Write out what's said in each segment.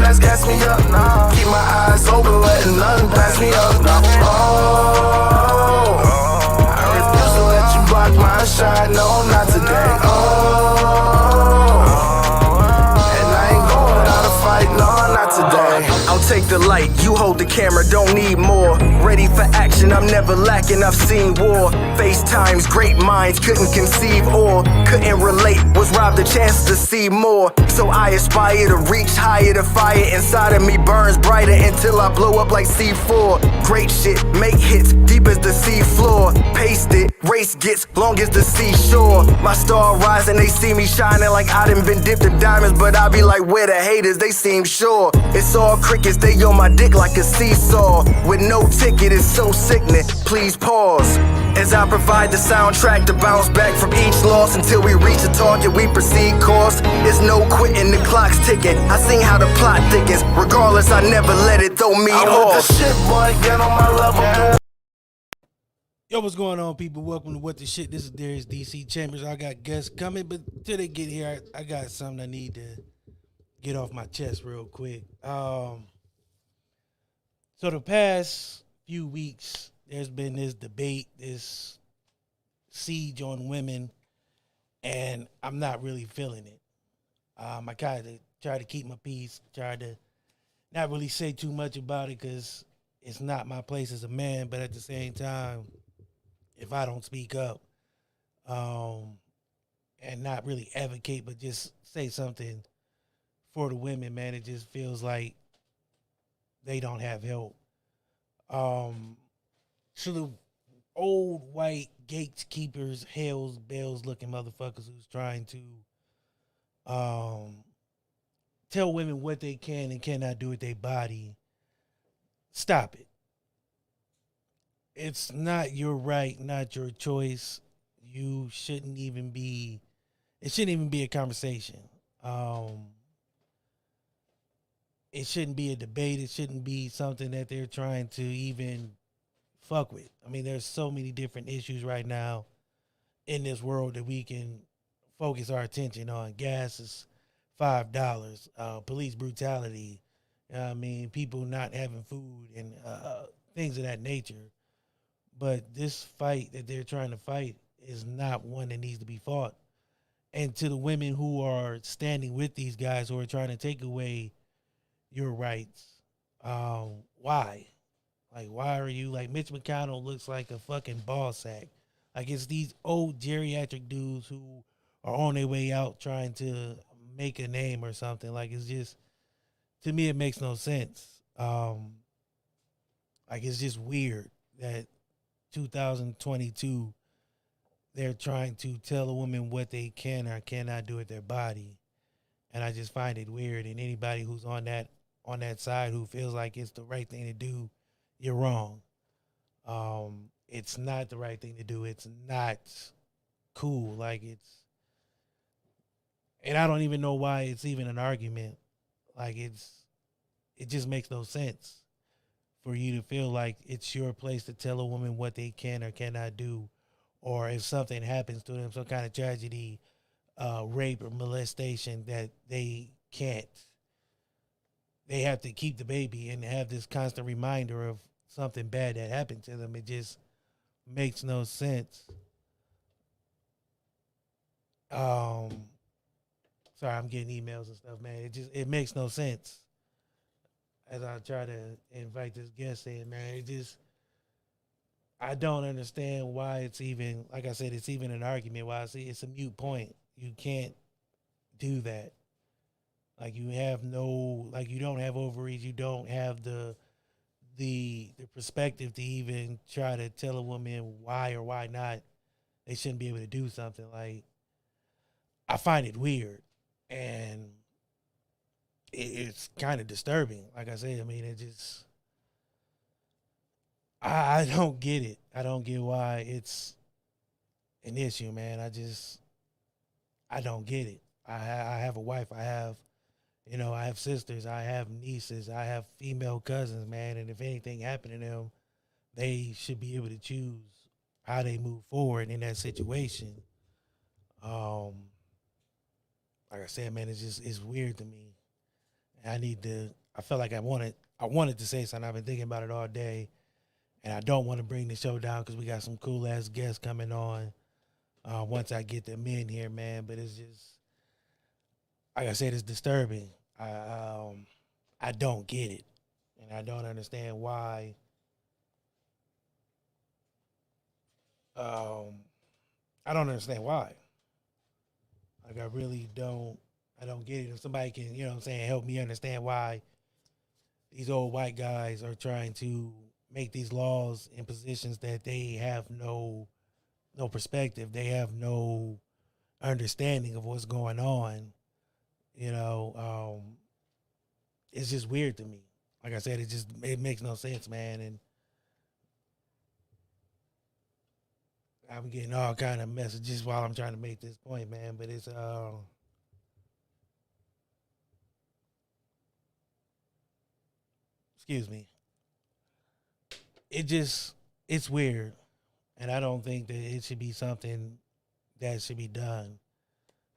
let's gas me up. Nah, keep my eyes open, letting nothing pass me up. Nah. Oh, I refuse to let you block my shine. No, not today. Oh, and I ain't going without a fight. No, not today. I'll take the light, you hold the camera, don't need more. Ready for action, I'm never lacking, I've seen war. FaceTimes, great minds couldn't conceive or couldn't relate, was robbed the chance to see more. So I aspire to reach higher, the fire inside of me burns brighter until I blow up like C4. Great shit, make hits, deep as the sea floor. Paste it, race gets long as the seashore. My star rising, they see me shining like I done been dipped in diamonds, but I be like, where the haters, they seem sure. It's all crickets, they on my dick like a seesaw. With no ticket, it's so sickening, please pause. As I provide the soundtrack to bounce back from each loss until we reach the target, we proceed course. There's no quitting, the clock's ticking. I seen how the plot thickens. Regardless, I never let it throw me I off. want the shit, boy, get on my level. Yo, what's going on, people? Welcome to What the Shit. This is Darius DC Chambers. I got guests coming, but till they get here, I got something I need to get off my chest real quick. So the past few weeks, there's been this debate, this siege on women, and I'm not really feeling it. I kind of try to keep my peace, try to not really say too much about it because it's not my place as a man, but at the same time, if I don't speak up and not really advocate, but just say something for the women, man, it just feels like they don't have help. So the old white gatekeepers, hells, bells looking motherfuckers who's trying to tell women what they can and cannot do with their body, stop it. It's not your right, not your choice. You shouldn't even be, it shouldn't even be a conversation. It shouldn't be a debate. It shouldn't be something that they're trying to even fuck with. I mean, there's so many different issues right now in this world that we can focus our attention on. Gas is $5. Police brutality. I mean, people not having food and things of that nature. But this fight that they're trying to fight is not one that needs to be fought. And to the women who are standing with these guys who are trying to take away your rights, why? Like, why are you, like, Mitch McConnell looks like a fucking ball sack. Like, it's these old geriatric dudes who are on their way out trying to make a name or something. Like, it's just, to me, it makes no sense. Like, it's just weird that 2022, they're trying to tell a woman what they can or cannot do with their body. And I just find it weird. And anybody who's on that side who feels like it's the right thing to do, you're wrong. It's not the right thing to do. It's not cool. Like, and I don't even know why it's even an argument. Like, it just makes no sense for you to feel like it's your place to tell a woman what they can or cannot do, or if something happens to them, some kind of tragedy, rape or molestation, that they can't. They have to keep the baby and have this constant reminder of something bad that happened to them. It just makes no sense. Sorry, I'm getting emails and stuff, man. It makes no sense. As I try to invite this guest in, man, I don't understand why it's even, like I said, it's even an argument. Why it's a moot point. You can't do that. Like, you don't have ovaries. You don't have the perspective to even try to tell a woman why or why not they shouldn't be able to do something. Like, I find it weird, and it's kind of disturbing. Like I said, I mean, I don't get it. I don't get why it's an issue, man. I don't get it. I have a wife. I have sisters. I have nieces. I have female cousins, man. And if anything happened to them, they should be able to choose how they move forward in that situation. Like I said, man, it's weird to me. I need to. I felt like I wanted to say something. I've been thinking about it all day, and I don't want to bring the show down because we got some cool ass guests coming on. Once I get them in here, man. But it's just like I said, it's disturbing. I don't get it, and I don't understand why. Um, I don't understand why. Like I really don't. I don't get it. If somebody can, you know what I'm saying, help me understand why these old white guys are trying to make these laws in positions that they have no perspective. They have no understanding of what's going on. You know, it's just weird to me. Like I said, it makes no sense, man. And I'm getting all kind of messages while I'm trying to make this point, man. But it's excuse me. It just it's weird, and I don't think that it should be something that should be done.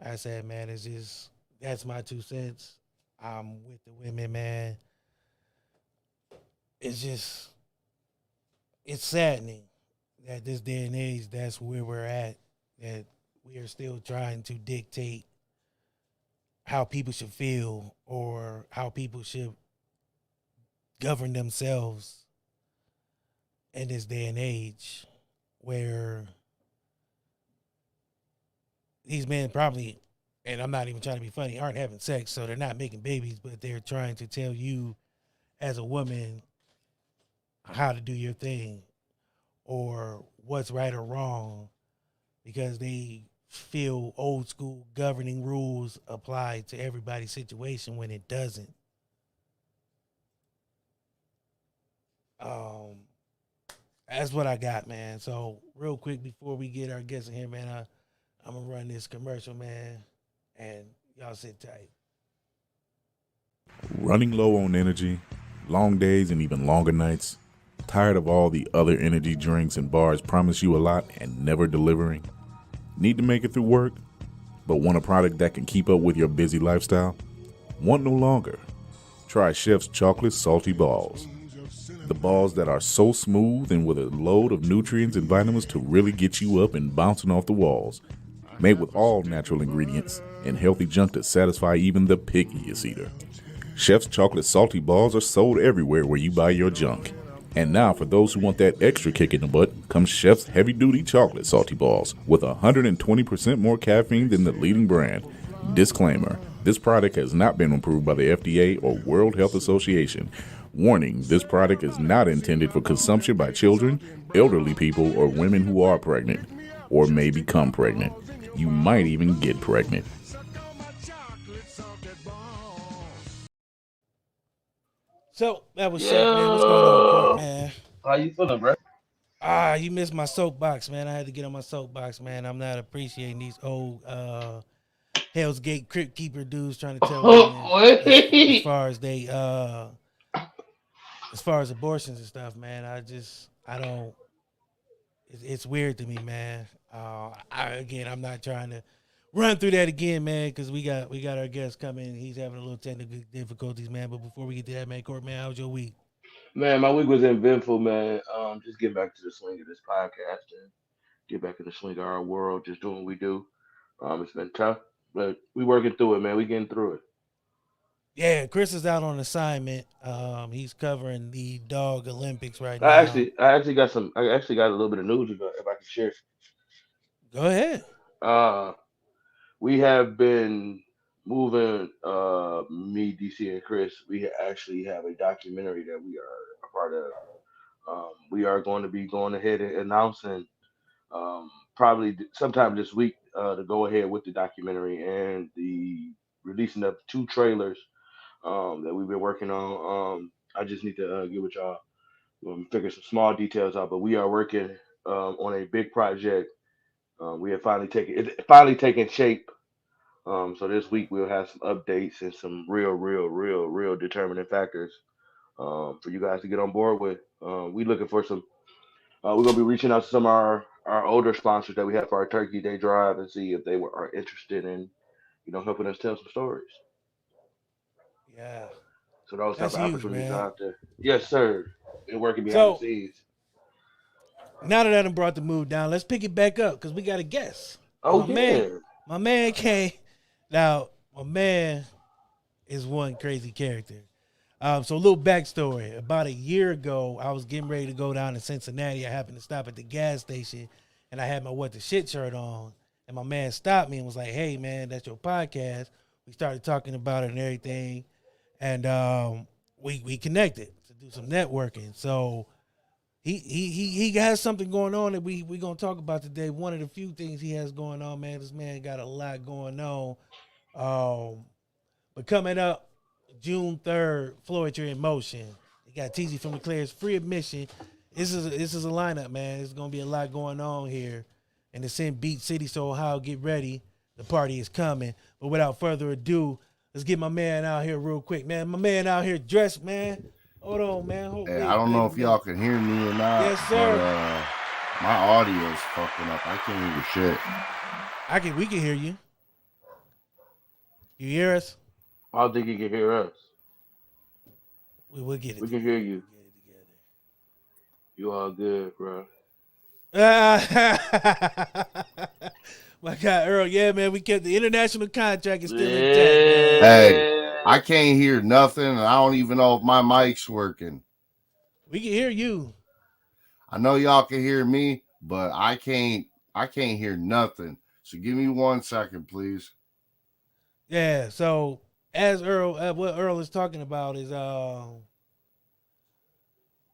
Like I said, man, it's just that's my 2 cents. I'm with the women, man. It's just it's saddening that this day and age, that's where we're at. That we are still trying to dictate how people should feel or how people should govern themselves in this day and age, where these men probably, and I'm not even trying to be funny, aren't having sex, so they're not making babies, but they're trying to tell you as a woman how to do your thing or what's right or wrong because they feel old school governing rules apply to everybody's situation when it doesn't. Um, that's what I got, man. So real quick before we get our guests in here, man, I'm gonna run this commercial, man, and y'all sit tight. Running low on energy, long days and even longer nights, tired of all the other energy drinks and bars promise you a lot and never delivering? Need to make it through work, but want a product that can keep up with your busy lifestyle? Want no longer? Try Chef's Chocolate Salty Balls. The balls that are so smooth and with a load of nutrients and vitamins to really get you up and bouncing off the walls. Made with all natural ingredients and healthy junk to satisfy even the pickiest eater. Chef's Chocolate Salty Balls are sold everywhere where you buy your junk. And now for those who want that extra kick in the butt, comes Chef's Heavy Duty Chocolate Salty Balls with 120% more caffeine than the leading brand. Disclaimer, this product has not been approved by the FDA or World Health Association. Warning, this product is not intended for consumption by children, elderly people, or women who are pregnant, or may become pregnant. You might even get pregnant. So that was Chef, man. What's going on, Court, man? How you feeling, bro? You missed my soapbox, man. I had to get on my soapbox, man. I'm not appreciating these old Hell's Gate Crypt Keeper dudes trying to tell women as far as they as far as abortions and stuff, man. I don't. It's weird to me, man. I'm not trying to run through that again, man, because we got our guest coming. He's having a little technical difficulties, man. But before we get to that, man, Court, man, how's your week? Man, my week was eventful, man. Just getting back to the swing of this podcast and get back in the swing of our world, just doing what we do. It's been tough, but we working through it, man. We getting through it. Yeah, Chris is out on assignment. He's covering the dog Olympics right I now. actually, I actually got some. I actually got a little bit of news if I can share. Go ahead. Uh, we have been moving. Me, DC, and Chris. We actually have a documentary that we are a part of. We are going to be going ahead and announcing probably sometime this week to go ahead with the documentary and the releasing of 2 trailers that we've been working on. I just need to get with y'all, figure some small details out, but we are working on a big project. We have finally taken shape. So this week we'll have some updates and some real determining factors for you guys to get on board with. We looking for some. We're gonna be reaching out to some of our older sponsors that we have for our Turkey Day drive and see if are interested in helping us tell some stories. Yeah. So those type That's of huge, opportunities are man. out there. Yes, sir. And working behind the So scenes. now that I done brought the mood down, let's pick it back up because we got a guest. Oh yeah. My man came. Now, my man is one crazy character. So a little backstory. About a year ago, I was getting ready to go down to Cincinnati. I happened to stop at the gas station, and I had my What the Shit shirt on. And my man stopped me and was like, "Hey, man, that's your podcast." We started talking about it and everything, and we connected to do some networking. So he has something going on that we gonna talk about today. One of the few things he has going on, man. This man got a lot going on. But coming up June 3rd, Flowerty In Motion. You got TZ from the Claire's free admission. This is a lineup, man. There's gonna be a lot going on here. And it's in Beach City, so Ohio, get ready. The party is coming. But without further ado, let's get my man out here real quick, man. My man out here dressed, man. Hold on, man. Hey, I don't know if y'all can hear me or not. Yes, sir. But my audio's fucking up. I can't hear shit. We can hear you. You hear us? I don't think you can hear us. We'll get it. We can hear you. You all good, bro. My God, Earl, yeah, man, we kept the international contract is still intact, man. Hey, I can't hear nothing, and I don't even know if my mic's working. We can hear you. I know y'all can hear me, but I can't hear nothing. So give me 1 second, please. Yeah, so as Earl, what Earl is talking about is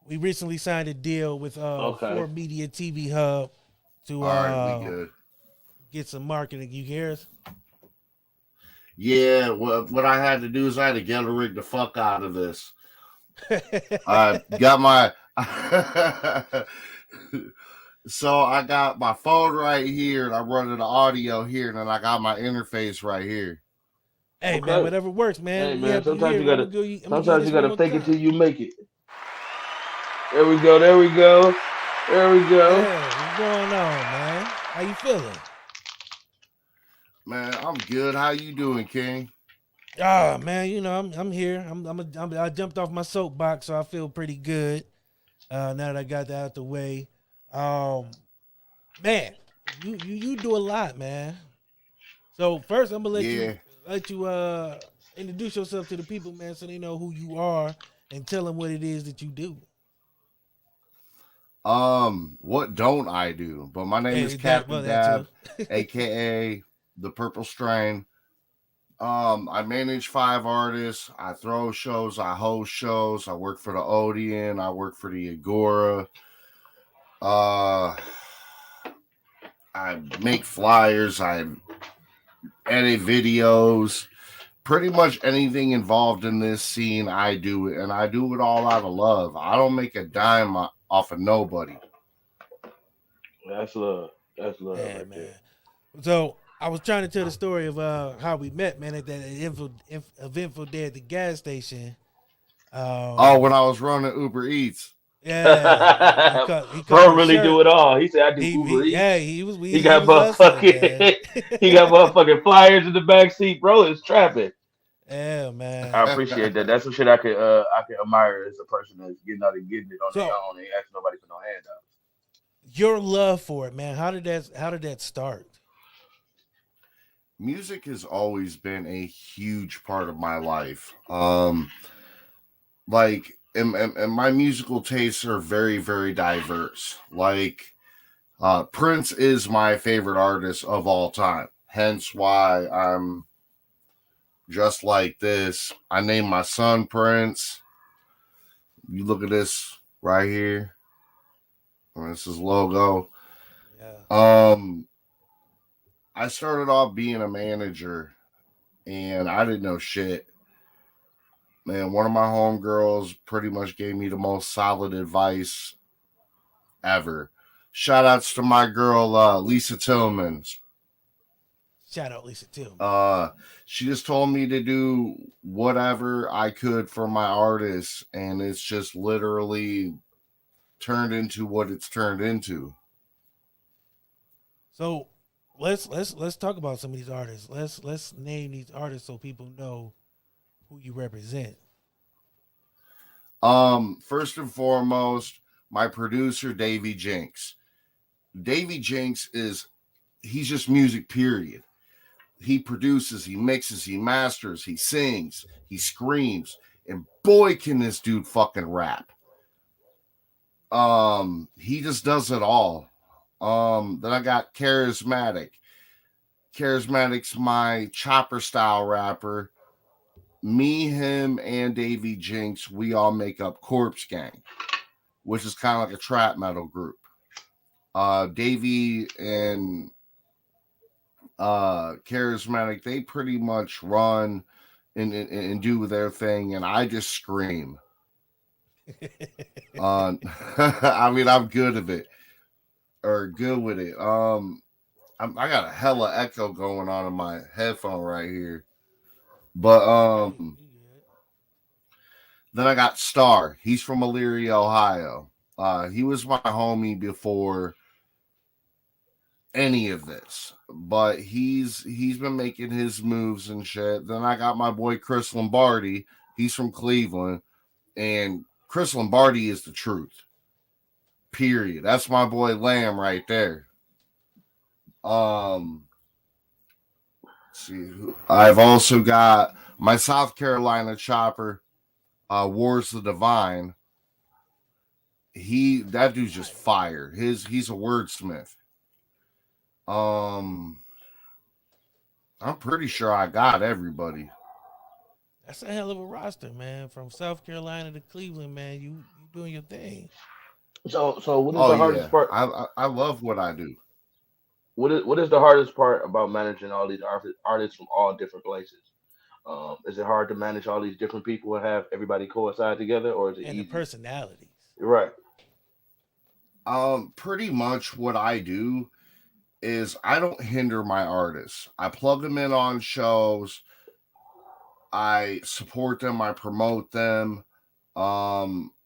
we recently signed a deal with For Media TV Hub to All right, we good. Get some marketing. You hear us? Yeah, what I had to do is I had to get rig the fuck out of this. I got my so I got my phone right here and I'm running the audio here, and then I got my interface right here. Hey, man, whatever works, man. Hey, man, sometimes you gotta fake it till you make it. There we go. Yeah, what's going on, man? How you feeling? Man, I'm good. How you doing, King? Ah, man, you know, I'm here. I jumped off my soapbox, so I feel pretty good. Now that I got that out the way. Man, you do a lot, man. So first I'm gonna let you introduce yourself to the people, man, so they know who you are and tell them what it is that you do. What don't I do? But my name is Capt Dab, aka the Purple Strain. I manage 5 artists. I throw shows. I host shows. I work for the Odeon. I work for the Agora. I make flyers. I edit videos. Pretty much anything involved in this scene, I do it, and I do it all out of love. I don't make a dime off of nobody. That's love. That's love, yeah, right man. there. So I was trying to tell the story of how we met, man, at that eventful day at the gas station. When I was running Uber Eats. Yeah, Bro, really do it all. He said, "I do Uber Eats." Yeah, he was. He got motherfucking. He got motherfucking flyers in the back seat, bro. It's trapping. Yeah, man. I appreciate that. That's some shit I could admire as a person that's getting out and getting it on their own and asking nobody for no handouts. Your love for it, man. How did that start? Music has always been a huge part of my life. Like, and my musical tastes are very, very diverse. Like, Prince is my favorite artist of all time. Hence why I'm just like this. I named my son Prince. You look at this right here. This is logo. Yeah. I started off being a manager, and I didn't know shit. Man, one of my homegirls pretty much gave me the most solid advice ever. Shout outs to my girl, Lisa Tillman. Shout out Lisa Tillman. She just told me to do whatever I could for my artists, and it's just literally turned into what it's turned into. So let's talk about some of these artists. Let's name these artists so people know who you represent. First and foremost, my producer, Davey Jinx. Davey Jinx he's just music, period. He produces, he mixes, he masters, he sings, he screams, and boy, can this dude fucking rap. He just does it all. Then I got Charismatic. Charismatic's my chopper style rapper. Me, him, and Davey Jinx, we all make up Corpse Gvng, which is kind of like a trap metal group. Davey and Charismatic, they pretty much run and do their thing, and I just scream. I mean, I'm good at it, or good with it. I got a hella echo going on in my headphone right here, but then I got Star. He's from Elyria, Ohio. He was my homie before any of this, but he's been making his moves and shit. Then I got my boy Chris Lombardi. He's from Cleveland, and Chris Lombardi is the truth. Period. That's my boy Lamb right there. See, I've also got my South Carolina chopper, Wars the Divine. That dude's just fire. He's a wordsmith. I'm pretty sure I got everybody. That's a hell of a roster, man. From South Carolina to Cleveland, man. You doing your thing. So what is the hardest part? I love what I do. What is the hardest part about managing all these artists from all different places? Is it hard to manage all these different people and have everybody coincide together, or is it and easy? The personalities? Right. Pretty much what I do is I don't hinder my artists. I plug them in on shows. I support them. I promote them.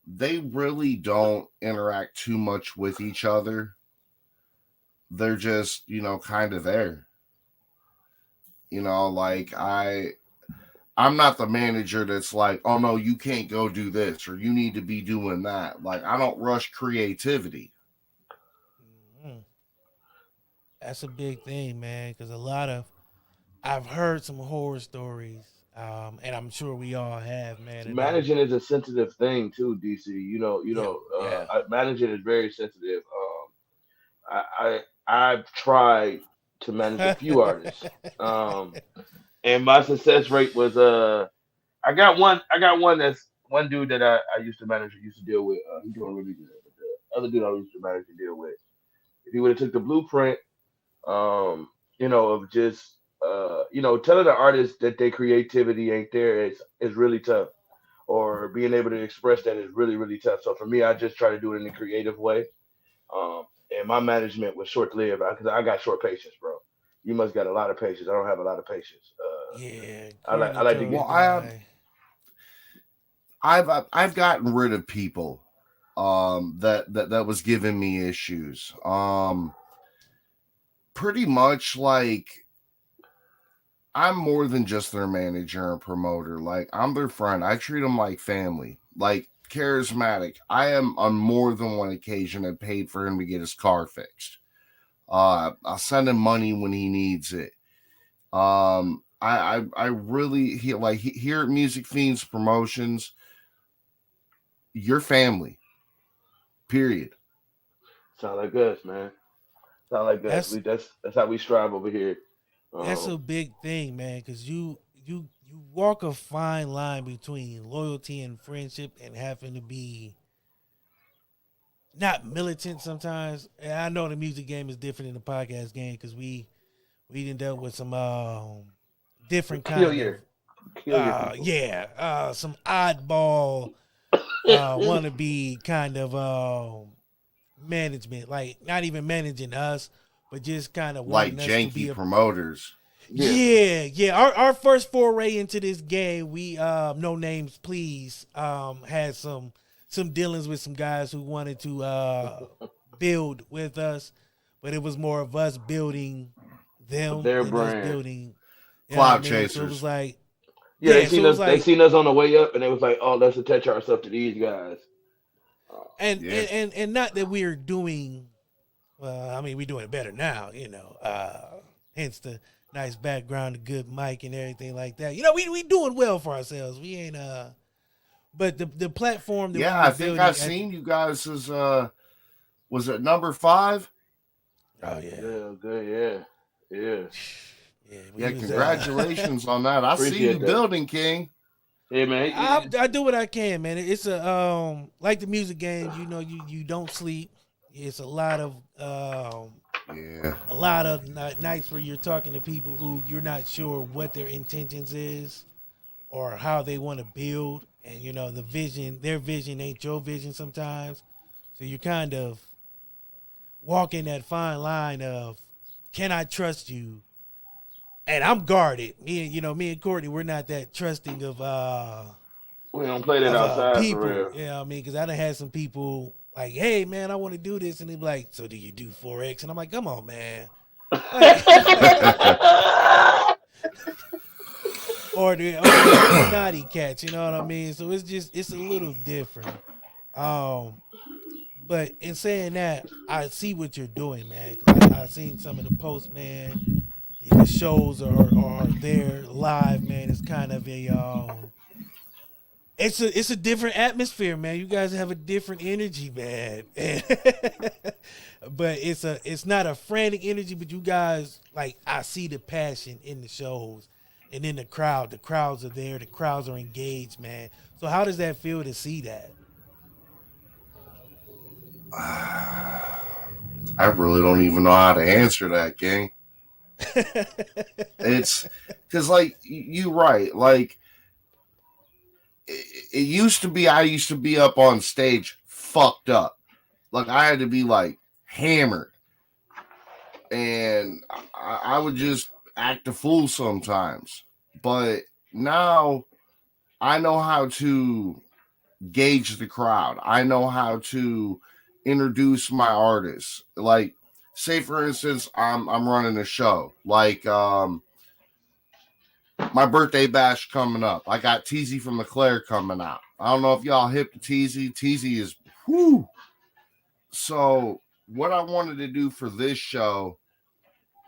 They really don't interact too much with each other. They're just, kind of there. Like I'm not the manager that's like, oh no, you can't go do this or you need to be doing that. Like I don't rush creativity. Mm-hmm. That's a big thing, man, because I've heard some horror stories, and I'm sure we all have, man. Managing is a sensitive thing too, DC. Managing is very sensitive. I've tried to manage a few artists, and my success rate was I got one that's one dude that I used to manage or used to deal with. He's doing really good. But the other dude I used to manage and deal with, if he would have took the blueprint, of just telling the artist that their creativity ain't there is really tough, or being able to express that is really really tough. So for me, I just try to do it in a creative way. And my management was short lived because I got short patience, bro. You must got a lot of patience. I don't have a lot of patience. Yeah, I like to get. Well, I've gotten rid of people that was giving me issues. Pretty much like I'm more than just their manager and promoter. Like I'm their friend. I treat them like family. Like Charismatic, I am on more than one occasion have paid for him to get his car fixed. I'll send him money when he needs it. I really here at Music Fiends Promotions, your family. Period. Sound like us, man. Sound like us. That's how we strive over here. That's a big thing, man, because you walk a fine line between loyalty and friendship and having to be not militant sometimes. And I know the music game is different than the podcast game because we done dealt with some different kind of some oddball wannabe kind of management, like not even managing us, but just kind of like janky promoters. Yeah. Our first foray into this game, we no names please, had some dealings with some guys who wanted to build with us, but it was more of us building them their than brand. us building Cloud chasers. So it was like Yeah, Yeah, so it was they like, seen us on the way up, and they was like, "Oh, let's attach ourselves to these guys." and Yeah. and not that we're doing. I mean, we're doing it better now, hence the nice background, the good mic, and everything like that. We doing well for ourselves. We ain't but the platform that Yeah, we I were think building I've seen you guys as was it number 5? Oh yeah, Yeah, good. Yeah. yeah. Yeah, Was, congratulations on that. I see you Appreciate that. building, King. Yeah, man. I do what I can, man. It's a like the music game. You don't sleep. It's a lot of Yeah. nights where you're talking to people who you're not sure what their intentions is or how they want to build, and their vision ain't your vision sometimes. So you're kind of walking that fine line of, can I trust you? And I'm guarded. Me and Courtney, we're not that trusting of We don't play that outside people. for real. Yeah, because I done had some people like, hey man, I want to do this, and they be like, so do you do Forex? And I'm like, come on, man. Like, or the naughty cats, you know what I mean? So it's a little different. But in saying that, I see what you're doing, man. 'Cause I've seen some of the posts, man. The shows are there live, man. It's kind of it's a different atmosphere, man. You guys have a different energy, man. But it's not a frantic energy, but you guys, like, I see the passion in the shows and in the crowd. The crowds are there. The crowds are engaged, man. So how does that feel to see that? I really don't even know how to answer that, gang. It's because, like, you're right. Like, it used to be, I used to be up on stage fucked up. Like, I had to be, like, hammered. And I would just act a fool sometimes. But now I know how to gauge the crowd. I know how to introduce my artists. Like, say for instance, I'm running a show. Like my birthday bash coming up. I got Teasy from LeClaire coming out. I don't know if y'all hip to Teasy. Teasy is whoo. So what I wanted to do for this show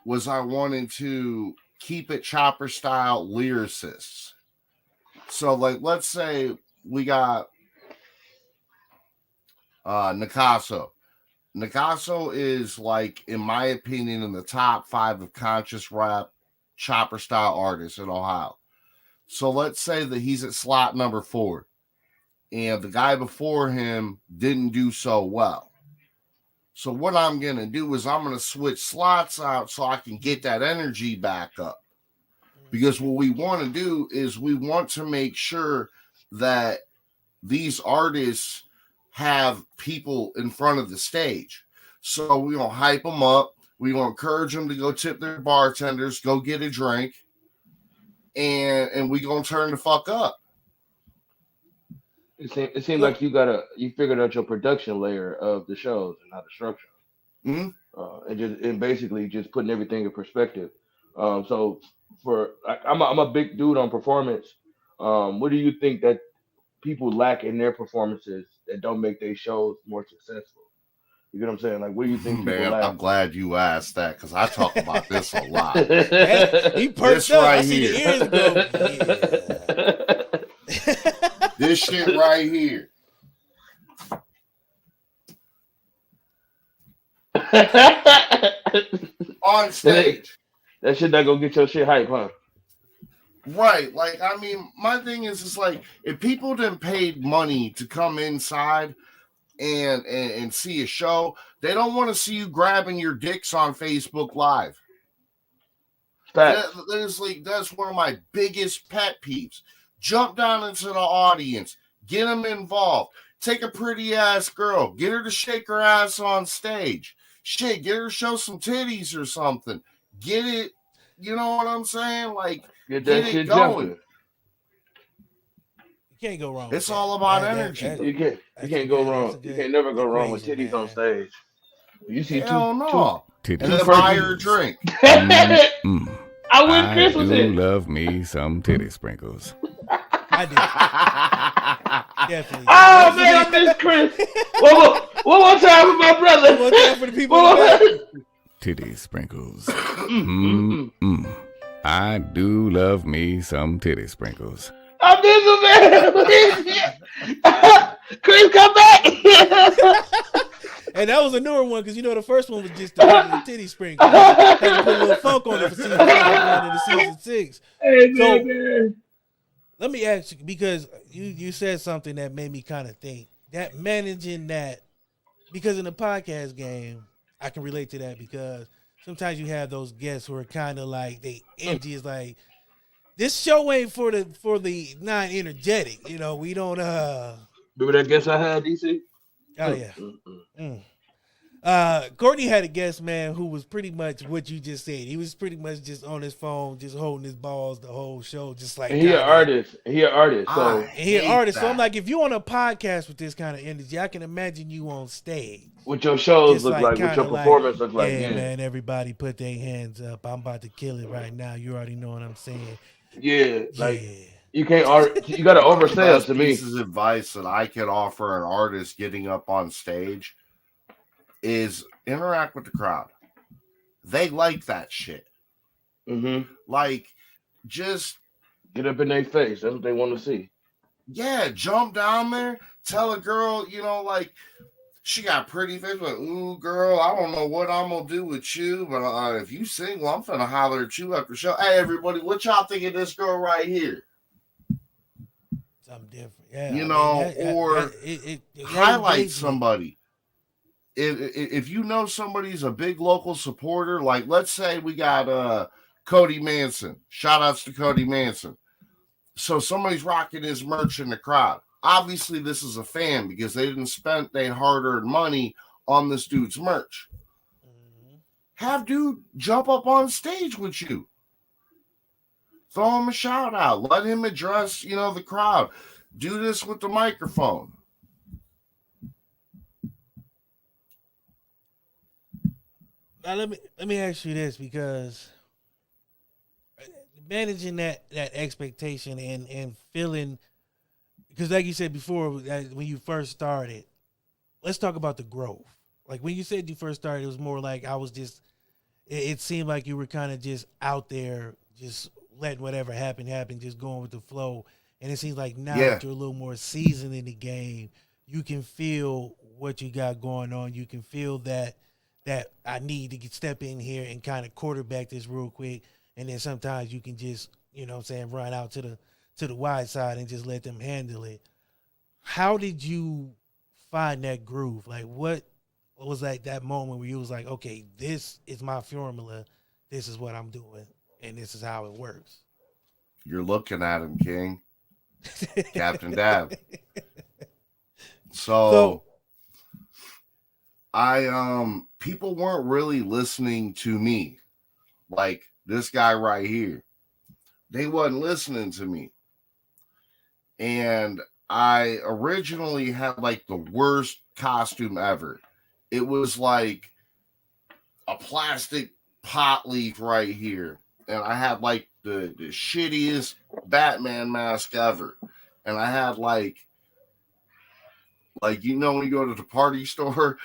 was I wanted to keep it chopper style lyricists. So, like, let's say we got Nakaso. Nakaso is, like, in my opinion, in the top 5 of conscious rap chopper style artists in Ohio. So let's say that he's at slot number 4 and the guy before him didn't do so well. So what I'm going to do is I'm going to switch slots out so I can get that energy back up. Because what we want to do is we want to make sure that these artists have people in front of the stage. So we're going to hype them up. We're going to encourage them to go tip their bartenders, go get a drink, and we're going to turn the fuck up. It seems like you figured out your production layer of the shows and how to structure them. Mm-hmm. And basically just putting everything in perspective. So I'm a big dude on performance. What do you think that people lack in their performances that don't make their shows more successful? You get what I'm saying? Like, what do you think people Man, lack? I'm glad you asked that because I talk about this a lot. He perked This up. right I see here. the ears go. Yeah. This shit right here. On stage. That shit not gonna get your shit hype, huh? Right. Like, I mean, my thing is like, if people didn't paid money to come inside and see a show, they don't want to see you grabbing your dicks on Facebook Live. That's one of my biggest pet peeves. Jump down into the audience, get them involved. Take a pretty ass girl, get her to shake her ass on stage. Shit, get her to show some titties or something. Get it, you know what I'm saying? Like, get that shit going. Jumping. You can't go wrong. It's all about energy. You can't go wrong. You can't never go wrong with titties on stage. You see Hell two no. Titties. And then buy her a drink. I wish Chris was do in. love me some titty sprinkles. I do. Definitely. Oh man, I miss Chris. One more time for my brother. One more time for the people in the back. Titty sprinkles. Mm. I do love me some titty sprinkles. I miss him, man. Chris, come back. And that was a newer one because the first one was just the regular titty sprinkle. Had to put a little funk on it for season 5 going into season 6. Hey, So man. let me ask you, because you said something that made me kind of think that managing that, because in the podcast game, I can relate to that because sometimes you have those guests who are kind of like energy is like, this show ain't for the non-energetic. We don't Remember that guest I had, DC? Oh yeah. Courtney had a guest, man, who was pretty much what you just said. He was pretty much just on his phone, just holding his balls the whole show, just like. And he an artist. So I'm like, if you on a podcast with this kind of energy, I can imagine you on stage. What your shows Just look like, what your performance look like. Yeah, man, everybody put their hands up. I'm about to kill it right now. You already know what I'm saying. Yeah, like you can't. You got to oversell to me. Pieces of advice that I could offer an artist getting up on stage is interact with the crowd. They like that shit. Mm-hmm. Like, just get up in their face. That's what they want to see. Yeah, jump down there. Tell a girl, like, she got pretty face, but ooh, girl, I don't know what I'm gonna do with you, but if you single, I'm finna holler at you after show. Hey, everybody, what y'all think of this girl right here? Something different, yeah. Or highlight somebody. If you know somebody's a big local supporter, like let's say we got Cody Manson. Shout outs to Cody Manson. So somebody's rocking his merch in the crowd. Obviously, this is a fan because they didn't spend their hard-earned money on this dude's merch. Mm-hmm. Have dude jump up on stage with you. Throw him a shout out. Let him address, the crowd. Do this with the microphone. Now let me ask you this, because managing that expectation and feeling, because like you said before, when you first started, let's talk about the growth. Like when you said you first started, it was more like it seemed like you were kind of just out there, just letting whatever happen, just going with the flow. And it seems like now that you're a little more seasoned in the game, you can feel what you got going on. You can feel that I need to step in here and kind of quarterback this real quick. And then sometimes you can just, run out to the wide side and just let them handle it. How did you find that groove? Like what was like that moment where you was like, okay, this is my formula. This is what I'm doing. And this is how it works. You're looking at him, King. Capt Dab. So I people weren't really listening to me. Like this guy right here. They wasn't listening to me. And I originally had like the worst costume ever. It was like a plastic pot leaf right here. And I had like the shittiest Batman mask ever. And I had like when you go to the party store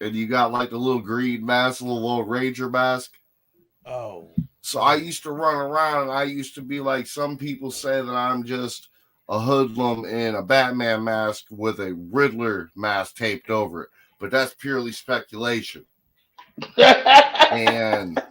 and you got like the little green mask, a little Ranger mask. Oh. So I used to run around and I used to be like, some people say that I'm just a hoodlum in a Batman mask with a Riddler mask taped over it. But that's purely speculation. And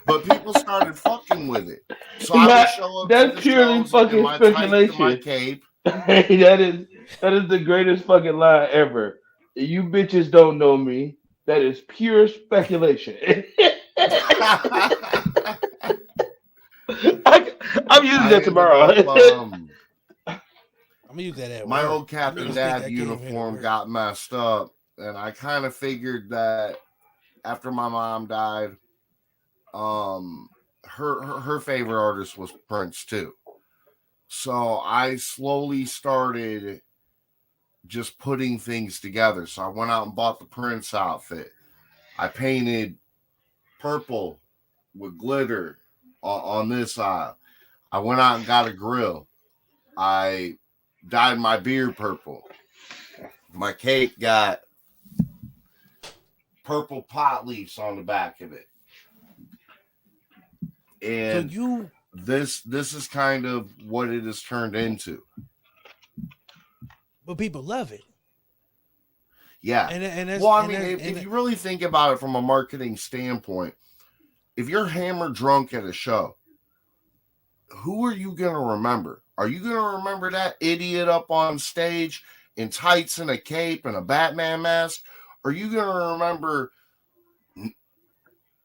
but people started fucking with it. So I would show up. That's purely fucking speculation. My cape. Hey, that is the greatest fucking lie ever. You bitches don't know me. That is pure speculation. I'm using that tomorrow. I'm gonna use that at my work. old Capt Dab uniform got messed up, and I kind of figured that after my mom died, her favorite artist was Prince too. So I slowly started just putting things together. So I went out and bought the Prince outfit. I painted purple with glitter on this side. I went out and got a grill. I dyed my beard purple. My cake got purple pot leaves on the back of it. And So this is kind of what it has turned into. but people love it. Yeah. And that's, well, I and mean, that's- if you really think about it from a marketing standpoint, if you're hammered drunk at a show, who are you going to remember? Are you going to remember that idiot up on stage in tights and a cape and a Batman mask? Are you going to remember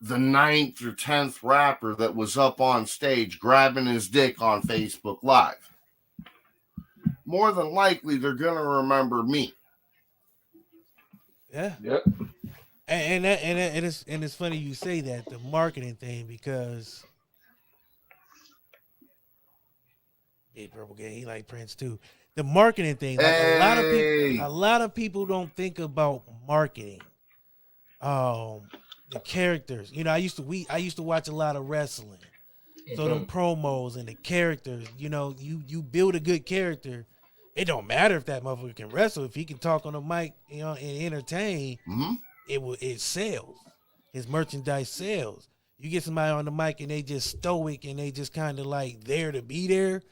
the 9th or 10th rapper that was up on stage grabbing his dick on Facebook Live? More than likely, they're going to remember me. yeah. Yep. And it's funny you say that, the marketing thing, because Big Purple Gang, he like Prince too. The marketing thing, like a lot of people don't think about marketing. The characters, you know, I used to watch a lot of wrestling, so them promos and the characters, you know, you build a good character. It don't matter if that motherfucker can wrestle, if he can talk on the mic, you know, and entertain. It sells. His merchandise sells. You get somebody on the mic and they just stoic and they just kind of like there to be there.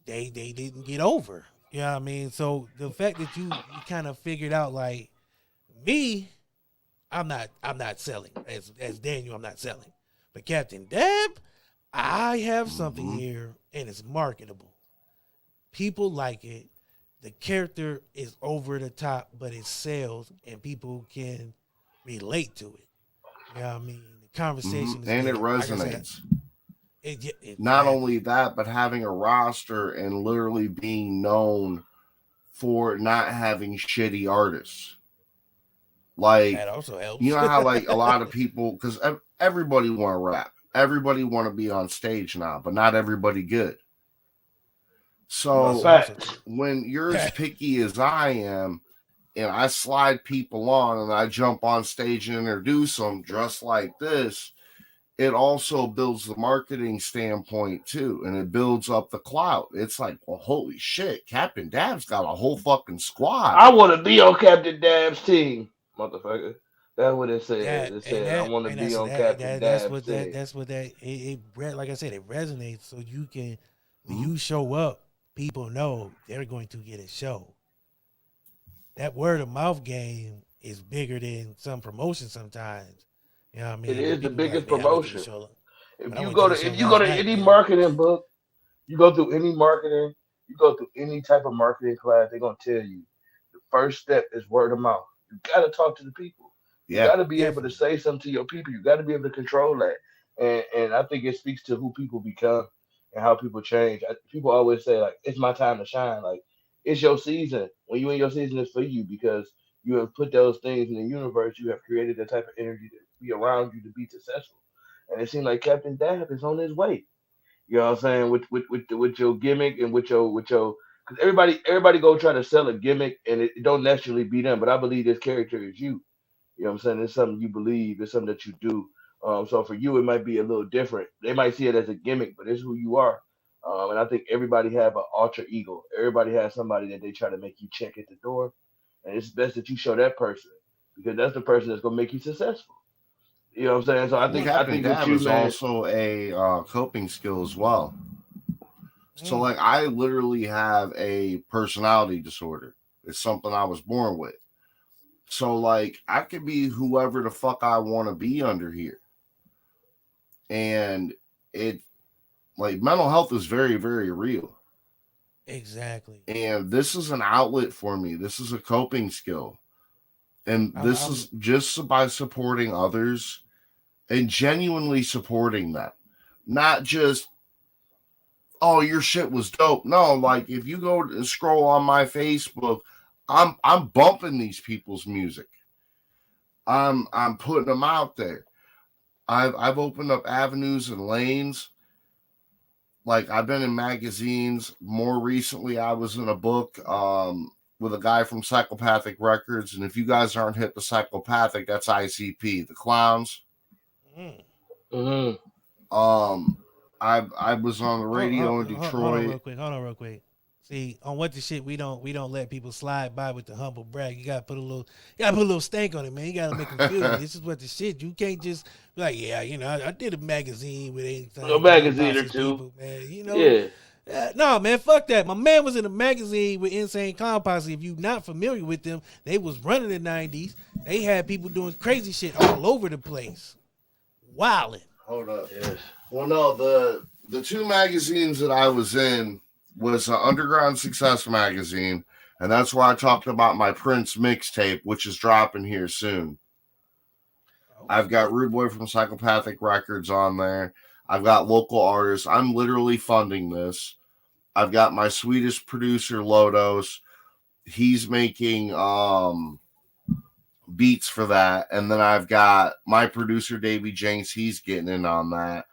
They didn't get over. You know what I mean? So the fact that you kind of figured out, like, me, I'm not selling. As Daniel, I'm not selling. But Captain Dab, I have something here and it's marketable. People like it. The character is over the top, but it sells and people can relate to it. You know what I mean? The conversation is and there. it Like I said, resonates. it Not only that, but having a roster and literally being known for not having shitty artists. Like, that also helps. you know how like a lot of people, because everybody want to rap, everybody want to be on stage now, but not everybody good. So when you're as picky as I am, and I slide people on and I jump on stage and introduce them dressed like this, it also builds the marketing standpoint too, and it builds up the clout. It's like, well, holy shit, Captain Dab's got a whole fucking squad. I want to be on Captain Dab's team, motherfucker. That's what it said. It said, I want to be on Captain Dab's team. That's what like I said, it resonates. So you can, when you show up, people know they're going to get a show. That word of mouth game is bigger than some promotion sometimes. You know what I mean? It is the People biggest like, "Man, I went to the promotion. show. If But I you went go to to the if show you go to last night, any man." marketing book, you go through any marketing, you go through any type of marketing class, they're gonna tell you the first step is word of mouth. You gotta talk to the people. You gotta be able to say something to your people. You gotta be able to control that. And I think it speaks to who people become and how people change. People always say like, it's my time to shine. Like, it's your season. When you in your season, it's for you because you have put those things in the universe. You have created the type of energy to be around you to be successful. And it seems like Captain Dab is on his way. You know what I'm saying? With your gimmick and with your because everybody go try to sell a gimmick and it don't necessarily be them. But I believe this character is you. You know what I'm saying? It's something you believe. It's something that you do. So for you, it might be a little different. They might see it as a gimmick, but it's who you are. And I think everybody have an alter ego. Everybody has somebody that they try to make you check at the door, and it's best that you show that person because that's the person that's gonna make you successful. You know what I'm saying? So I think Captain with Dab you, is man. also a coping skill as well. So, Mm. like, I literally have a personality disorder. It's something I was born with. So, like, I could be whoever the fuck I want to be under here. And it, like, mental health is very, very real. Exactly. And this is an outlet for me. This is a coping skill. And this is just by supporting others and genuinely supporting them. Not just, oh, your shit was dope. No, like if you go and scroll on my Facebook, I'm bumping these people's music. I'm putting them out there. I've opened up avenues and lanes. Like I've been in magazines. More recently, I was in a book with a guy from Psychopathic Records. And if you guys aren't hip to Psychopathic, that's ICP, the clowns. Mm. Mm-hmm. I was on the radio in Hold on Detroit. real quick. Hold on real quick. See, on what the shit we don't let people slide by with the humble brag. You gotta put a little stank on it, man. You gotta make them feel you. This is what the shit. You can't just be like, yeah, I did a magazine with A anything magazine or posse two. people, man. Yeah. No, man, fuck that. My man was in a magazine with Insane Clown Posse. If you not familiar with them, they was running the 90s. They had people doing crazy shit all over the place. Wildin'. Hold up. Yes. Well, no, the two magazines that I was in was Underground Success magazine, and that's where I talked about my Prince mixtape, which is dropping here soon. I've got Rude Boy from Psychopathic Records on there. I've got local artists. I'm literally funding this. I've got my Swedish producer Lodos. He's making beats for that, and then I've got my producer Davey Jenks. He's getting in on that.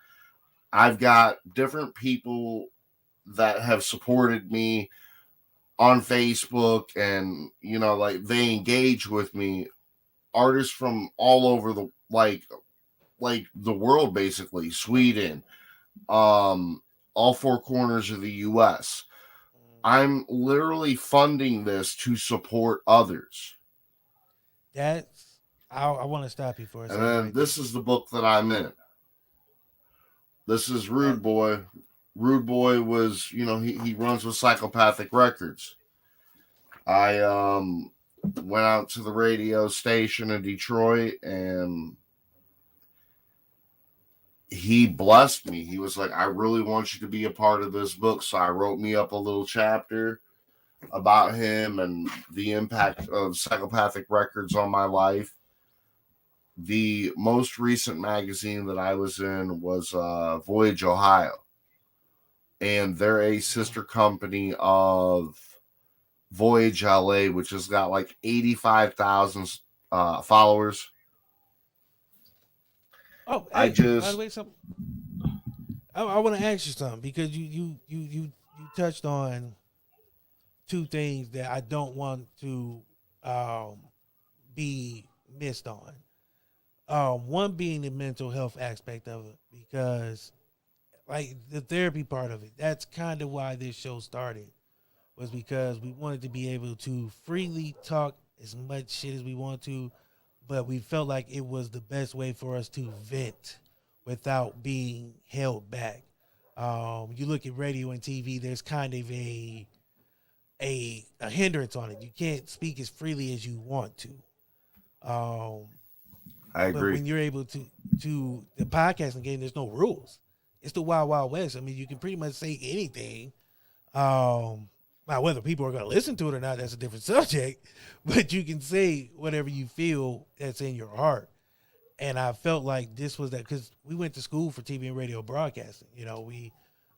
I've got different people that have supported me on Facebook, and like they engage with me. Artists from all over the like the world, basically Sweden, all four corners of the US. I'm literally funding this to support others. I want to stop you for a second. And then this is the book that I'm in. This is Rude Boy. Rude Boy was, he runs with Psychopathic Records. I went out to the radio station in Detroit, and he blessed me. He was like, I really want you to be a part of this book. So I wrote me up a little chapter about him and the impact of Psychopathic Records on my life. The most recent magazine that I was in was Voyage, Ohio. And they're a sister company of Voyage LA, which has got like 85,000 followers. Oh, I by the way, something. I want to ask you something, because you touched on two things that I don't want to be missed on. One being the mental health aspect of it, because like the therapy part of it, that's kind of why this show started, was because we wanted to be able to freely talk as much shit as we want to, but we felt like it was the best way for us to vent without being held back. You look at radio and TV, there's kind of a hindrance on it. You can't speak as freely as you want to. I agree. But when you're able to the podcasting game, there's no rules. It's the wild, wild west. I mean, you can pretty much say anything. Now, whether people are going to listen to it or not, that's a different subject. But you can say whatever you feel that's in your heart. And I felt like this was that, because we went to school for TV and radio broadcasting. And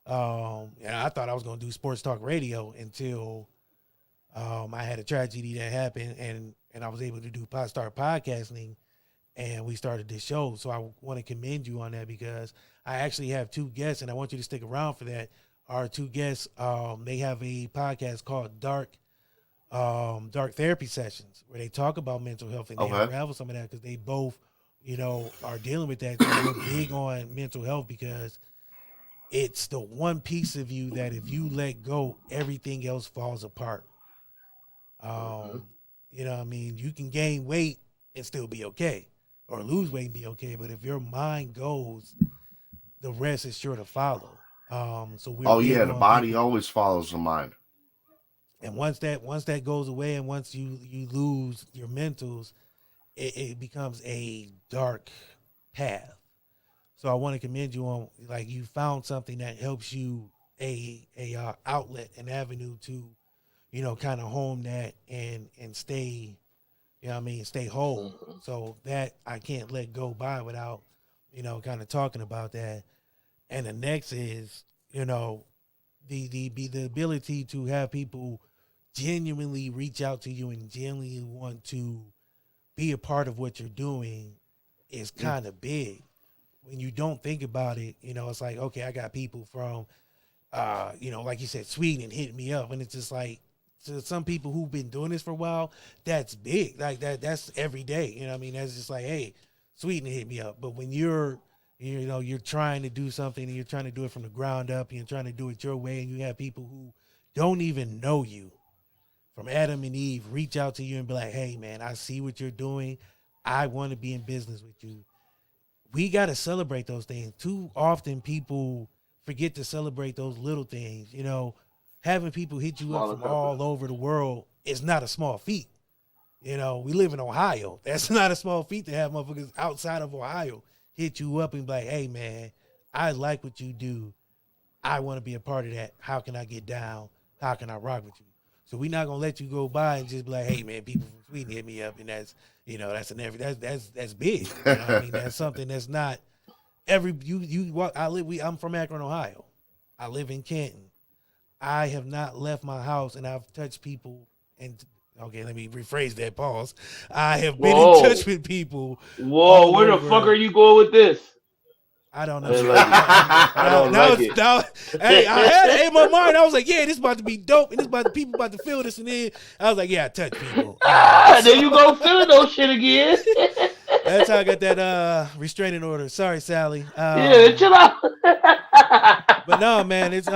I thought I was going to do sports talk radio until I had a tragedy that happened, and I was able to start podcasting, and we started this show. So I want to commend you on that, because I actually have two guests, and I want you to stick around for that. Our two guests, they have a podcast called Dark Therapy Sessions, where they talk about mental health, and they unravel some of that, because they both, are dealing with that. So we're big on mental health, because it's the one piece of you that if you let go, everything else falls apart. You can gain weight and still be okay, or lose weight and be okay. But if your mind goes, the rest is sure to follow. The body always follows the mind. And once that goes away, and once you lose your mentals, it becomes a dark path. So I want to commend you on, like, you found something that helps you a outlet, an avenue to, kind of home that and stay, stay whole. Mm-hmm. So that I can't let go by without, kind of talking about that. And the next is, the ability to have people genuinely reach out to you and genuinely want to be a part of what you're doing is kind of big. When you don't think about it, it's like, okay, I got people from, like you said, Sweden hitting me up. And it's just like, to some people who've been doing this for a while, that's big. Like that's every day. That's just like, hey, Sweden hit me up. But when you're You know, you're trying to do something and you're trying to do it from the ground up. And you're trying to do it your way, and you have people who don't even know you, from Adam and Eve, reach out to you and be like, "Hey, man, I see what you're doing. I want to be in business with you." We got to celebrate those things. Too often, people forget to celebrate those little things. You know, having people hit you up from all over the world is not a small feat. You know, we live in Ohio. That's not a small feat to have motherfuckers outside of Ohio hit you up and be like, "Hey, man, I like what you do. I want to be a part of that. How can I get down? How can I rock with you?" So we're not gonna let you go by and just be like, "Hey, man, people from Sweden hit me up," and that's, you know, that's big. You know what I mean? That's something that's not I'm from Akron, Ohio. I live in Canton. I have not left my house, and I've touched people. And okay, let me rephrase that. Pause. I have been in touch with people. Whoa, where the fuck are you going with this? I don't know. I don't like it. Hey, I had it in my mind. I was like, "Yeah, this about to be dope, and people about to feel this." And then I was like, "Yeah, I touch people." Then you go feeling those shit again. That's how I got that restraining order. Sorry, Sally. Yeah, chill out. But no, man, it's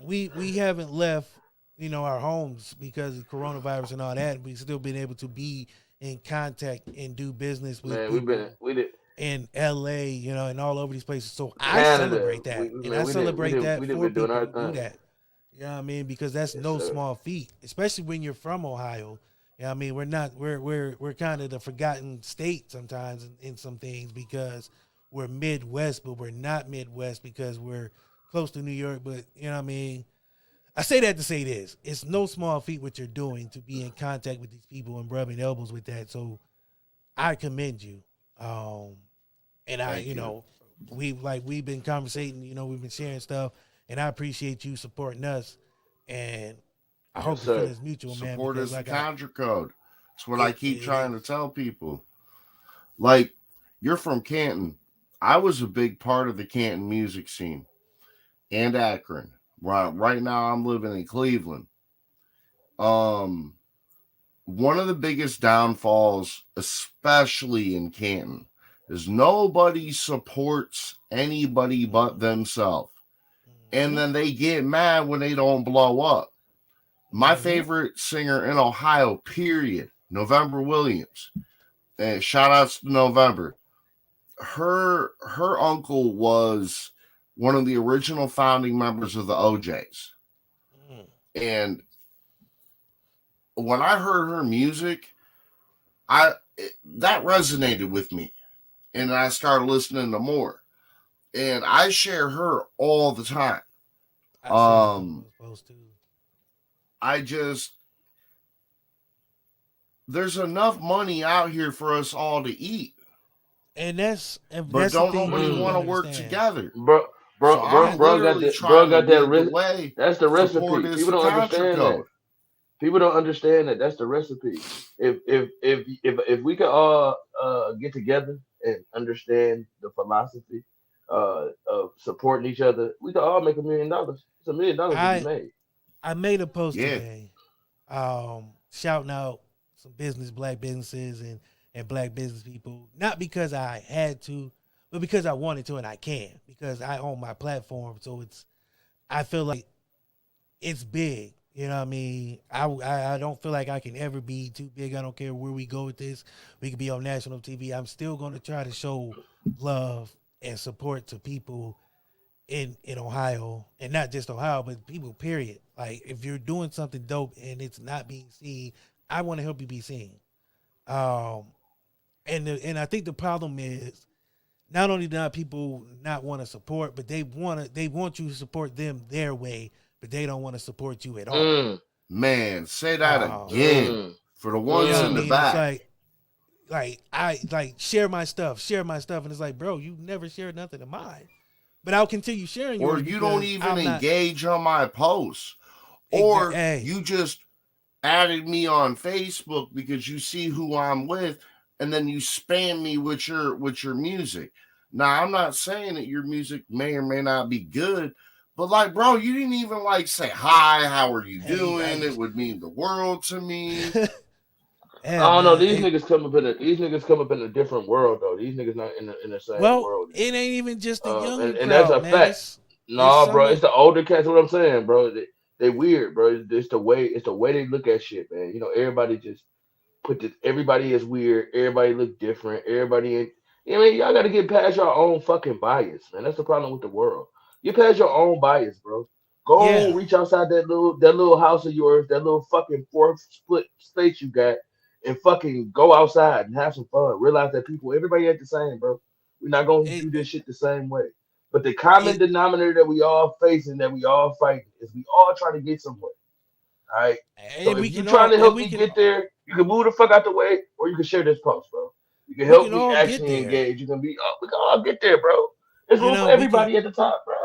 we haven't left, you know, our homes because of coronavirus and all that. We've still been able to be in contact and do business with people. We did. In LA, you know, and all over these places. So I Canada. celebrate that. I celebrate that for people who do that. You know what I mean? Because that's no small feat, especially when you're from Ohio. You know what I mean? We're kind of the forgotten state sometimes in some things because we're Midwest, but we're not Midwest because we're close to New York. But, you know what I mean? I say that to say this. It's no small feat what you're doing to be in contact with these people and rubbing elbows with that. So I commend you. And we've been conversating, you know, we've been sharing stuff, and I appreciate you supporting us, and I hope the feeling is mutual, man. Support is the contra code. That's what I keep trying to tell people. Like, you're from Canton. I was a big part of the Canton music scene and Akron. Right now I'm living in Cleveland. One of the biggest downfalls, especially in Canton, is nobody supports anybody but themselves. And then they get mad when they don't blow up. My favorite singer in Ohio, period, November Williams. And shout outs to November. Her uncle was one of the original founding members of the OJs. And when I heard her music, that resonated with me, and I started listening to more. And I share her all the time. There's enough money out here for us all to eat, but don't nobody want to work together, bro got that. That's the recipe. People don't understand that. People don't understand that. That's the recipe. If we could all get together and understand the philosophy of supporting each other, we could all make $1 million. It's $1 million to be made. I made a post today, shouting out some black businesses and black business people, not because I had to, but because I wanted to and I can, because I own my platform. So I feel like it's big. You know what I mean? I don't feel like I can ever be too big. I don't care where we go with this. We could be on national TV. I'm still going to try to show love and support to people in Ohio, and not just Ohio, but people, period. Like, if you're doing something dope and it's not being seen, I want to help you be seen. And I think the problem is not only do people not want to support, but they want you to support them their way, but they don't want to support you at all. Man, say that again for the ones in the back. I share my stuff, and it's like, bro, you never shared nothing of mine. But I'll continue sharing yours. Or you don't even engage on my posts. Or you just added me on Facebook because you see who I'm with, and then you spam me with your music. Now, I'm not saying that your music may or may not be good, but like, bro, you didn't even say hi, how are you doing? It would mean the world to me. I Yeah, don't know. man. These niggas come up in a different world though. These niggas not in the same Well, world. it ain't even just the younger And that's crowd, a man. fact. It's No, some bro, of it's the older cats. What I'm saying, bro. They weird, bro. It's the way they look at shit, man. You know, everybody just everybody is weird. Everybody look different. Everybody in. I mean, y'all got to get past your own fucking bias, man. That's the problem with the world. Get past your own bias, bro. Go on, yeah. reach outside that little house of yours, that little fucking fourth split space you got, and fucking go outside and have some fun. Realize that everybody ain't the same, bro. We're not gonna It, do this shit the same way. But the common it denominator that we all face and that we all fight is we all try to get somewhere. All right. So and if we you can trying all to and help we me can get there, you can move the fuck out the way, or you can share this post, bro. You can we help can me all get actually there. engage. You can be, we can all get there, bro. There's You room for know, we can. everybody at the top, bro.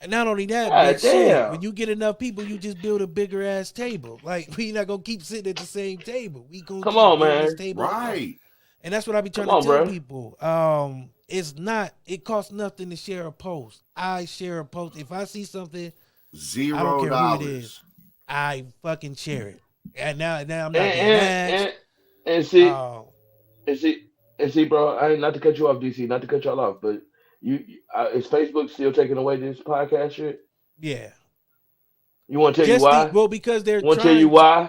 And not only that, God but shit, damn. when you get enough people, you just build a bigger ass table. Like we not gonna keep sitting at the same table. We gonna Come keep on, building this man. table up. Right. And that's what I be trying Come to on, tell bro. people. It costs nothing to share a post. I share a post. If I see something, I don't care who it is, $0. I fucking share it. And now I'm not being And asked. and and see Uh, and see and see, bro. I ain't not to cut you off, DC. Not to cut y'all off, but is Facebook still taking away this podcast shit? yeah. You want to tell you Just the why? well, because they're You want to tell you trying to. why?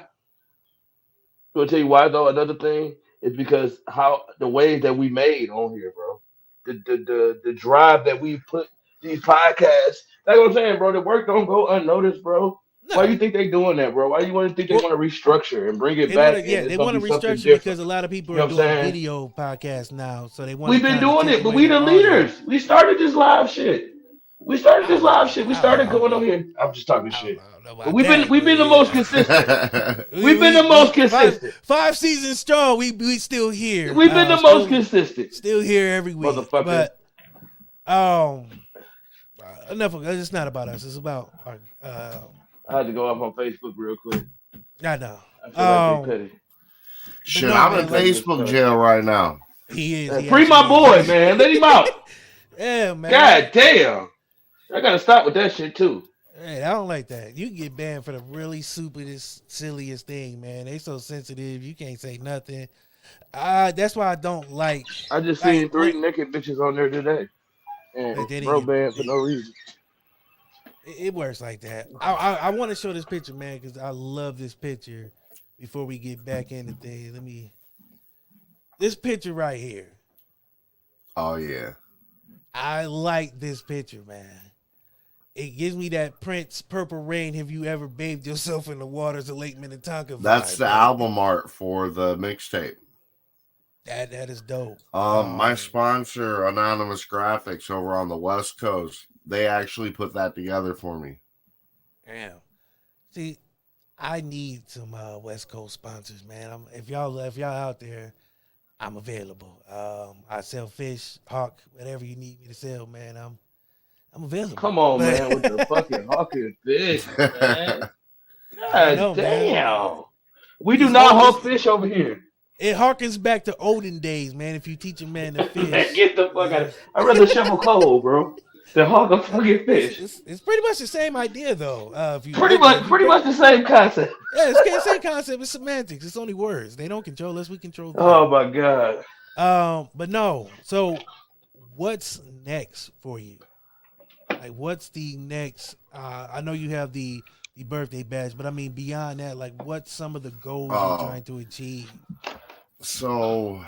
You want to tell you why though? Another thing is because how the ways that we made on here, bro. The drive that we put these podcasts. Like I'm saying, bro. The work don't go unnoticed, bro. Why No. you think they doing that, bro? Why you want to think they Well, want to restructure and bring it they want back to, and yeah, it's they gonna want to be something restructure because different? a lot of people You know are what I'm doing saying? video podcasts now, so they want to We've been kind of doing take it, but away we the the audio. leaders. We started this live shit. We started I this don't know live about shit. that. We started I don't going know. on here. I'm just talking I shit. don't know But about we've been that, we've but been the most yeah, consistent. we We've been we the we most consistent. five seasons strong. We still here. We've been the most consistent. Still here every week. Motherfucker. But um, enough. It's not about us. It's about our. I had to go off on Facebook real quick. I know. I feel like they petty. But Shit, no, I'm in man. They Like petty as Facebook fuck. jail right now. he is. Man, He free my actually boy, is. man. Let him out. Yeah, man. God damn. I gotta stop with that shit too. Hey, I don't like that. You can get banned for the really stupidest, silliest thing, man. They so sensitive. You can't say nothing. That's why I don't like. I just Like seen 3 naked bitches on there today. And but they bro didn't banned for get. no reason. It works like that. I want to show this picture, man, because I love this picture. Before we get back into things, this picture right here. Oh yeah. I like this picture, man. It gives me that Prince Purple Rain. Have you ever bathed yourself in the waters of Lake Minnetonka vibe? That's the man. album art for the mixtape. That is dope. My sponsor, Anonymous Graphics, over on the West Coast, they actually put that together for me. Damn. See, I need some West Coast sponsors, man. If y'all out there, I'm available. I sell fish, hawk, whatever you need me to sell, man. I'm available. Come on, man, with the fucking hawking fish, man. I God know, damn. man. We do It's not old- hawk fish over here. It harkens back to olden days, man. If you teach a man to fish, Man, get the fuck out of I'd rather shovel coal, bro, than hawk a fucking fish. It's pretty much the same idea, though. If you Pretty much the same concept. Yeah, it's the same concept. It's semantics. It's only words. They don't control us. We control them. Oh my god. But no. So, what's next for you? Like, what's the next? I know you have the birthday bash, but I mean beyond that, like, what's some of the goals you're trying to achieve? So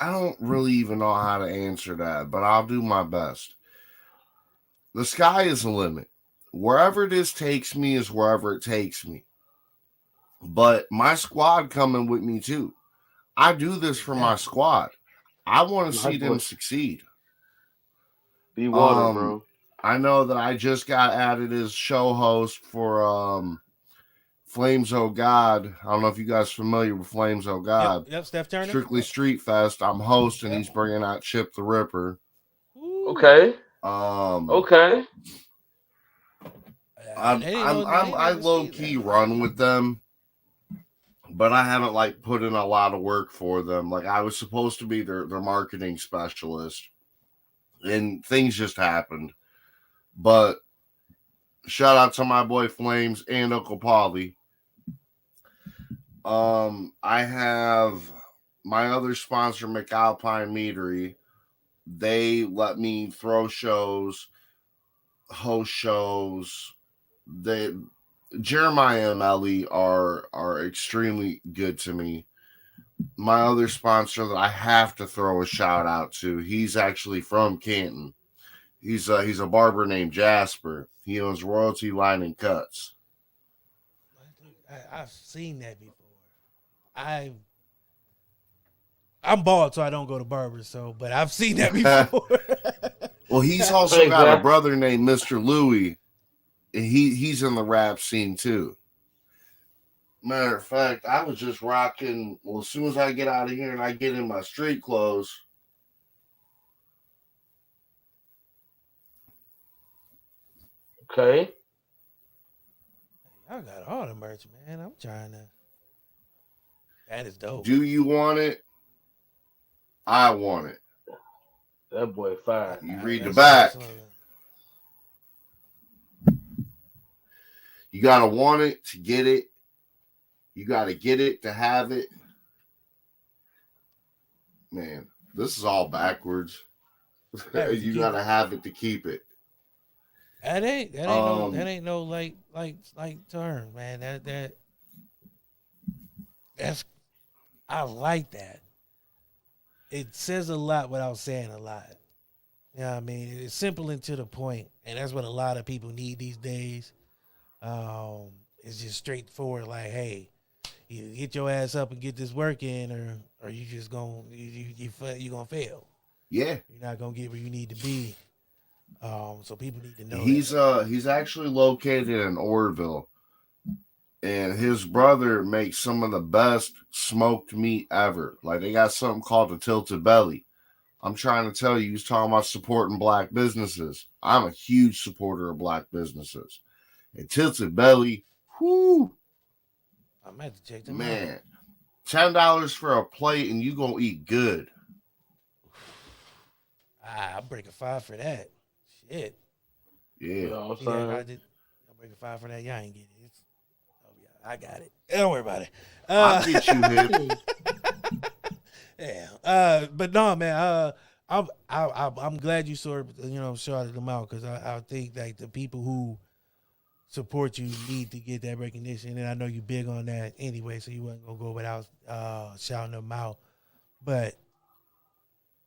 I don't really even know how to answer that, but I'll do my best. The sky is the limit. Wherever this takes me is wherever it takes me. But my squad coming with me too. I do this for my squad. I want to see them succeed. Be water, bro. I know that I just got added as show host for Flames Oh God. I don't know if you guys are familiar with Flames Oh God. Yep, Steph Turner. Strictly Street Fest. I'm hosting. He's bringing out Chip the Ripper. Ooh. Okay. Okay. I low key run with them, but I haven't like put in a lot of work for them. Like I was supposed to be their marketing specialist, and things just happened. But Shout out to my boy Flames and Uncle Polly. I have my other sponsor, McAlpine Meadery. They let me throw shows, host shows. Jeremiah and Ellie are extremely good to me. My other sponsor that I have to throw a shout out to, he's actually from Canton. He's a barber named Jasper. He owns Royalty Line and Cuts. I've seen that before. I'm bald, so I don't go to barbers. But I've seen that before. Well, he's also got a brother named Mr. Louie, and he's in the rap scene too. Matter of fact, I was just rocking. Well, as soon as I get out of here and I get in my street clothes. Okay. I got all the merch, man. I'm trying to. That is dope. Do you want it? I want it. That boy fine. You read the back. You gotta want it to get it. You gotta get it to have it. Man, this is all backwards. You gotta have it to keep it. That ain't no like term, man. That's I like that. It says a lot without saying a lot. You know what I mean? It's simple and to the point, and that's what a lot of people need these days. It's just straightforward, like, hey, you get your ass up and get this work in, or you just gonna you gonna fail. Yeah, you're not gonna get where you need to be. So people need to know. He's actually located in Orville, and his brother makes some of the best smoked meat ever. Like, they got something called a tilted belly. I'm trying to tell you, he's talking about supporting black businesses. I'm a huge supporter of black businesses. And tilted belly, whoo. I might have to check them out. $10 for a plate and you gonna eat good. I'll break a $5 for that. Shit. Yeah. You know what I'm saying? I'll break a $5 for that. Y'all ain't get it. I got it. Don't worry about it. I'll get you hip. Yeah. But no, man. I'm glad you shouted them out, because I think like the people who support you need to get that recognition, and I know you big on that anyway, so you wasn't gonna go without shouting them out. But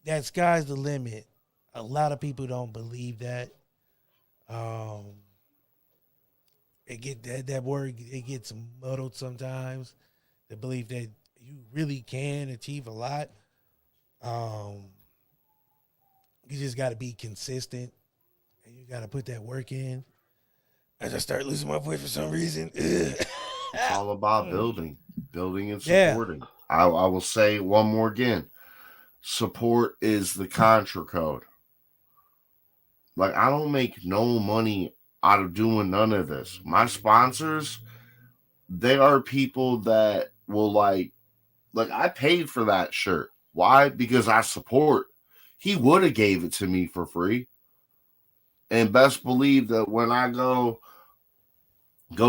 that sky's the limit. A lot of people don't believe that. It get that word, it gets muddled sometimes. The belief that you really can achieve a lot. You just got to be consistent, and you got to put that work in. As I start losing my voice for some reason. It's all about building and supporting. Yeah. I will say one more again. Support is the contra code. Like, I don't make no money out of doing none of this. My sponsors, they are people that will like I paid for that shirt. Why? Because I support. He would have gave it to me for free. And best believe that when I go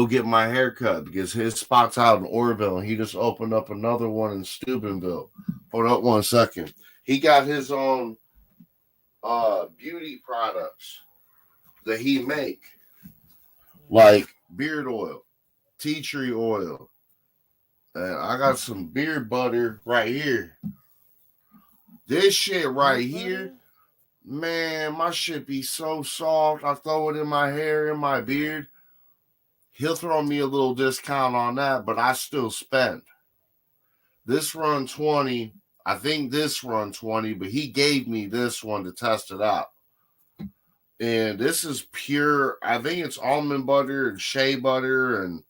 get my hair cut, because his spot's out in Orville and he just opened up another one in Steubenville. Hold up 1 second. He got his own beauty products that he make, like beard oil, tea tree oil, and I got some beard butter right here. This shit right here, man, my shit be so soft. I throw it in my hair, in my beard. He'll throw me a little discount on that, but I still spend. This run 20. I think this run 20, but he gave me this one to test it out. And this is pure, I think it's almond butter and shea butter, and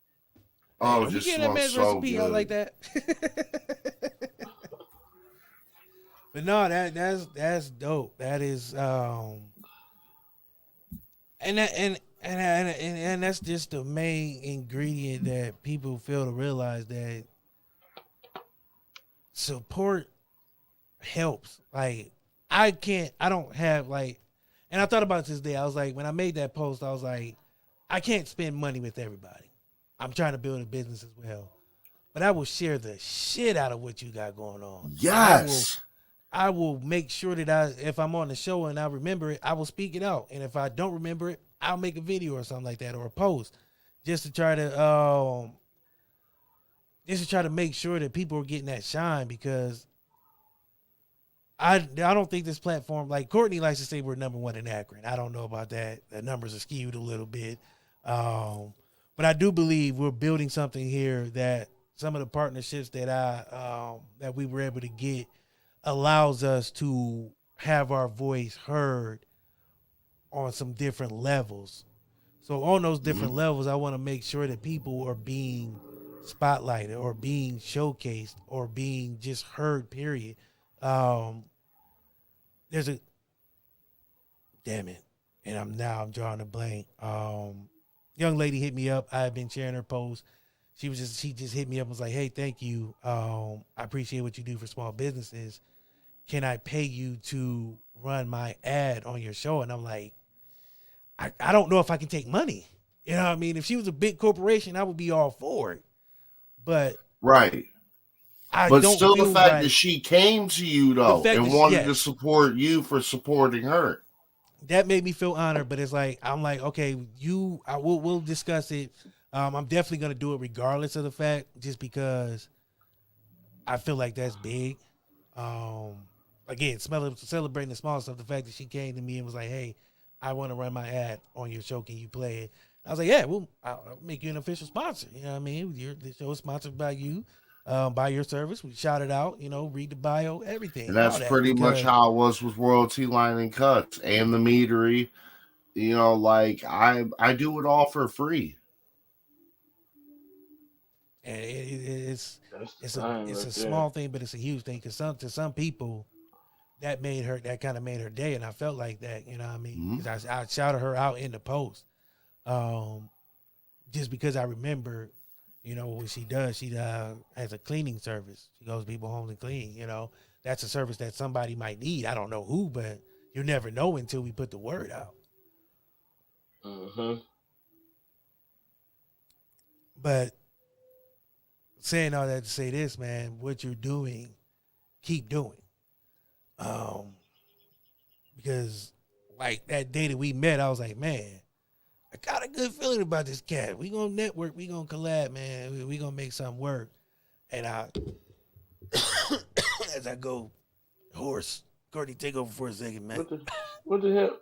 it just smells so good. I like that. But no, that's dope. That is and that's just the main ingredient that people fail to realize, that support helps. Like, I don't have like, and I thought about this day. I was like, when I made that post, I was like, I can't spend money with everybody. I'm trying to build a business as well. But I will share the shit out of what you got going on. Yes. I will make sure that if I'm on the show and I remember it, I will speak it out. And if I don't remember it, I'll make a video or something like that or a post just to try to make sure that people are getting that shine, because I don't think this platform, like Courtney likes to say we're number one in Akron. I don't know about that. The numbers are skewed a little bit. But I do believe we're building something here that some of the partnerships that that we were able to get allows us to have our voice heard on some different levels. So on those different levels, I want to make sure that people are being spotlighted or being showcased or being just heard, period. There's a, damn it, and I'm drawing a blank. Young lady hit me up. I had been sharing her post. She just hit me up and was like, hey, thank you. I appreciate what you do for small businesses. Can I pay you to run my ad on your show? And I'm like, I don't know if I can take money. You know what I mean? If she was a big corporation, I would be all for it. But right. But still the fact that she came to you though and wanted to support you for supporting her. That made me feel honored, but it's like, I'm like, okay, we'll discuss it. I'm definitely going to do it regardless of the fact, just because I feel like that's big. Again, celebrating the small stuff. The fact that she came to me and was like, hey, I want to run my ad on your show. Can you play it? I was like, yeah, I'll make you an official sponsor. You know what I mean? The show is sponsored by you, by your service. We shout it out, read the bio, everything. And that's pretty much how it was with Royalty Line and Cuts and the meadery. Like I do it all for free. And it's a small thing, but it's a huge thing, because to some people that kind of made her day, and I felt like that, you know what I mean? Because I shouted her out in the post, just because I remember, what she does. She has a cleaning service. She goes to people home and clean. That's a service that somebody might need. I don't know who, but you never know until we put the word out. But saying all that to say this, man, what you're doing, keep doing. Because like that day that we met, I was like, man, I got a good feeling about this cat. We gonna network, we gonna collab, man. We gonna make something work. And as I go hoarse, Courtney, take over for a second, man. What the hell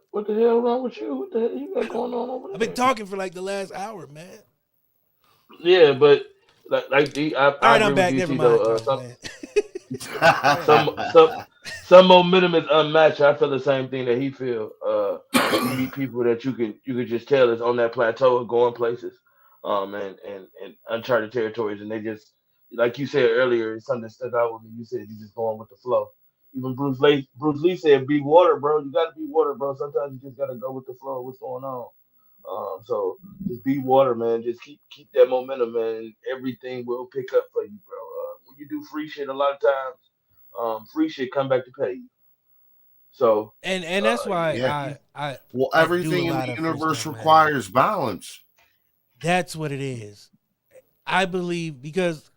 wrong with you? What the hell you got going on over there? I've been talking for like the last hour, man. Yeah, but I all right, I'm back. Never mind. Some momentum is unmatched. I feel the same thing that he feel. You meet people that you could just tell is on that plateau of going places, and uncharted territories, and they just, like you said earlier, something that stuck out with me. You said you just going with the flow. Even Bruce Lee said, "Be water, bro. You got to be water, bro. Sometimes you just got to go with the flow of what's going on." So just be water, man. Just keep that momentum, man. And everything will pick up for you, bro. When you do free shit, a lot of times, free shit come back to pay you. So and that's why everything in the universe requires balance. That's what it is. I believe, because,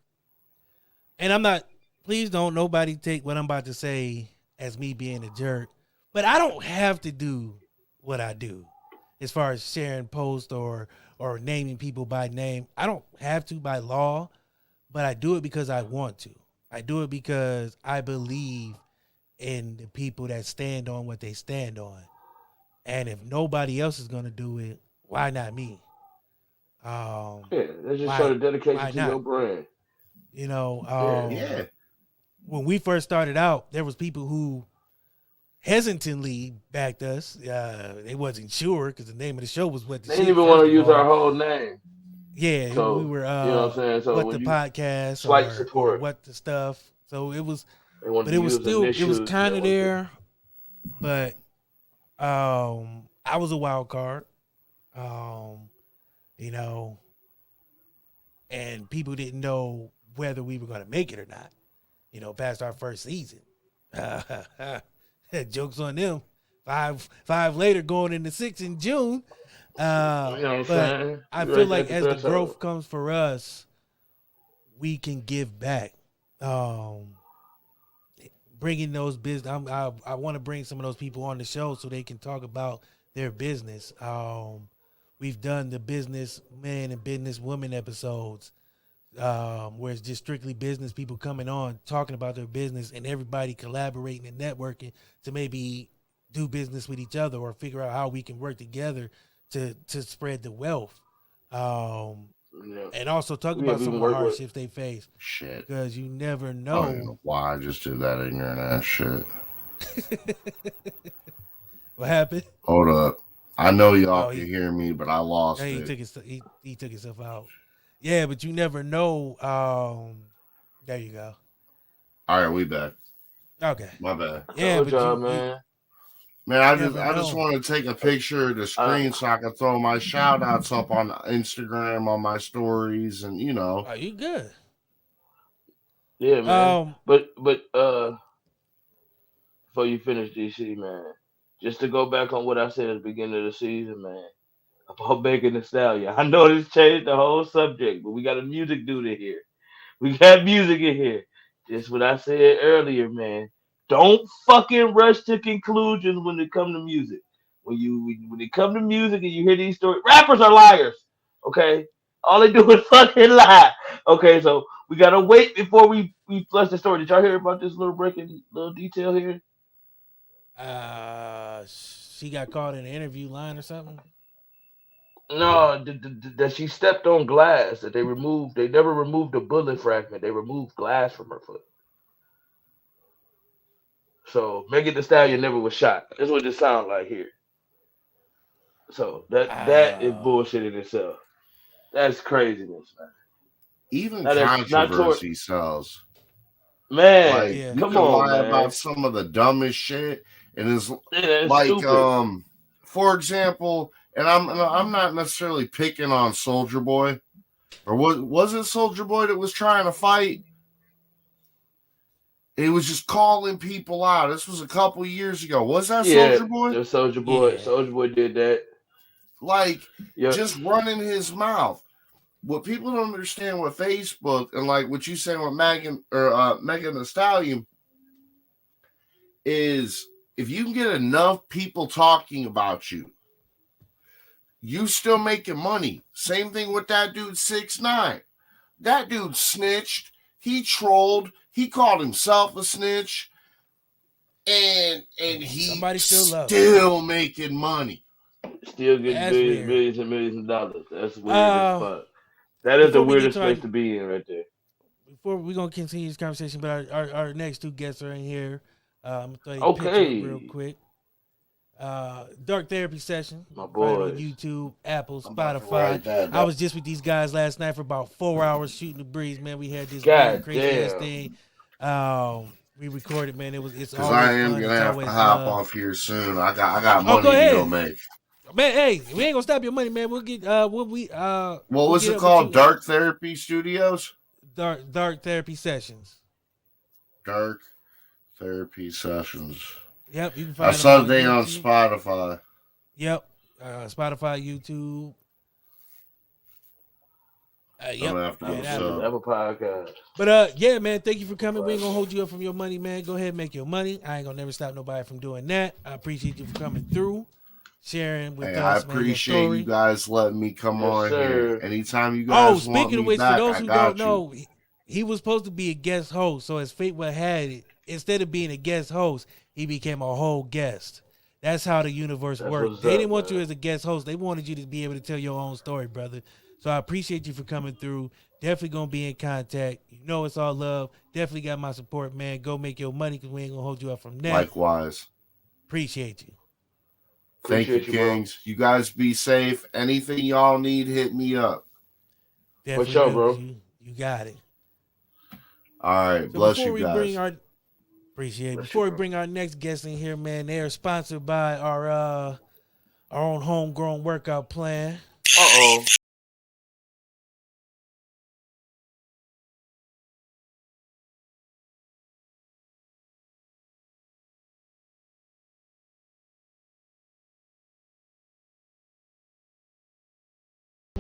and I'm not. Please don't nobody take what I'm about to say as me being a jerk, but I don't have to do what I do as far as sharing posts or naming people by name. I don't have to by law, but I do it because I want to. I do it because I believe in the people that stand on what they stand on. And if nobody else is going to do it, why not me? That's just sort of dedication to your brand. When we first started out, there was people who hesitantly backed us. They wasn't sure because the name of the show was what they didn't even want to use our whole name. Yeah, so, we were. You know what I'm saying? So what the podcast, slight support, or what the stuff. So it was, but it was still, it was kind of there. But I was a wild card, and people didn't know whether we were going to make it or not. Past our first season. Jokes on them. Five later, going into 6 in June. You know what I'm But saying? I You feel right there like at the as the threshold. growth comes for us, we can give back. Bringing those business, I want to bring some of those people on the show so they can talk about their business. We've done the businessman and businesswoman episodes, where it's just strictly business people coming on talking about their business and everybody collaborating and networking to maybe do business with each other or figure out how we can work together to spread the wealth. Yeah. And also talk We have about some even of the worked with. hardships they face Shit. because you never I don't even know. know why I just did that ignorant ass shit. What happened? Hold up. I know y'all Oh, can hear me, but I lost he it. took he took himself out. Yeah, but you never know. There you go. All right, we back. Okay. My bad. I Yeah, told but y'all, you man. Man, never I just know. want to take a picture of the screen so I can throw my shout outs up on Instagram on my stories and Are you good? Yeah, man. Um, But before you finish, DC, man, just to go back on what I said at the beginning of the season, man, about Megan Thee Stallion. I know this changed the whole subject, but we got a music dude in here. We got music in here. Just what I said earlier, man. Don't fucking rush to conclusions when it come to music. When it come to music and you hear these stories, rappers are liars. Okay, all they do is fucking lie. Okay, so we gotta wait before we flush the story. Did y'all hear about this little breaking little detail here? she got caught in an interview line or something. No, that she stepped on glass. That they never removed a bullet fragment. They removed glass from her foot. So Megan Thee Stallion never was shot. That's what this sounds like here. So that is Uh, bullshit in itself. That's craziness, man. even Now that's not toward controversy sells. man. Like yeah. you Come can on, lie man. about some of the dumbest shit, and it's Yeah, that's like stupid. for example, and I'm not necessarily picking on Soldier Boy, or was it Soldier Boy that was trying to fight? He was just calling people out. This was a couple years ago. Was that Yeah, Soldier Boy? the Soldier Boy. Yeah. Soldier Boy did that. Like Yep. just running his mouth. What people don't understand with Facebook and like what you saying with Megan Thee Stallion is if you can get enough people talking about you, you still making money. Same thing with that dude 6ix9ine. That dude snitched. He trolled. He called himself a snitch, and he Somebody still love him. still making money. Still getting That's millions, weird. millions and millions of dollars. That's weird as fuck. That is the Before we get weirdest to our place to be in right there. before we're gonna continue this conversation, but our next two guests are in here. I'm gonna throw a picture up real Okay, quick. Dark Therapy Session. You my can find it on boys. YouTube, Apple, I'm about to Spotify. write that I down. was just with these guys last night for about 4 hours shooting the breeze, man. We had this big God crazy ass damn. thing. We recorded, man. It's Because I always am fun. gonna It's have to always hop love. off here soon. I got Oh, go money to go ahead. make. Man, hey, we ain't gonna stop your money, man. We'll get What we'll was get it up with called? you. Dark Therapy Studios? Dark Therapy Sessions. Dark Therapy Sessions. Yep, you can I find them saw on they on YouTube. Spotify. Yep. Spotify, YouTube. I'm Yep. gonna have to go And sub. Apple Podcast. But yeah, man, thank you for coming. We ain't gonna hold you up from your money, man. Go ahead and make your money. I ain't gonna never stop nobody from doing that. I appreciate you for coming through, sharing with Hey, I us, man, your appreciate story. you guys letting me come Yes, on sir. here. Anytime you Oh, guys want speaking of me which, for back, those I who got don't you. know, he was supposed to be a guest host. So as fate would had it, instead of being a guest host, he became a whole guest. That's how the universe That's worked. what's They up, didn't want you man. as a guest host. They wanted you to be able to tell your own story, brother. So I appreciate you for coming through. Definitely gonna be in contact. You know it's all love. Definitely got my support, man. Go make your money because we ain't gonna hold you up from that. Likewise. Appreciate you. Thank you, Appreciate you, bro. Kings. You guys be safe. Anything y'all need, hit me up. Definitely sure, will, bro. 'cause you got it. All right. So Bless before you we guys. bring our appreciate it. Bless Before you, we bro. bring our next guest in here, man, they are sponsored by our own homegrown workout plan. Uh-oh.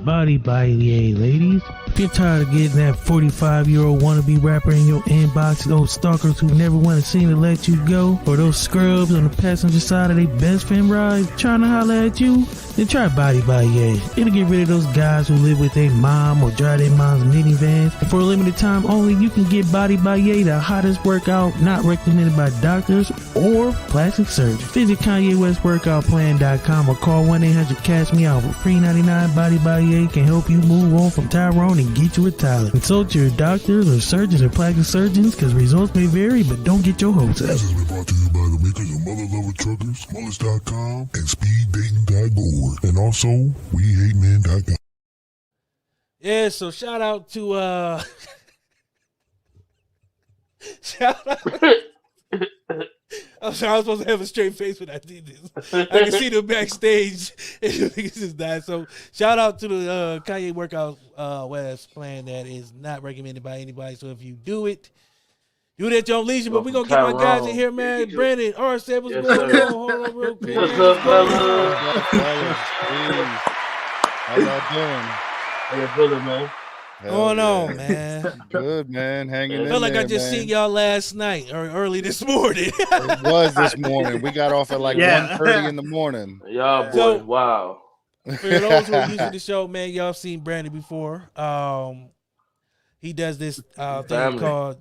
Body by Ye, ladies. If you're tired of getting that 45-year-old wannabe rapper in your inbox, those stalkers who never want to seem to let you go, or those scrubs on the passenger side of their best friend ride trying to holler at you, then try Body by Ye. It'll get rid of those guys who live with their mom or drive their mom's minivans. And for a limited time only, you can get Body by Ye, the hottest workout not recommended by doctors or plastic surgeons. Visit KanyeWestWorkoutPlan.com or call 1-800-CASH-ME-OUT for free 99. Body by Ye can help you move on from Tyrone and get you a Tyler. Consult your doctors or surgeons or plastic surgeons because results may vary, but don't get your hopes up. This has been brought to you by the makers of Mother Lover Truckers, Mullis.com, and SpeedDating.board, and also WeHateMen.com. Yeah, so shout out to shout out. I'm sorry, I was supposed to have a straight face when I did this. I can see them backstage and the niggas just died. So shout out to the Kanye Workout West plan that is not recommended by anybody. So if you do it, do it at your own leisure. But we're gonna get my guys in here, man. Brandon, said what's going on? Hold on real quick. What's up, brother? How y'all doing? How you feeling, man? What's going on, man? Good, man. Hanging in Felt like there, I just man. seen y'all last night or early this morning. It was this morning. We got off at like 1:30 in the morning. Y'all boys, So- wow. For those who are used to the show, man, y'all seen Brandon before. He does this thing Family. called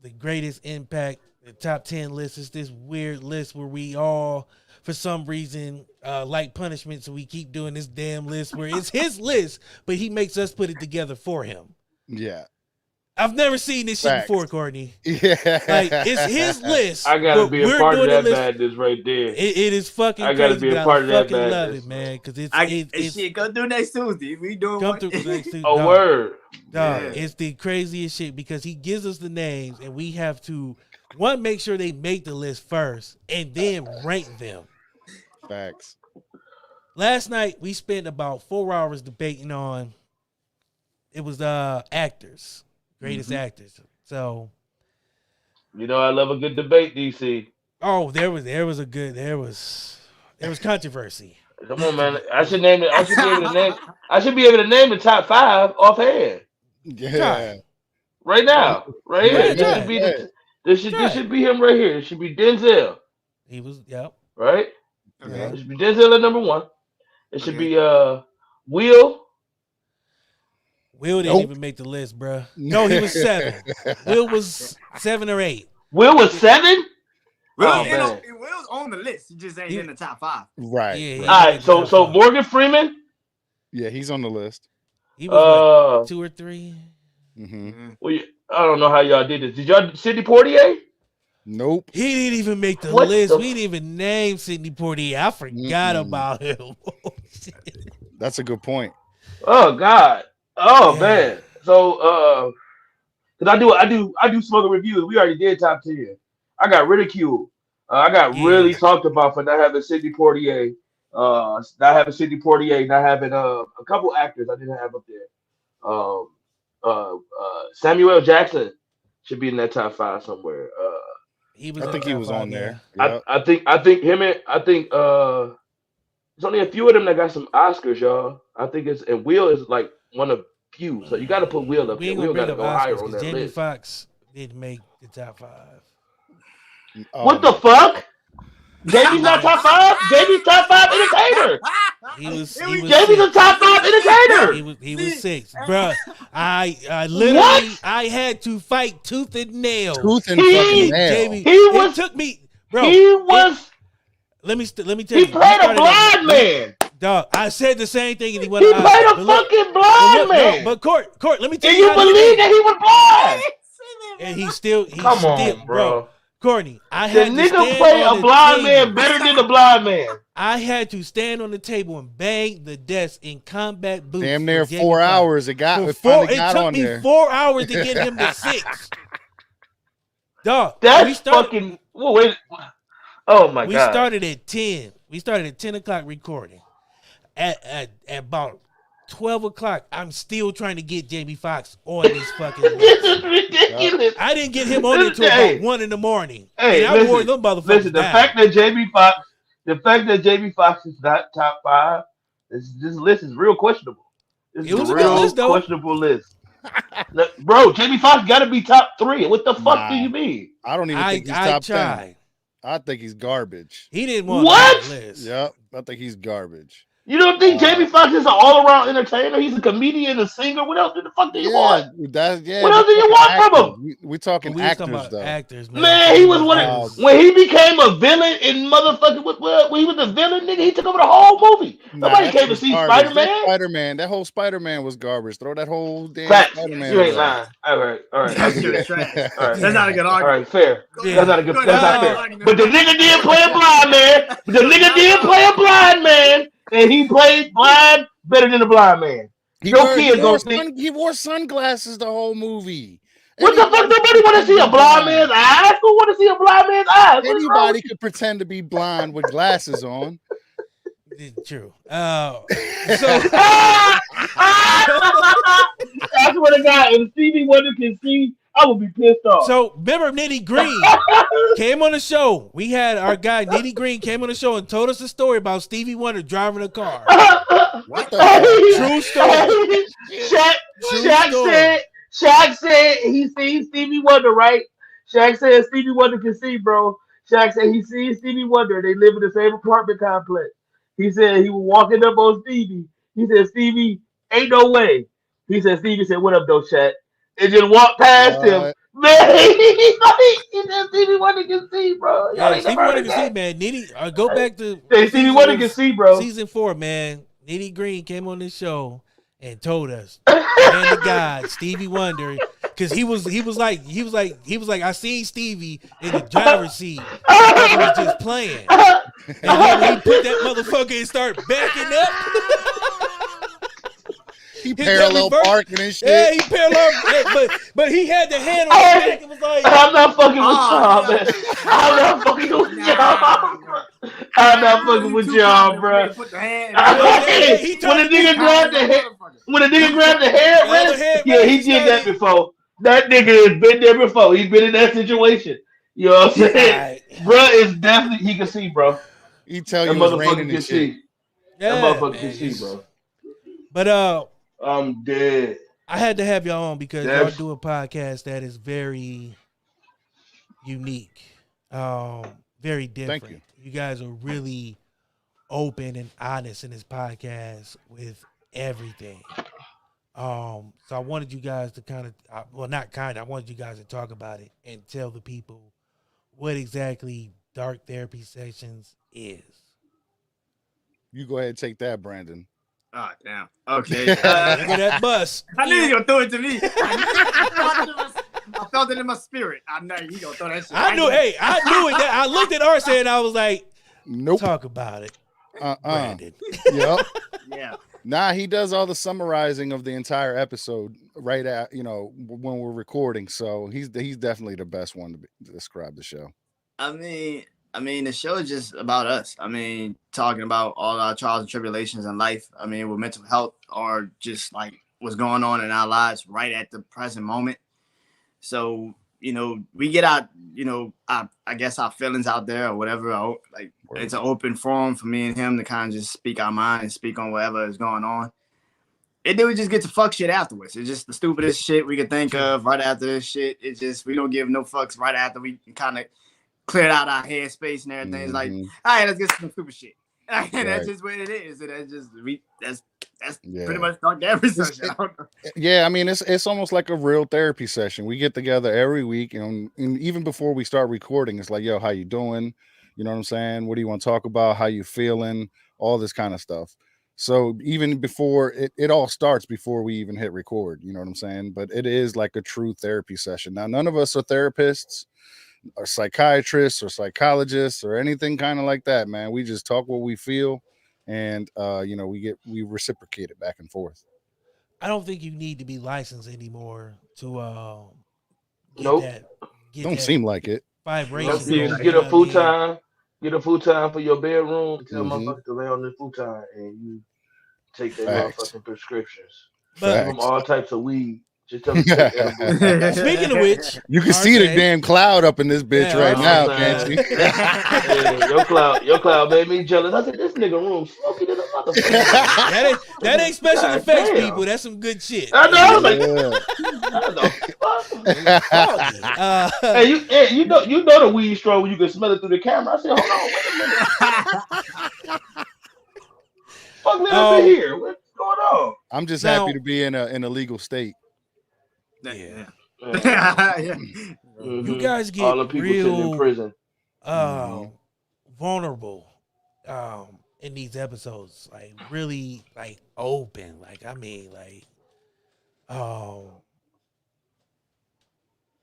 the Greatest Impact, the top 10 list. It's this weird list where we all, for some reason, like punishment, so we keep doing this damn list where it's his list, but he makes us put it together for him. Yeah. I've never seen this shit Facts. before, Courtney. Yeah. Like, it's his list. I gotta but be a we're part of doing that the list. madness right there. It is fucking I gotta crazy, be a but part I of that fucking love madness. it, man, because Hey, it's shit, go do next Tuesday. We doing come one. through next Tuesday. A Dog. word. Dog, Yeah. it's the craziest shit because he gives us the names and we have to make sure they make the list first and then rank them. Facts. Last night we spent about 4 hours debating on it was actors, greatest actors. So You know I love a good debate, DC. there was controversy. Come on, man. I should name it. I should be able to name. I should be able to name the top 5 offhand Yeah. right now. Right here. Yeah, This should be this should be him right here. It should be Denzel. He was Right. Okay. It should be Denzel at number 1. It should be Will. Will didn't even make the list, bruh. No, he was 7. Will was 7 or 8. Will was 7. Will's, Oh, man. Will's on the list. He just ain't He- in the top 5. Right. Yeah, he All right. made the top So 5. Morgan Freeman. Yeah, he's on the list. He was what, 2 or 3. Mm-hmm. Well, I don't know how y'all did this. Did y'all Sidney Poitier? Nope. He didn't even make the What list. the- We didn't even name Sidney Poitier. I forgot about him. That's a good point. Oh God. Oh Yeah. man. So because I do smoke reviews. We already did top 10. I got ridiculed. I got Yeah. really talked about for not having Sidney Poitier. Not having a couple actors I didn't have up there. Samuel L. Jackson should be in that top 5 somewhere. He was I think he was on there. I Yep. think there's only a few of them that got some Oscars, y'all. I think and Will is like one of few. So you got to put Will up We there. ain't Will gonna got bring to up go higher Oscars on because that Jamie list. Foxx didn't make the top 5. What the fuck? Jamie's not top 5. Jamie's top 5 entertainer. He was Jamie's a top 5 entertainer. He was 6, bruh. I literally I had to fight tooth and nail. Tooth and He- fucking nail. Jamie, He it was- took me, bro. He was. Let me tell He you. played a blind man. Dog, I said the same thing and he went. He played a fucking blind man. But Court, let me tell And you you how believe that he was blind? and he still Come on, bro. Courtney, I The had to nigga stand played on a the blind man table. better than the blind man. I had to stand on the table and bang the desk in combat boots. Damn near for Jamie 4 Foxx. hours. It For finally it got took on me there. 4 hours to get him to 6. Dog, That's fucking. Wait. Oh my we god. started at 10. We started at 10 o'clock recording. At about 12 o'clock, I'm still trying to get Jamie Foxx on this fucking list. This is ridiculous. I didn't get him on it until Hey. about 1 in the morning. Hey, and I wore them motherfuckers listen. The down. fact that Jamie Foxx is not top 5, this list is real questionable. This It is was a a good real list, though. questionable list. Look, bro, Jamie Foxx got to be top 3. What the fuck do Nah. you mean? I don't even think he's I top 10. tried. I think he's garbage. He didn't want What? to list. Yep, I think he's garbage. You don't think Jamie Foxx is an all-around entertainer? He's a comedian, a singer. What else the fuck do you want? What What else do you want from him? We're talking We was talking actors, about though. actors, man. Man, he was Oh. when he became a villain in motherfucking when he was a villain, nigga. He took over the whole movie. Nobody that came to was see garbage. Spider-Man. Spider-Man, that whole Spider-Man was garbage. Throw that whole damn Facts. Spider-Man. You ain't away. lying. All right. I'll give you that. All right. That's not a good All argument. right, fair. Yeah. That's not a good. Good That's not argument. fair. But the nigga did play a blind man. The nigga did play a blind man, and he played blind better than the blind man. He No wore- kid he wore gonna see. sun- He wore sunglasses the whole movie. What the fuck? Nobody want to see a blind man's eyes. Who want to see a blind man's eyes? What is wrong? Anybody could pretend to be blind with glasses on. True. So I swear to God, if Stevie Wonder can see, I would be pissed off. So remember Nitty Green came on the show. We had our guy Nitty Green came on the show and told us a story about Stevie Wonder driving a car. What the fuck? True story. Shaq said he seen Stevie Wonder, right? Shaq said Stevie Wonder can see, bro. Shaq said he seen Stevie Wonder. They live in the same apartment complex. He said he was walking up on Stevie. He said, Stevie, ain't no way. He said, Stevie said, what up, though, Shaq? And just walked past him. Man, he said Stevie Wonder can see, bro. Yeah, Stevie Wonder can see, man. Nitty, go back to Stevie Wonder can see, bro. Season 4, man. Nitty Green came on this show and told us, man, the guy Stevie Wonder, because he was like, I seen Stevie in the driver's seat. He was just playing, and then when he put that motherfucker and start backing up. He parallel parking and shit. Yeah, he parallel, but he had the hand on his back. It was like, I'm not fucking with y'all, man. I'm not fucking with y'all. I'm not fucking with y'all, bro. When the nigga grabbed the headrest, yeah, he did that before. That nigga has been there before. He's been in that situation. You know what I'm saying? Bro is definitely, he can see, bro. He tell that you it's motherfucker raining can and shit. see. That motherfucker can see, bro. But I'm dead. I had to have y'all on because y'all do a podcast that is very unique, very different. Thank you. You guys are really open and honest in this podcast with everything. So I wanted you guys to I wanted you guys to talk about it and tell the people what exactly dark therapy sessions is. You go ahead and take that, Brandon. Oh, damn. Okay. Look at that bus. I knew he was going to throw it to me. I felt it in my spirit. I know he going to throw that shit. I knew it. That I looked at Arce and I was like, nope. Talk about it. Brandon. Yep. Yeah. Nah, he does all the summarizing of the entire episode right at, when we're recording. So he's definitely the best one to describe the show. I mean, the show is just about us. I mean, talking about all our trials and tribulations in life. I mean, with mental health or just like what's going on in our lives right at the present moment. So, we get out, I guess our feelings out there or whatever. It's an open forum for me and him to kind of just speak our mind and speak on whatever is going on. And then we just get to fuck shit afterwards. It's just the stupidest shit we could think of right after this shit. It's just, we don't give no fucks right after we kind of cleared out our head space and everything. It's like, all right, let's get some stupid shit. And that's just what it is. And that's just that's pretty much dark therapy session. Yeah, I mean it's almost like a real therapy session. We get together every week, and even before we start recording, it's like, yo, how you doing? You know what I'm saying? What do you want to talk about? How you feeling? All this kind of stuff. So even before it all starts before we even hit record, you know what I'm saying? But it is like a true therapy session. Now, none of us are therapists or psychiatrists or psychologists or anything kind of like that, man. We just talk what we feel, and we reciprocate it back and forth. I don't think you need to be licensed anymore to Nope. Don't seem like it. Vibration. Get a futon. Get a futon for your bedroom. Tell motherfuckers to lay on the futon, and you take their motherfucking prescriptions. Give them all types of weed. Just tell them to take edibles. Speaking of which, you can see the damn cloud up in this bitch right now, can't you? Your cloud made me jealous. I said, this nigga room smoky to the motherfucker. the fuck? that ain't special God effects, damn. people. That's some good shit. I know. I was like, Yeah. what the fuck? Hey, you know the weed straw when you can smell it through the camera. I said, hold on, wait a minute. Fuck me up in here. What's going on? I'm just Now- happy to be in a legal state. Yeah. Yeah. You guys get all the people sitting in real prison. vulnerable in these episodes, like really like open. Like I mean, like I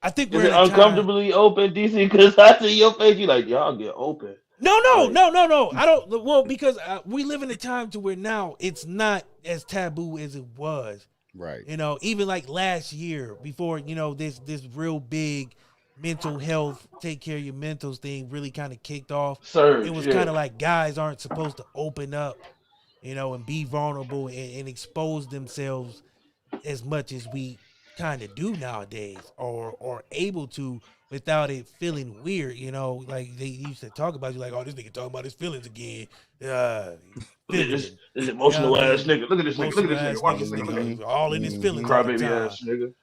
think Is we're it in a time- uncomfortably open, DC? Because I see your face, you like y'all get open. No. Right. No. I don't. Well, because we live in a time to where now it's not as taboo as it was. Right. You know, even like last year, before this real big mental health, take care of your mentals thing really kind of kicked off. Surge, It was yeah. kind of like guys aren't supposed to open up, and be vulnerable and expose themselves as much as we kind of do nowadays, or able to without it feeling weird. Like they used to talk about you, like, oh, this nigga talking about his feelings again. This emotional ass nigga. Look at this nigga. Look at this nigga. Watch this Nigga, nigga. all in his feelings. all the Crybaby time. ass nigga.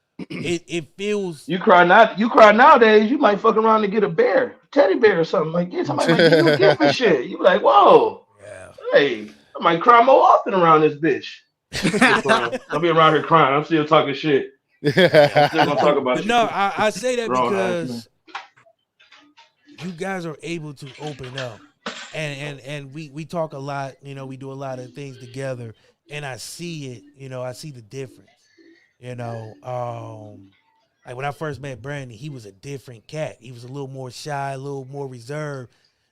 It feels. You cry nowadays, you might fuck around and get a bear, teddy bear or something. Like, yeah, somebody might give you a gift and shit. You be like, whoa, Yeah. hey, I might cry more often around this bitch. I'll be around here crying. I'm still talking shit. I'm still gonna talk about shit. No, I say that Wrong because you guys are able to open up, and we talk a lot. We do a lot of things together, and I see it. I see the difference. Like when I first met Brandon, he was a different cat. He was a little more shy, a little more reserved.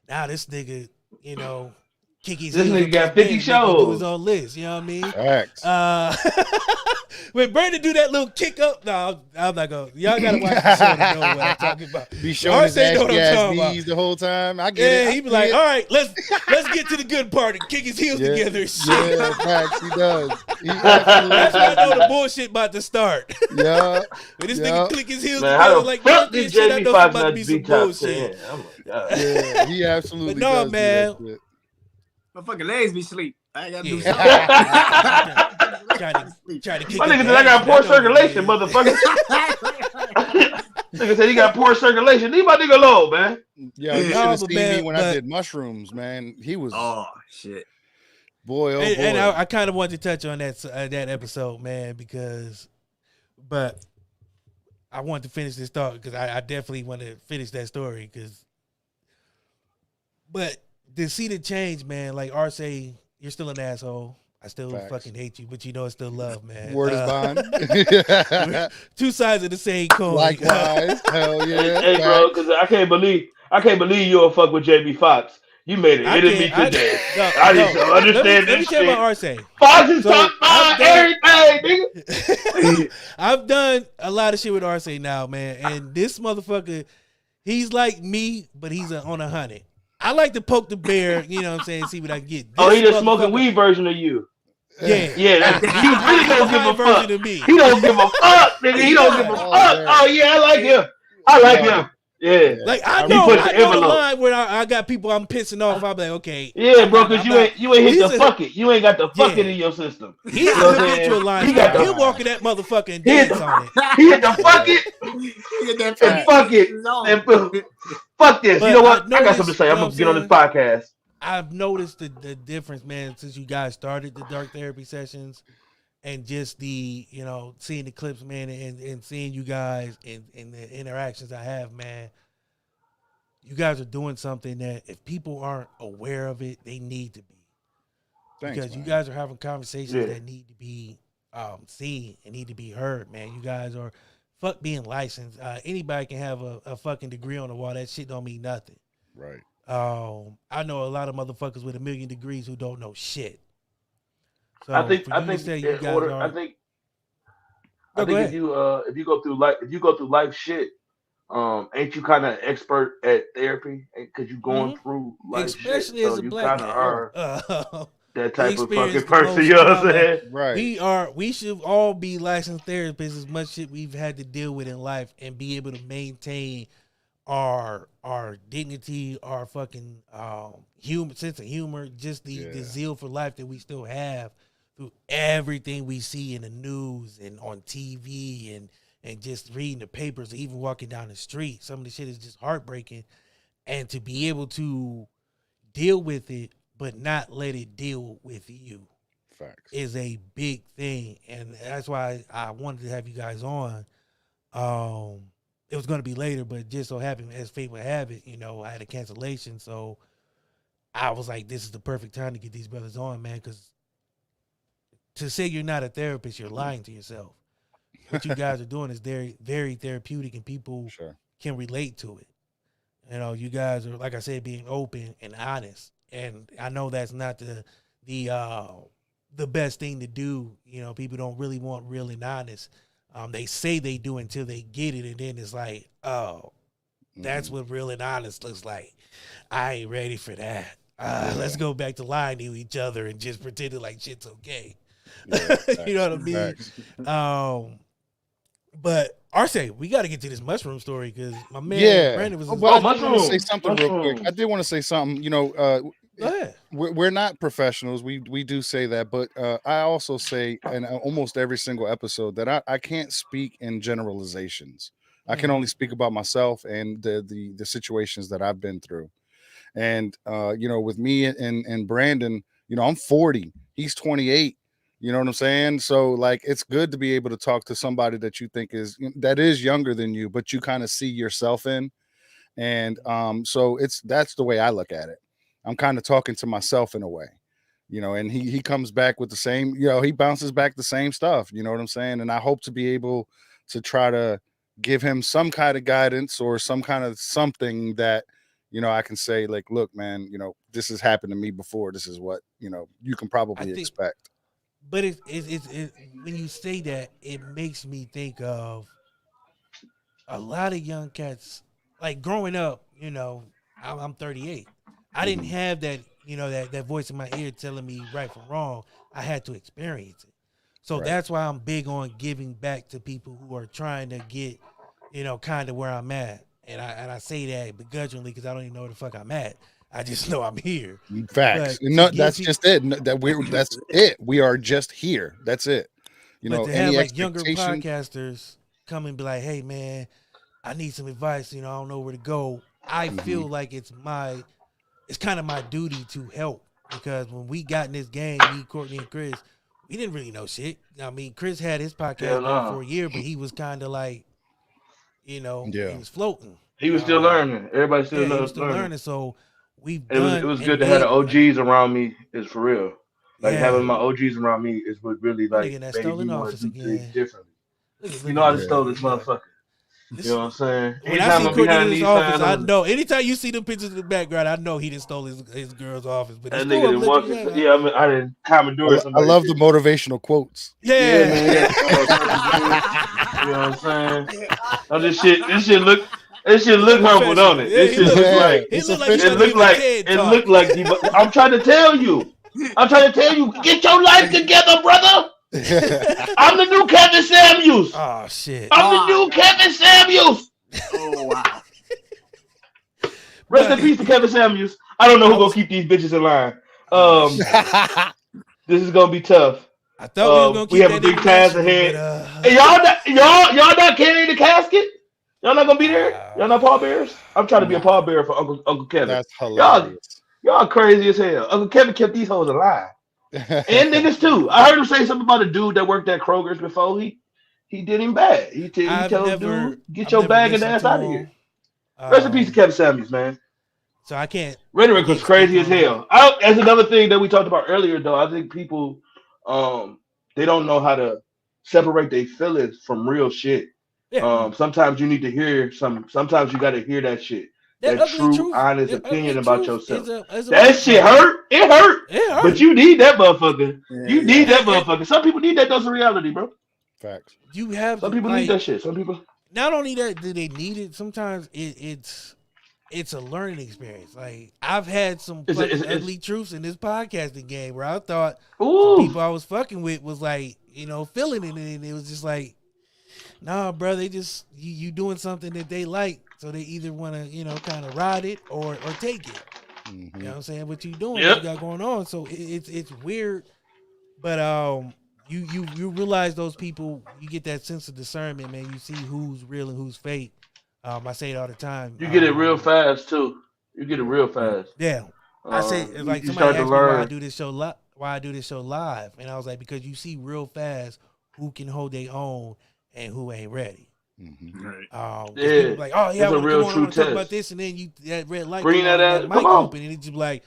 Now this nigga, kick his This heels nigga got against 50 men, shows. do his own list. You know what I mean? Facts. When Brandon do that little kick up, no, I'm not going. Y'all gotta watch the show to know what I'm talking about. Be showing his Arce know what I'm ass talking about. knees the whole time. I get Yeah, it. he be like, all right, let's get to the good part and kick his heels Yeah. together and shit. Yeah, facts. He does. He That's absolutely when I know the does. bullshit about to start. Yeah. When this Yeah. nigga click his heels Man, how together the like fuck Dorothy did and shit, I JB know it's Fox about to not be be some top bullshit. 10? Oh my god. Yeah, he absolutely But no, does. man. Do that shit. My fucking legs be sleep. I ain't gotta do Yeah. something. Try to kick My his nigga said I got ass, poor know what it circulation, is. motherfucker. Nigga said he got poor circulation. Leave my nigga alone, man. Yeah, you should No, have but seen me man, when but- I did mushrooms, man. He was Oh shit. boy, oh boy. And I kind of wanted to touch on that episode, man, but I want to finish this thought because I definitely want to finish that story but to see the change, man, like Arce, you're still an asshole. I still Facts. fucking hate you, but it's still love, man. Word is bond. Two sides of the same coin. Likewise. Hell yeah. Hey, bro, Facts. because I can't believe you'll fuck with JB Fox. You made it hit me today. I need to understand Let me this tell you shit. about Arce. Fox is So, top I've 5 done- everything, nigga. I've done a lot of shit with Arce now, man, and this motherfucker, he's like me, but he's on 100. I like to poke the bear, you know what I'm saying, see what I can get. Oh, This he the smoking motherfucker- weed version of you. Yeah. Yeah, he really don't give a version fuck. of me. He don't give a fuck, nigga. He don't give a Oh, fuck. man. Oh yeah, I like him. I like him. Yeah. Like I He know, put the I know the envelope. line where I got people I'm pissing off. I'm like, okay, Yeah, bro, because I'm you not- ain't hit he's the a- fuck it. You ain't got the fuck it Yeah. in your system. He's You a know what I'm saying? habitual line. He got the- He'll walk in that motherfucker and He hit dance on it. He hit the fuck it Get that and fuck it and fuck this. But You know what? I I got something to say. noticed, I'm you know gonna get on this what podcast. I've noticed the difference, man, since you guys started the dark therapy sessions, and just the seeing the clips, man, and seeing you guys and the interactions I have, man. You guys are doing something that if people aren't aware of it, they need to be. Thanks, Because you man. guys are having conversations Yeah. that need to be seen and need to be heard, man. You guys are fuck being licensed. Anybody can have a fucking degree on the wall. That shit don't mean nothing. Right. I know a lot of motherfuckers with 1,000,000 degrees who don't know shit. So I think for you to say you in guys order. are, I think No, go if you go through life shit, ain't you kind of expert at therapy? Because you going through life especially shit, as so a you black kind of man. are that type of experienced fucking the person. most You know what I'm trauma. saying? Right. we should all be licensed therapists as much shit we've had to deal with in life and be able to maintain our dignity, our fucking humor, sense of humor, just the zeal for life that we still have through everything we see in the news and on TV and just reading the papers, even walking down the street. Some of the shit is just heartbreaking. And to be able to deal with it, but not let it deal with you. Facts. Is a big thing. And that's why I wanted to have you guys on. It was going to be later, but just so happened, as fate would have it, you know, I had a cancellation. So I was like, this is the perfect time to get these brothers on, man, because to say you're not a therapist, you're lying to yourself. What you guys are doing is very, very therapeutic, and people can relate to it. You know, you guys are, like I said, being open and honest. And I know that's not the best thing to do. You know, people don't really want real and honest. They say they do until they get it, and then it's like, oh, that's what real and honest looks like. I ain't ready for that. Let's go back to lying to each other and just pretending like shit's okay. Yeah, you know what I mean? But Arce, we got to get to this mushroom story because my man Brandon was. I did want to say something real quick. I did want to say something. You know, we're not professionals. We do say that, but I also say in almost every single episode that I can't speak in generalizations. I can only speak about myself and the situations that I've been through. And you know, with me and Brandon, you know, I'm 40. He's 28. You know what I'm saying? So like, it's good to be able to talk to somebody that you think is younger than you, but you kind of see yourself in. And so that's the way I look at it. I'm kind of talking to myself in a way, you know, and he comes back with the same, you know, he bounces back the same stuff. You know what I'm saying? And I hope to be able to try to give him some kind of guidance or some kind of something that, you know, I can say like, look, man, you know, this has happened to me before. This is what, you know, you can probably expect. But it's when you say that, it makes me think of a lot of young cats. Like growing up, you know, I'm 38. I didn't have that, you know, that voice in my ear telling me right from wrong. I had to experience it. So that's why I'm big on giving back to people who are trying to get, you know, kind of where I'm at. And I say that begrudgingly because I don't even know where the fuck I'm at. I just know I'm here. Facts. No, that's just it. That's it. We are just here. That's it. You know, to have like younger podcasters come and be like, "Hey, man, I need some advice. You know, I don't know where to go." I feel like it's kind of my duty to help because when we got in this game, me, Courtney, and Chris, we didn't really know shit. I mean, Chris had his podcast going for a year, but he was kind of like, you know, he was floating. He was still learning. Everybody still he was still learning. So it was good to have the OGs around me. Is for real. Like having my OGs around me is what really like made me want to do things differently. You know, I just stole this motherfucker. You know what I'm saying? When I see Courtney in his office, I know. Anytime you see them pictures in the background, I know he didn't stole his girl's office. But that nigga didn't walk. Yeah, I mean, I didn't Commodore. I love the motivational quotes. Yeah, man. You know what I'm saying? Oh, this shit look. This shit look humble, don't it? This shit look like it looked like I'm trying to tell you. Get your life together, brother. I'm the new Kevin Samuels. Oh shit. I'm the new Kevin Samuels. Oh wow. Rest in peace to Kevin Samuels. I don't know who's gonna keep these bitches in line. This is gonna be tough. I thought we have a big task ahead. Hey, y'all not carrying the casket? Y'all not gonna be there? Y'all not pallbearers? I'm trying to be a pallbearer for Uncle Kevin. That's hilarious. Y'all crazy as hell. Uncle Kevin kept these hoes alive. And niggas too. I heard him say something about a dude that worked at Kroger's before. He did him bad. He told dude, get your bag and ass out of here. Rest in peace to Kevin Samuels, man. So I can't. Rhetoric was crazy as hell. That's another thing that we talked about earlier, though. I think people, they don't know how to separate their feelings from real shit. Yeah. Sometimes you need to hear sometimes you got to hear that shit. That true, honest opinion about yourself. That shit hurt. It hurt. But you need that motherfucker. Yeah, you need that motherfucker. Some people need that dose of reality, bro. Facts. You have some people need that shit. Some people. Not only that, do they need it? Sometimes it's a learning experience. Like I've had some ugly truths in this podcasting game where I thought the people I was fucking with was like, you know, feeling it, and it was just like, nah, bro, they just you doing something that they like. So they either want to, kind of ride it or take it. Mhm. You know what I'm saying? What you doing? Yep. What you got going on? So it's weird, but you realize those people. You get that sense of discernment, man. You see who's real and who's fake. I say it all the time. You get it real fast too. You get it real fast. Yeah, I say it's like you somebody start to asked me why I learn. do this show why I do this show live, and I was like, because you see real fast who can hold their own and who ain't ready. Mhm. Right. 'Cause Yeah, people like, oh yeah, I it's a want real to true talk about test. this, and then you that red light Bring come that on, ass- that come mic on. open, and it's just like,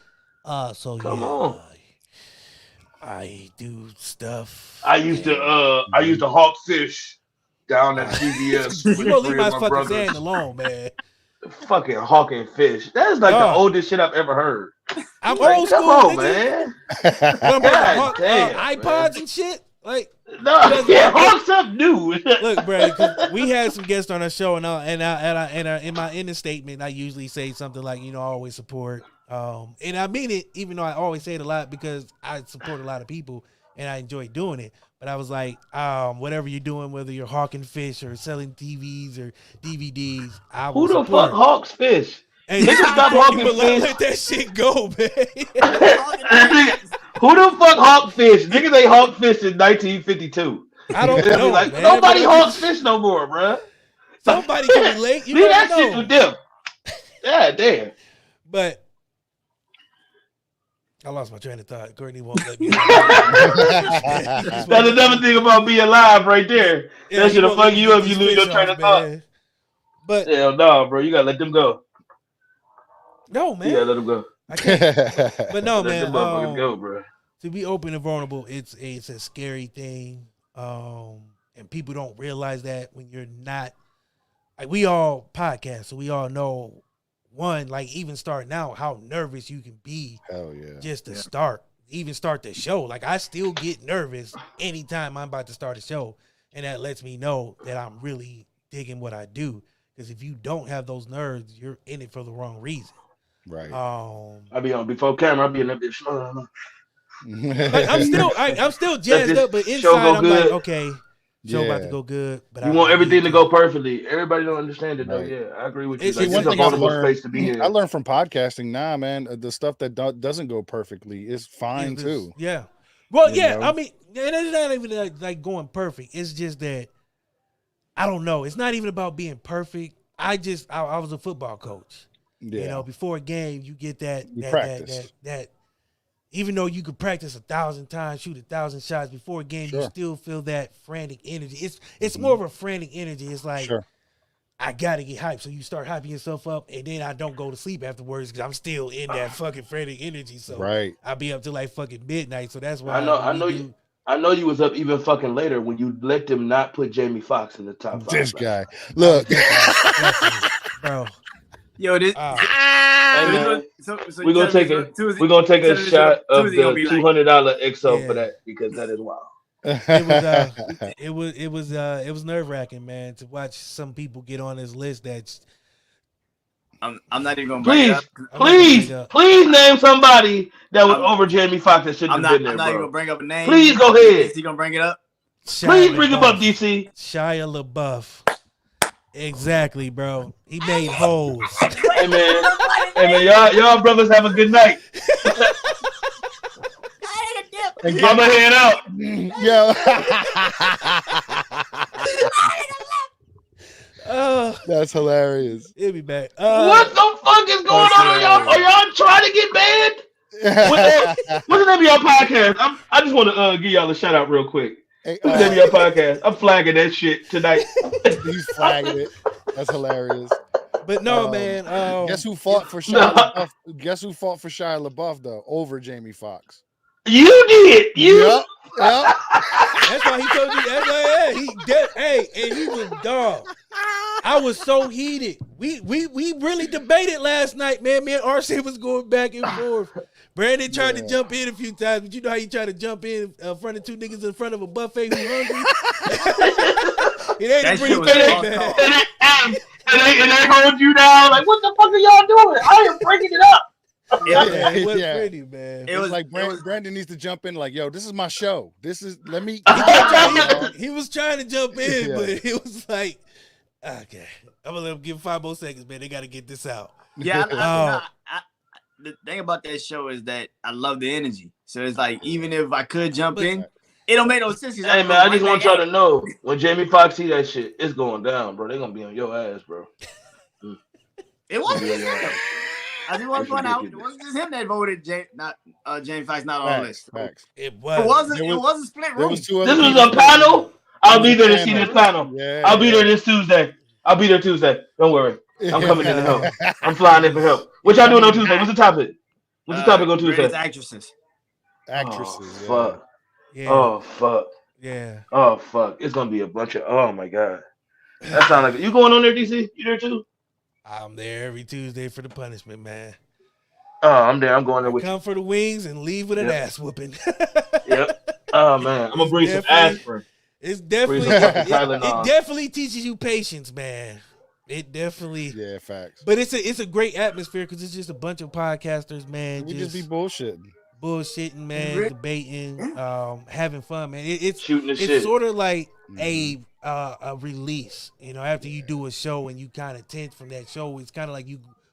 so Come yeah, on. I do stuff. I used to hawk fish down at CVS with You gonna leave three my of my fucking saying brothers. alone, man. Fucking hawking fish. That is like the oldest shit I've ever heard. I'm Like, old come school, on, nigga. man. I'm God damn, iPods man. and shit. Like, No, yeah, hawk something new. look, bro, 'cause we had some guests on our show, and in my ending statement, I usually say something like, I always support, and I mean it, even though I always say it a lot because I support a lot of people and I enjoy doing it. But I was like, whatever you're doing, whether you're hawking fish or selling TVs or DVDs, I will Who the support. fuck hawks fish? Hey, Niggas stop hawking fish. let that shit go, man. Who the fuck hawk fish? Niggas ain't hawk fish in 1952. I don't They'll be know, like, man. nobody but hawks fish no more, bruh. Somebody can relate. You Leave never that shit know. with them. God damn. But I lost my train of thought. Courtney won't let me. That's another thing about being live right there. Yeah, That shit'll won't let fuck me you get up. You these lose your fish train off, of thought. man. But Hell no, bro. You gotta let them go. no, You man, gotta let them go. I can't. But no, Let them man. motherfuckers go, bro. To be open and vulnerable, it's a scary thing, and people don't realize that when you're not. Like, we all podcast, so we all know. One, like, even starting out, how nervous you can be. Hell yeah. Just to start the show. Like, I still get nervous anytime I'm about to start a show, and that lets me know that I'm really digging what I do. Because if you don't have those nerves, you're in it for the wrong reason. Right. I be on before camera. I be in that bitch. Like, I'm still jazzed this up, but show inside go I'm good. like, okay, show about to Yeah. go good. But You I want everything need to go perfectly. Everybody don't understand it though. Right. Yeah, I agree with you. It's- Like, it's it's one a thing I've vulnerable learned- space to be in. I learned from podcasting. Nah, man, the stuff that doesn't go perfectly is fine It's- too. Yeah. Well, You yeah. know? I mean, and it's not even like going perfect. It's just that I don't know. It's not even about being perfect. I was a football coach. Yeah. Before a game, you get that You that, practice. that even though you could practice 1,000 times, shoot 1,000 shots before a game, you Sure. still feel that frantic energy. It's more of a frantic energy. It's like, Sure. I gotta get hyped. So you start hyping yourself up, and then I don't go to sleep afterwards because I'm still in that fucking frantic energy. So Right. I'll be up till like fucking midnight. So that's why I know you was up even fucking later when you let them not put Jamie Foxx in the top 5. This guy. Look. bro. Yo, this. Hey, man, so we're gonna take a Tuesday shot of Tuesday gonna the be like- $200 XO Yeah. for that because that is wild. It was nerve wracking, man, to watch some people get on this list. That's I'm not even gonna bring it Please, up. please name somebody that was over Jamie Foxx that shouldn't I'm have not. been there, I'm not even bro. gonna bring up a name. Please go ahead. Is he gonna bring it up? Please bring him up, DC. Shia LaBeouf. Exactly, bro. He made holes. Hey man, y'all brothers have a good night. I'ma head out. Yo. That's hilarious. He'll be back. What the fuck is going on? Are y'all trying to get banned? What's the name of your podcast? I just want to give y'all a shout out real quick. Hey, What's the name of your podcast? I'm flagging that shit tonight. He's flagging it. That's hilarious. But no, man. Guess who fought for Shia LaBeouf? Guess who fought for Shia LaBeouf though over Jamie Foxx? You did. Yep. That's why he told me. That's why, hey, and he was dog. I was so heated. We really debated last night, man. Me and RC was going back and forth. Brandon tried to jump in a few times, but you know how you try to jump in front of two niggas in front of a buffet who's hungry. It ain't a pretty thing, man. And they hold you down like, what the fuck are y'all doing? I am breaking it up. It was pretty, man. It was like Brandon needs to jump in, like, yo, this is my show. This is let me. He was trying to jump in, but it was like, Okay, I'm gonna let them give 5 more seconds, man. They got to get this out. Yeah, the thing about that show is that I love the energy. So it's like, even if I could jump in, it don't make no sense. Hey, man, I just want y'all to know, when Jamie Foxx see that shit, it's going down, bro. They gonna be on your ass, bro. It wasn't his him. I just want to point out, it wasn't just him that voted Jamie Foxx not on the list. Facts. It wasn't a split room. There was 2 This other was people. a panel. I'll be there to see this panel. Yeah, I'll be there this Tuesday. I'll be there Tuesday. Don't worry. I'm coming in to help. I'm flying in for help. What y'all doing on Tuesday? What's the topic? What's the topic on Tuesday? Greatest actresses. Actresses. Oh, fuck. Yeah. Oh, fuck. Yeah. Oh, fuck. It's going to be a bunch of, oh, my God. That sounds like, you going on there, DC? You there too? I'm there every Tuesday for the punishment, man. Oh, I'm there. I'm going there with you. Come for the wings and leave with an ass whooping. Yep. Oh, man. I'm going to bring some aspirin. It's definitely, Tylenol. it definitely teaches you patience, man. It definitely, facts. But it's a great atmosphere because it's just a bunch of podcasters, man. We just be bullshitting, man, debating, having fun, man. It's shooting the it's shit. sort of like a release, after you do a show and you kind of tense from that show. It's kind of like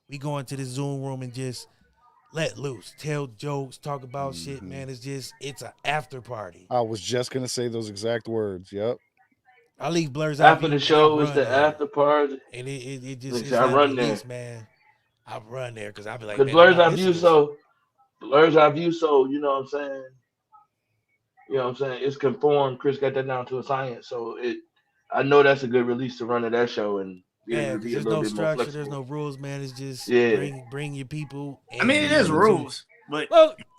we go into the Zoom room and just let loose, tell jokes, talk about shit, man. It's an after party. I was just gonna say those exact words. Yep. I leave blurs after the show is the after party, and it just I run there, man. I run there because I be like, because blurs I view so, you know what I'm saying. You know what I'm saying? It's conformed. Chris got that down to a science, so I know that's a good release to run to that show and. Yeah, there's no structure, there's no rules, man. It's just bring your people. I mean, it is rules, but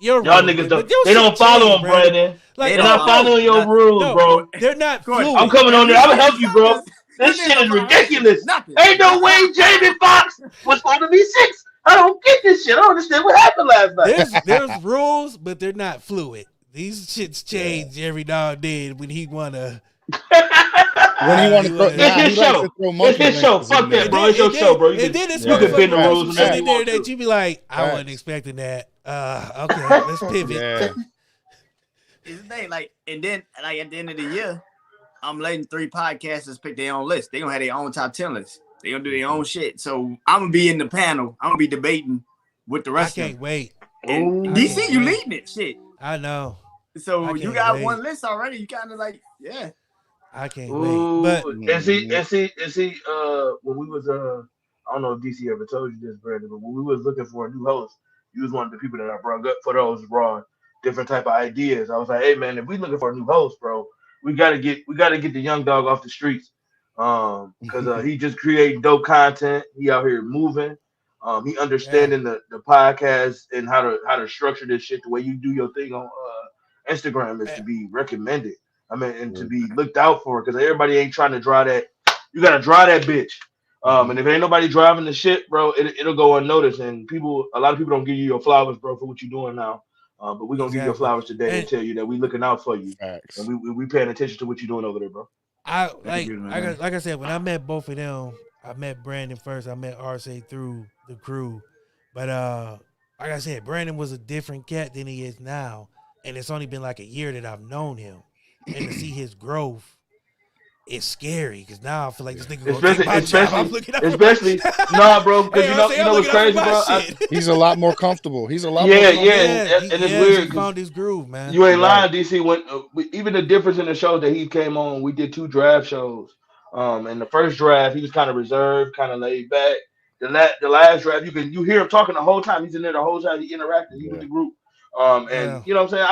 y'all niggas they don't follow them, Brandon. Like, they're not following your rules, bro. They're not fluid. I'm coming on there. I'm gonna help you, bro. This shit is ridiculous. Ain't no way Jamie Foxx was going to be 6. I don't get this shit. I don't understand what happened last night. There's rules, but they're not fluid. These shits change every now and then when he wanna. When he want to throw, it's his show. It's his show. Fuck that, bro. It's your show, bro. You can bend the rules. In there that you be like, I wasn't expecting that. Okay, let's pivot. Yeah. It's the thing, and then at the end of the year, I'm letting 3 podcasters pick their own list. They gonna have their own top 10 list. They gonna do their own shit. So I'm gonna be in the panel. I'm gonna be debating with the rest. I can't wait. And DC, you leading it, shit. I know. So you got one list already. You kind of I can't wait. But and see, when we was I don't know if DC ever told you this, Brandon, but when we was looking for a new host, you was one of the people that I brought up for those raw, different type of ideas. I was like, hey man, if we looking for a new host, bro, we gotta get the young dog off the streets, because he just creating dope content. He out here moving. He understanding the podcast and how to structure this shit. The way you do your thing on Instagram is to be recommended. I mean, and to be looked out for, because everybody ain't trying to drive that. You gotta drive that bitch. And if ain't nobody driving the shit, bro, it'll go unnoticed. And a lot of people don't give you your flowers, bro, for what you're doing now. But we're gonna give you your flowers today and tell you that we looking out for you. Facts. And we paying attention to what you're doing over there, bro. Like I said, when I met both of them, I met Brandon first. I met RC through the crew. But like I said, Brandon was a different cat than he is now. And it's only been like a year that I've known him. And to see his growth, it's scary because now I feel like this nigga gonna take my job. I'm looking up especially nah, bro. Because you know what's crazy, bro? He's a lot more comfortable. He's a lot more comfortable. And it's weird. He found his groove, man. You ain't lying, DC. When even the difference in the show that he came on, we did 2 draft shows. And the first draft, he was kind of reserved, kind of laid back. The last draft, you hear him talking the whole time. He's in there the whole time. He interacting. He with the group. And you know what I'm saying?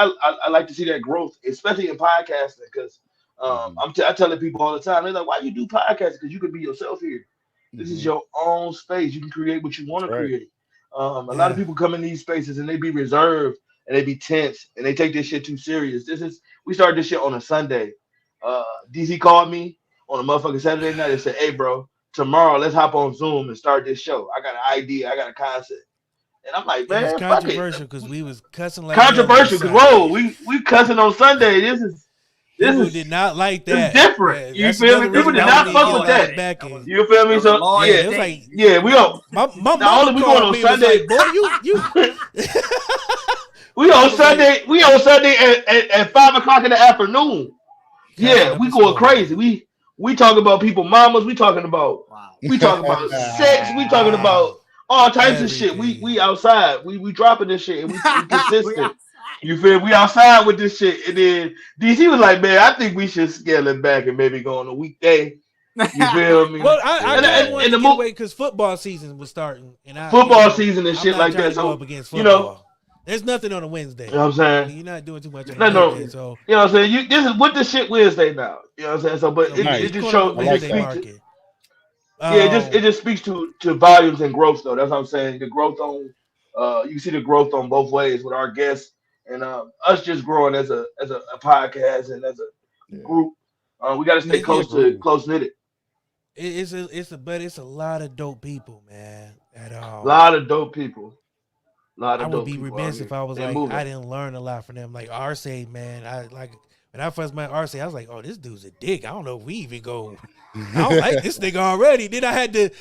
I like to see that growth, especially in podcasting, because I telling people all the time, they're like, why you do podcasting? Because you can be yourself here. This is your own space. You can create what you want to create. A lot of people come in these spaces and they be reserved and they be tense and they take this shit too serious. We started this shit on a Sunday. DC called me on a motherfucking Saturday night and said, hey bro, tomorrow let's hop on Zoom and start this show. I got an idea, I got a concept. And I'm like, man, it's controversial because we was cussing like controversial because we cussing on Sunday. People did not like that. It's different. You feel me? People did not fuck with that. You feel me? So it was like, we don't. My mom we going on Sunday. Like, boy, you. We on Sunday. We on Sunday at 5:00 in the afternoon. Yeah, we going crazy. We talk about people mamas. We talking about sex. We talking about all types of shit. We outside. We dropping this shit and we consistent. You feel we outside with this shit. And then DC was like, man, I think we should scale it back and maybe go on a weekday. You feel me? Well, I wanted to get away because football season was starting, and season and shit like that. So up against football. There's nothing on a Wednesday. You know what I'm saying? I mean, you're not doing too much on a Wednesday, so you know what I'm saying. This is what the shit Wednesday now. You know what I'm saying? So, but it just shows. It just speaks to volumes and growth, though. That's what I'm saying. The growth on, you see the growth on both ways with our guests and us just growing as a podcast and as a group. We got to stay close knitted. It's a lot of dope people, man. A lot of dope people. I would be remiss if I was like, I didn't learn a lot from them. Like Arce, man, when I first met Arce, I was like, oh, this dude's a dick. I don't know if we even go. I don't like this nigga already. Then I had to,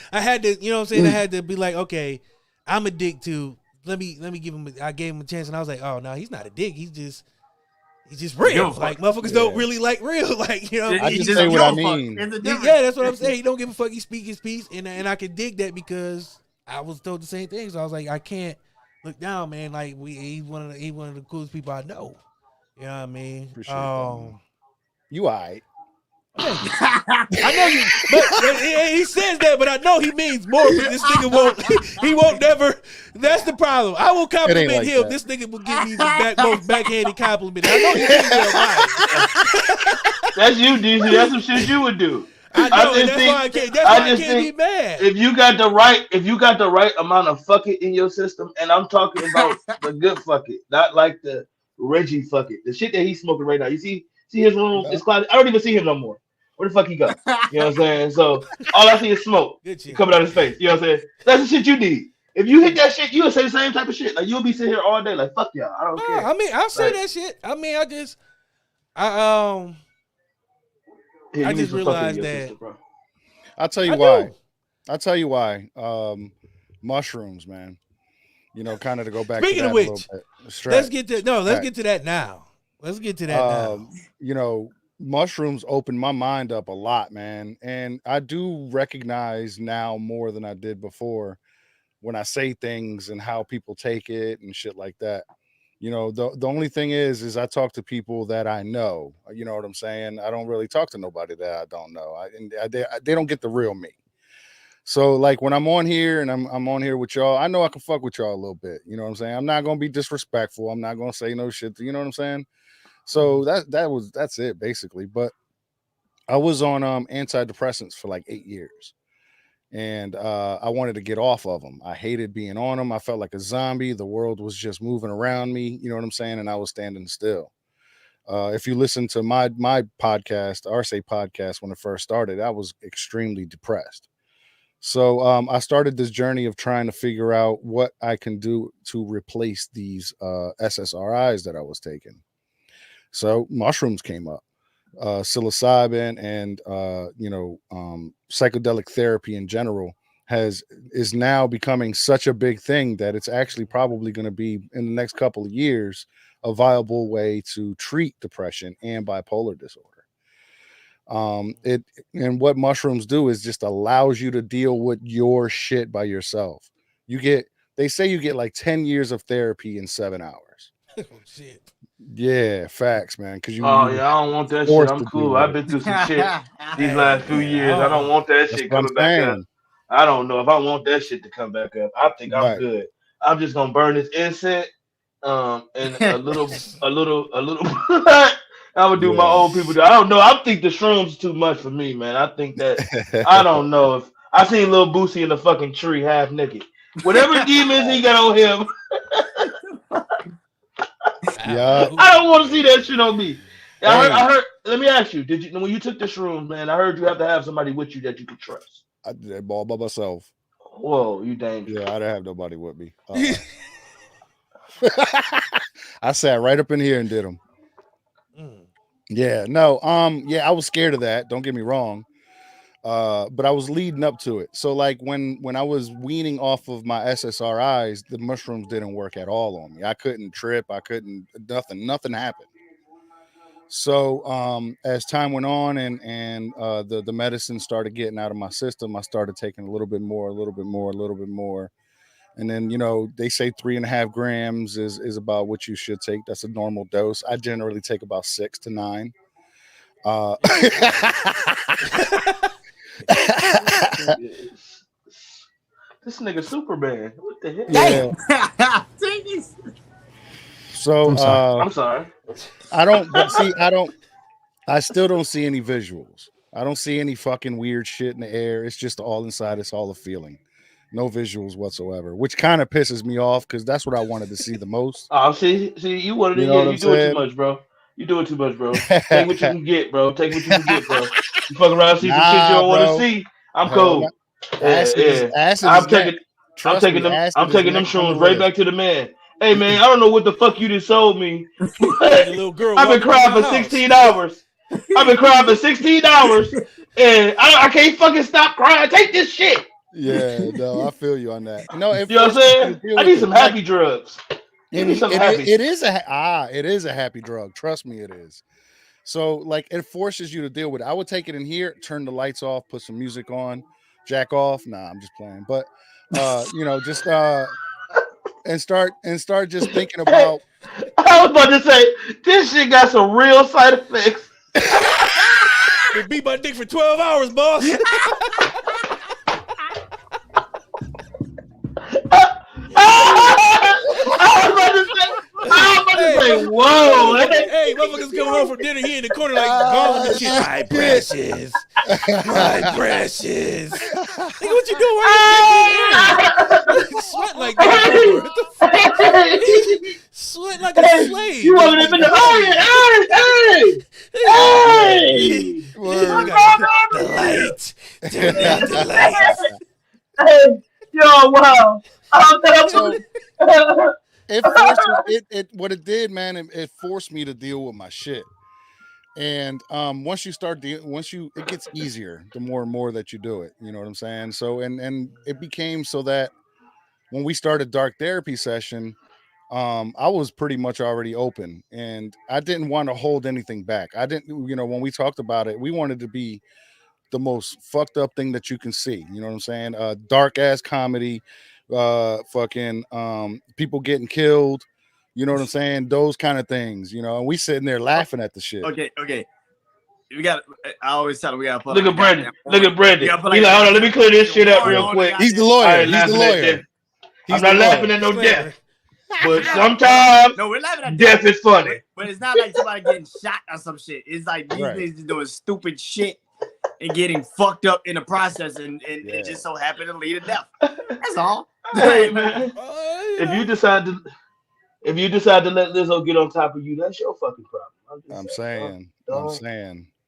you know what I'm saying? I had to be like, okay, I'm a dick too. Let me give him. I gave him a chance, and I was like, oh no, he's not a dick. He's just real. Like motherfuckers don't really like real. Like, you know, I just say what I mean. Yeah, that's what I'm saying. He don't give a fuck. He speak his piece, and I can dig that because I was told the same thing. So I was like, I can't look down, man. Like he's one of the coolest people I know. You know what I mean? Appreciate that, you all right. I know you, but he says that, but I know he means more. This nigga he won't never. That's the problem. I will compliment like him. That. This nigga will give me the most backhanded compliment. I know he means right. That's you, DC. That's some shit you would do. I know, that's why I can't be mad. If you got the right amount of fuck it in your system, and I'm talking about the good fuck it, not like the Reggie fuck it, the shit that he's smoking right now. You see his room is clouded. I don't even see him no more. Where the fuck he go? You know what I'm saying? So all I see is smoke coming out of his face. You know what I'm saying? That's the shit you need. If you hit that shit, you'll say the same type of shit. Like you'll be sitting here all day, like fuck y'all. I don't care. I mean, I'll say that shit. I mean, I just realized that. System, I'll tell you why. I'll tell you why. Mushrooms, man. You know, kind of to go back. Speaking to that of which, a little bit. let's get to that now. Let's get to that now. You know, mushrooms opened my mind up a lot, man, and I do recognize now more than I did before when I say things and how people take it and shit like that. You know, the only thing is I talk to people that I know. You know what I'm saying? I don't really talk to nobody that I don't know. They don't get the real me. So like when I'm on here and I'm on here with y'all, I know I can fuck with y'all a little bit. You know what I'm saying? I'm not gonna be disrespectful. I'm not gonna say no shit. You know what I'm saying? So that's it basically. But I was on antidepressants for like 8 years. And I wanted to get off of them. I hated being on them. I felt like a zombie. The world was just moving around me. You know what I'm saying? And I was standing still. If you listen to my podcast, Arce podcast, when it first started, I was extremely depressed. So I started this journey of trying to figure out what I can do to replace these SSRIs that I was taking. So mushrooms came up. Psilocybin and psychedelic therapy in general is now becoming such a big thing that it's actually probably going to be in the next couple of years a viable way to treat depression and bipolar disorder. And what mushrooms do is just allows you to deal with your shit by yourself. They say you get like 10 years of therapy in 7 hours. Oh shit. Yeah, facts, man. Because I don't want that shit. I'm cool. I've been through some shit these last few years. I don't want that shit coming back up. I don't know if I want that shit to come back up. I think I'm good. I'm just gonna burn this incense, and a little. I would do my old people do. I don't know. I think the shrooms too much for me, man. I think that I don't know if I seen Lil Boosie in the fucking tree half naked. Whatever demons he got on him. Yeah, I don't want to see that shit on me. I heard. Let me ask you: did you, when you took the shrooms, man? I heard you have to have somebody with you that you could trust. I did that all by myself. Whoa, you dangerous. Yeah, I didn't have nobody with me. I sat right up in here and did them. Yeah, no, yeah, I was scared of that. Don't get me wrong. But I was leading up to it. So like when I was weaning off of my SSRIs, the mushrooms didn't work at all on me. I couldn't trip. I couldn't, nothing happened. So as time went on and the medicine started getting out of my system, I started taking a little bit more. And then, they say 3.5 grams is about what you should take. That's a normal dose. I generally take about 6 to 9. This nigga Superman. What the heck? Yeah. So I'm sorry. I still don't see any visuals. I don't see any fucking weird shit in the air. It's just all inside. It's all a feeling. No visuals whatsoever, which kind of pisses me off because that's what I wanted to see the most. Oh, see, you wanted to. You do it too much, bro. You do it too much, bro. Take what you can get, bro. Take what you can get, bro. You fuck around, see some shit you don't want to see. I'm cool. I'm taking them shrooms right back to the man. Hey man, I don't know what the fuck you just sold me. Little girl, I've been crying for 16 hours. I've been crying for 16 hours, and I can't fucking stop crying. Take this shit. Yeah, no, I feel you on that. You know what I'm saying? I need some happy drugs. It is a happy drug. Trust me, it is. So like it forces you to deal with it. I would take it in here, turn the lights off, put some music on, jack off. Nah, I'm just playing. But just and start just thinking about. I was about to say this shit got some real side effects. It beat my dick for 12 hours, boss. I was about to say, whoa. Hey, motherfuckers coming home from dinner, he in the corner like gone and shit. My precious. My precious. Nigga, what you doing? Sweat like that. What the fuck? Sweat like a slave. You want to be the hey. The light. Turn down the light. Hey, yo, wow. What it did, man, it forced me to deal with my shit. And once it gets easier the more and more that you do it. You know what I'm saying? So and it became so that when we started dark therapy session, I was pretty much already open and I didn't want to hold anything back. I didn't, when we talked about it, we wanted to be the most fucked up thing that you can see. You know what I'm saying? Dark ass comedy, fucking people getting killed. You know what I'm saying? Those kind of things, and we sitting there laughing at the shit. Okay. We got. I always tell him we got to put. Look at Brandon. He's like, hold on, let me clear this shit up real quick. He's the lawyer. He's the lawyer. I'm not laughing at no death. But sometimes we're laughing at death is funny. But it's not like somebody getting shot or some shit. It's like these niggas just doing stupid shit and getting fucked up in the process, and it just so happened to lead to death. That's all. Hey man, if you decide to let Lizzo get on top of you, that's your fucking problem. I'm saying.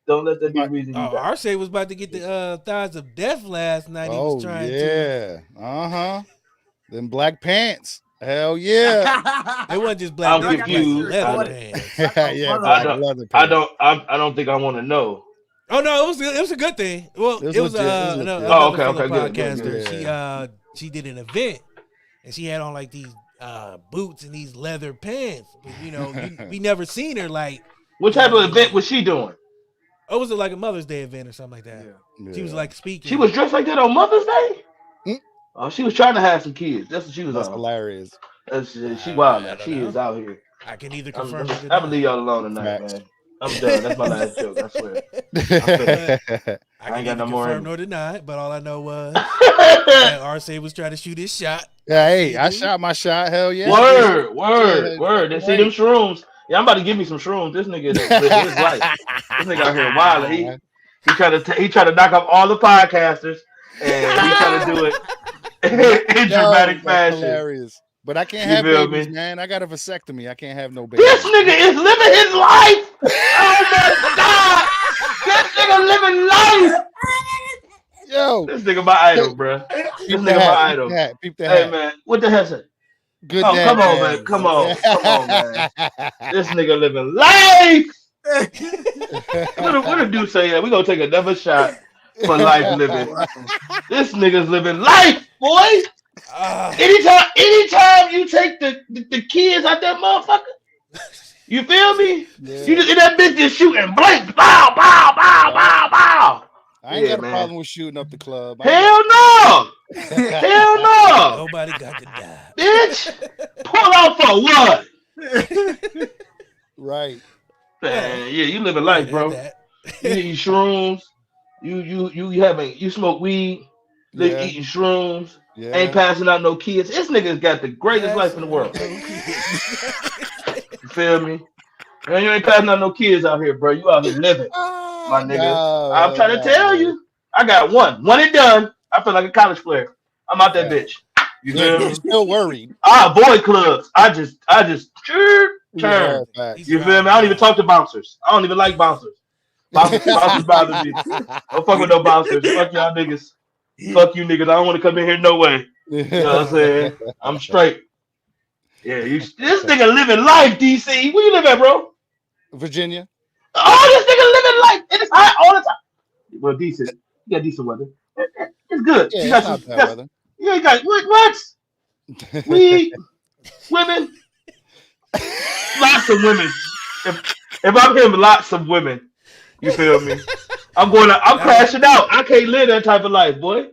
Don't let that be the reason. Arce was about to get the thighs of death last night. He was trying to. Them black pants. Hell yeah. It wasn't just black. I'm confused. Leather pants. Leather pants. I don't think I want to know. Oh no, it was a good thing. Well, it was okay, good. She did an event and she had on like these boots and these leather pants. But, we never seen her like. What type of event was she doing? Oh, was it like a Mother's Day event or something like that? Yeah. She was like speaking. She was dressed like that on Mother's Day? Oh, she was trying to have some kids. That's what she was. That's on. Hilarious. She wild. She is out here. I can either confirm. I believe y'all alone tonight, man. I'm done. That's my last joke. I swear. I ain't got no more. Confirm nor deny, but all I know was Arce was trying to shoot his shot. Yeah, hey, I shot my shot. Hell yeah. Word. They see them shrooms. Yeah, I'm about to give me some shrooms. This nigga is living his life. This nigga out here wild. He tried to knock off all the podcasters, and he trying to do it in dramatic fashion. Hilarious. But I can't have babies, man. I got a vasectomy. I can't have no babies. This nigga is living his life. Oh my god, this nigga living life. Yo, this nigga my idol, bro. This nigga my idol. Hey man, what the hell said? Good. Oh, come on, man. Come on, man. This nigga living life. What a dude say? Yeah, we gonna take another shot for life living. This nigga's living life, boy. Anytime you take the kids out that motherfucker, You feel me? Yeah. You just in that bitch just shooting blank, bow, bow, bow, bow, bow. I ain't Yeah, got a man. problem with shooting up the club. Hell no! Hell no! Nobody got to die. Bitch! Pull out for what? Right. Man, yeah, you living life, bro. You eating shrooms. You smoke weed. Live Yeah. eating shrooms. Yeah. Ain't passing out no kids. This nigga's got the greatest life in the world. You feel me? Man, you ain't passing out no kids out here, bro. You out here living, my nigga. No, I'm trying to tell you. I got one and done. I feel like a college player. I'm out that bitch. You feel me? Still worried. I avoid clubs. I just turn. Yeah, You feel me? I don't even talk to bouncers. I don't even like bouncers. Bouncers bother me. Don't fuck with no bouncers. Fuck y'all niggas. Fuck you niggas. I don't want to come in here no way. You know what I'm saying? I'm straight. Yeah, this nigga living life, DC. Where you live at, bro? Virginia. Oh, this nigga living life. And it's hot all the time. Well, decent. You got decent weather. It's good. Yeah, you got it's not bad weather. You ain't got what? Weed, women, lots of women. If I'm him, lots of women. You feel me? I'm crashing out. I can't live that type of life, boy.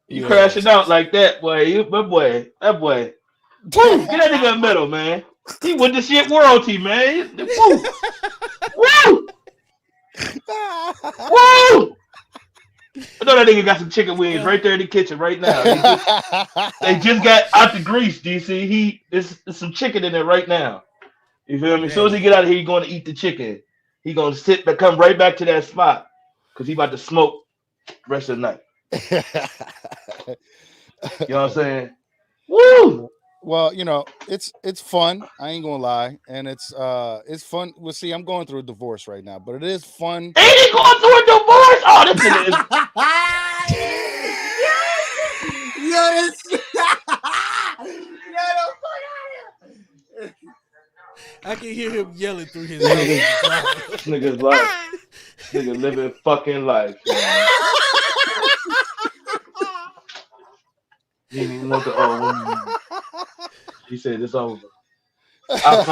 You crashing out like that, boy. That boy. Woo, get that nigga in the middle, man. He with the shit royalty, man. Woo. Woo. Woo. I know that nigga got some chicken wings right there in the kitchen right now. They just got out the grease, DC. There's some chicken in there right now. You feel me? As soon as he get out of here, he going to eat the chicken. He going to come right back to that spot because he about to smoke the rest of the night. You know what I'm saying? Woo! Well, it's fun. I ain't gonna lie, and it's fun. Well, see, I'm going through a divorce right now, but it is fun. Ain't he going through a divorce? Oh, this nigga is. I can hear him yelling through his This nigga's life. This nigga living fucking life. He didn't even want the He said it's over. I've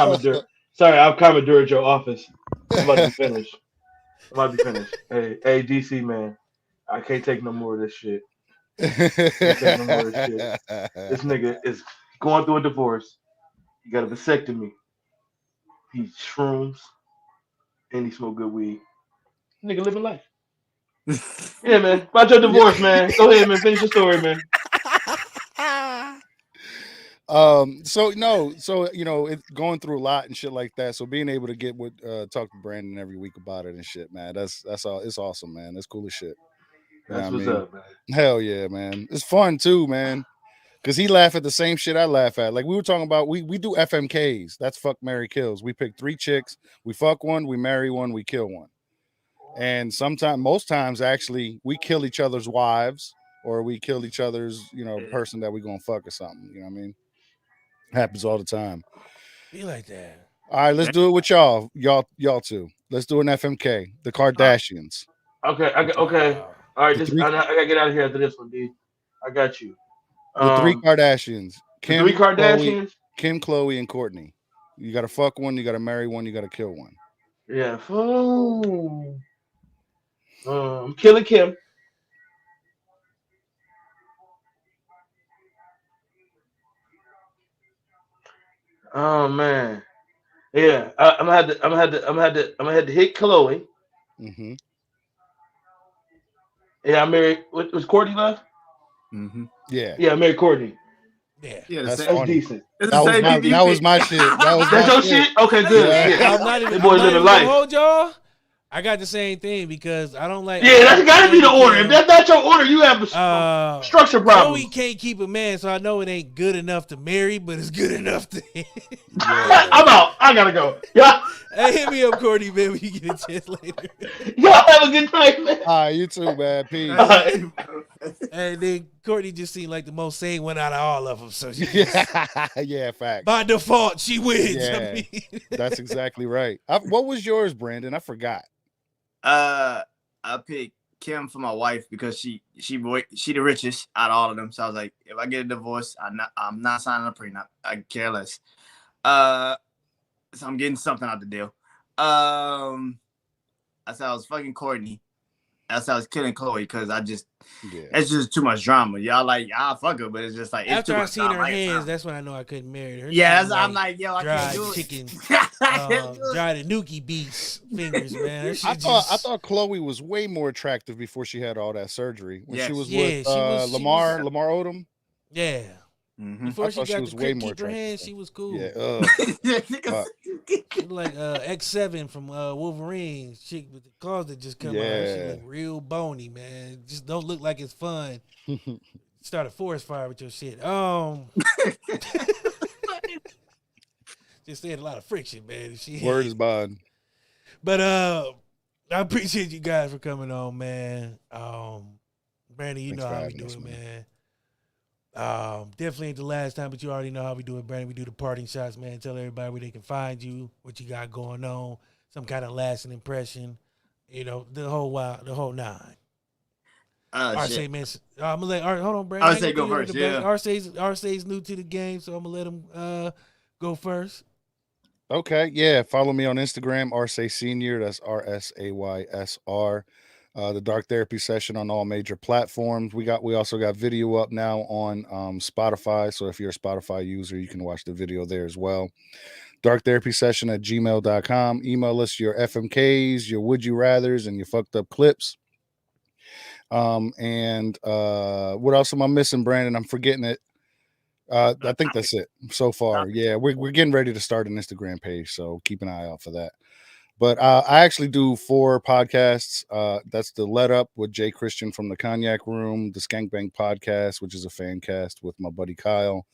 commandeered your office. I'm about to be finished. Hey, DC man, I can't take no more of this shit. This nigga is going through a divorce. He got a vasectomy. He shrooms and he smoke good weed. Nigga living life. Yeah, man. About your divorce, man. Go ahead, man. Finish your story, man. It's going through a lot and shit like that. So being able to get talk to Brandon every week about it and shit, man. That's all. It's awesome, man. That's cool as shit. That's what's up, man. Hell yeah, man. It's fun too, man. Cause he laugh at the same shit I laugh at. Like we were talking about, we do FMKs. That's fuck, marry, kills. We pick 3 chicks. We fuck one, we marry one, we kill one. And most times, actually, we kill each other's wives or we kill each other's, person that we gonna fuck or something. You know what I mean? Happens all the time. Be like that. All right, let's do it with y'all two. Let's do an FMK. The Kardashians. Okay. All right, I gotta get out of here after this one, D. I got you. The 3 Kardashians. The 3 Kardashians. Kim, Khloe, and Kourtney. You gotta fuck one, you gotta marry one, you gotta kill one. Yeah. I'm killing Kim. Oh man. Yeah, I'm gonna have to hit Khloe. Mm-hmm. Yeah, I married. Was Kourtney left? Mm-hmm. Yeah. Yeah, I married Kourtney. Yeah, that's decent. That was my shit. That's your shit. Okay, good. Yeah. I'm not even. Boy living life. Hold y'all. I got the same thing because I don't like. Yeah, that's gotta be the order. If that's not your order, you have a structure problem. Chloe can't keep a man, so I know it ain't good enough to marry, but it's good enough to. I'm out. I gotta go. Yeah. Hey, hit me up, Courtney, man. We get a chance later. Y'all have a good night, man. All right, you too, man. Peace. And then Courtney just seemed like the most sane one out of all of them. So she yeah, fact. By default, she wins. Yeah, I mean. That's exactly right. What was yours, Brandon? I forgot. I picked Kim for my wife because she the richest out of all of them. So I was like, if I get a divorce, I'm not signing a prenup. I care less. So I'm getting something out the deal. I said I was fucking Courtney. I said I was killing Chloe because it's just too much drama. Y'all like, I'll fuck her, but it's just like, it's After too I much seen drama. her hands, that's when I know I couldn't marry her. Yeah, She was I'm like, yo, I can't do it. Chicken, dried Nuki beats fingers, man. I thought Chloe was way more attractive before she had all that surgery. When she was with Lamar Odom. Yeah. Mm-hmm. Before she got was the way more keeper hand, she was cool. Yeah. Like X7 from Wolverine, chick with the claws that just come out. She look real bony, man. Just don't look like it's fun. Start a forest fire with your shit. Just had a lot of friction, man. Word is bond. But I appreciate you guys for coming on, man. Brandon, you know how we do it, man. Definitely ain't the last time, but you already know how we do it, Brandon. We do the parting shots, man. Tell everybody where they can find you, what you got going on, some kind of lasting impression, the whole nine. Arce, man, I'm gonna let hold on, Brandon. Arce go first. Yeah, Arce's new to the game, so I'm gonna let him go first. Okay, yeah. Follow me on Instagram, Arce Senior. That's RSAYSR. The Dark Therapy Session on all major platforms. We also got video up now on Spotify. So if you're a Spotify user, you can watch the video there as well. Dark Therapy Session at gmail.com. Email us your FMKs, your would you rathers, and your fucked up clips. And what else am I missing, Brandon? I'm forgetting it. I think that's it so far. Yeah, we're getting ready to start an Instagram page, so keep an eye out for that. But I actually do 4 podcasts. That's the Let Up with Jay Christian from the Cognac Room, the Skank Bang podcast, which is a fan cast with my buddy Kyle,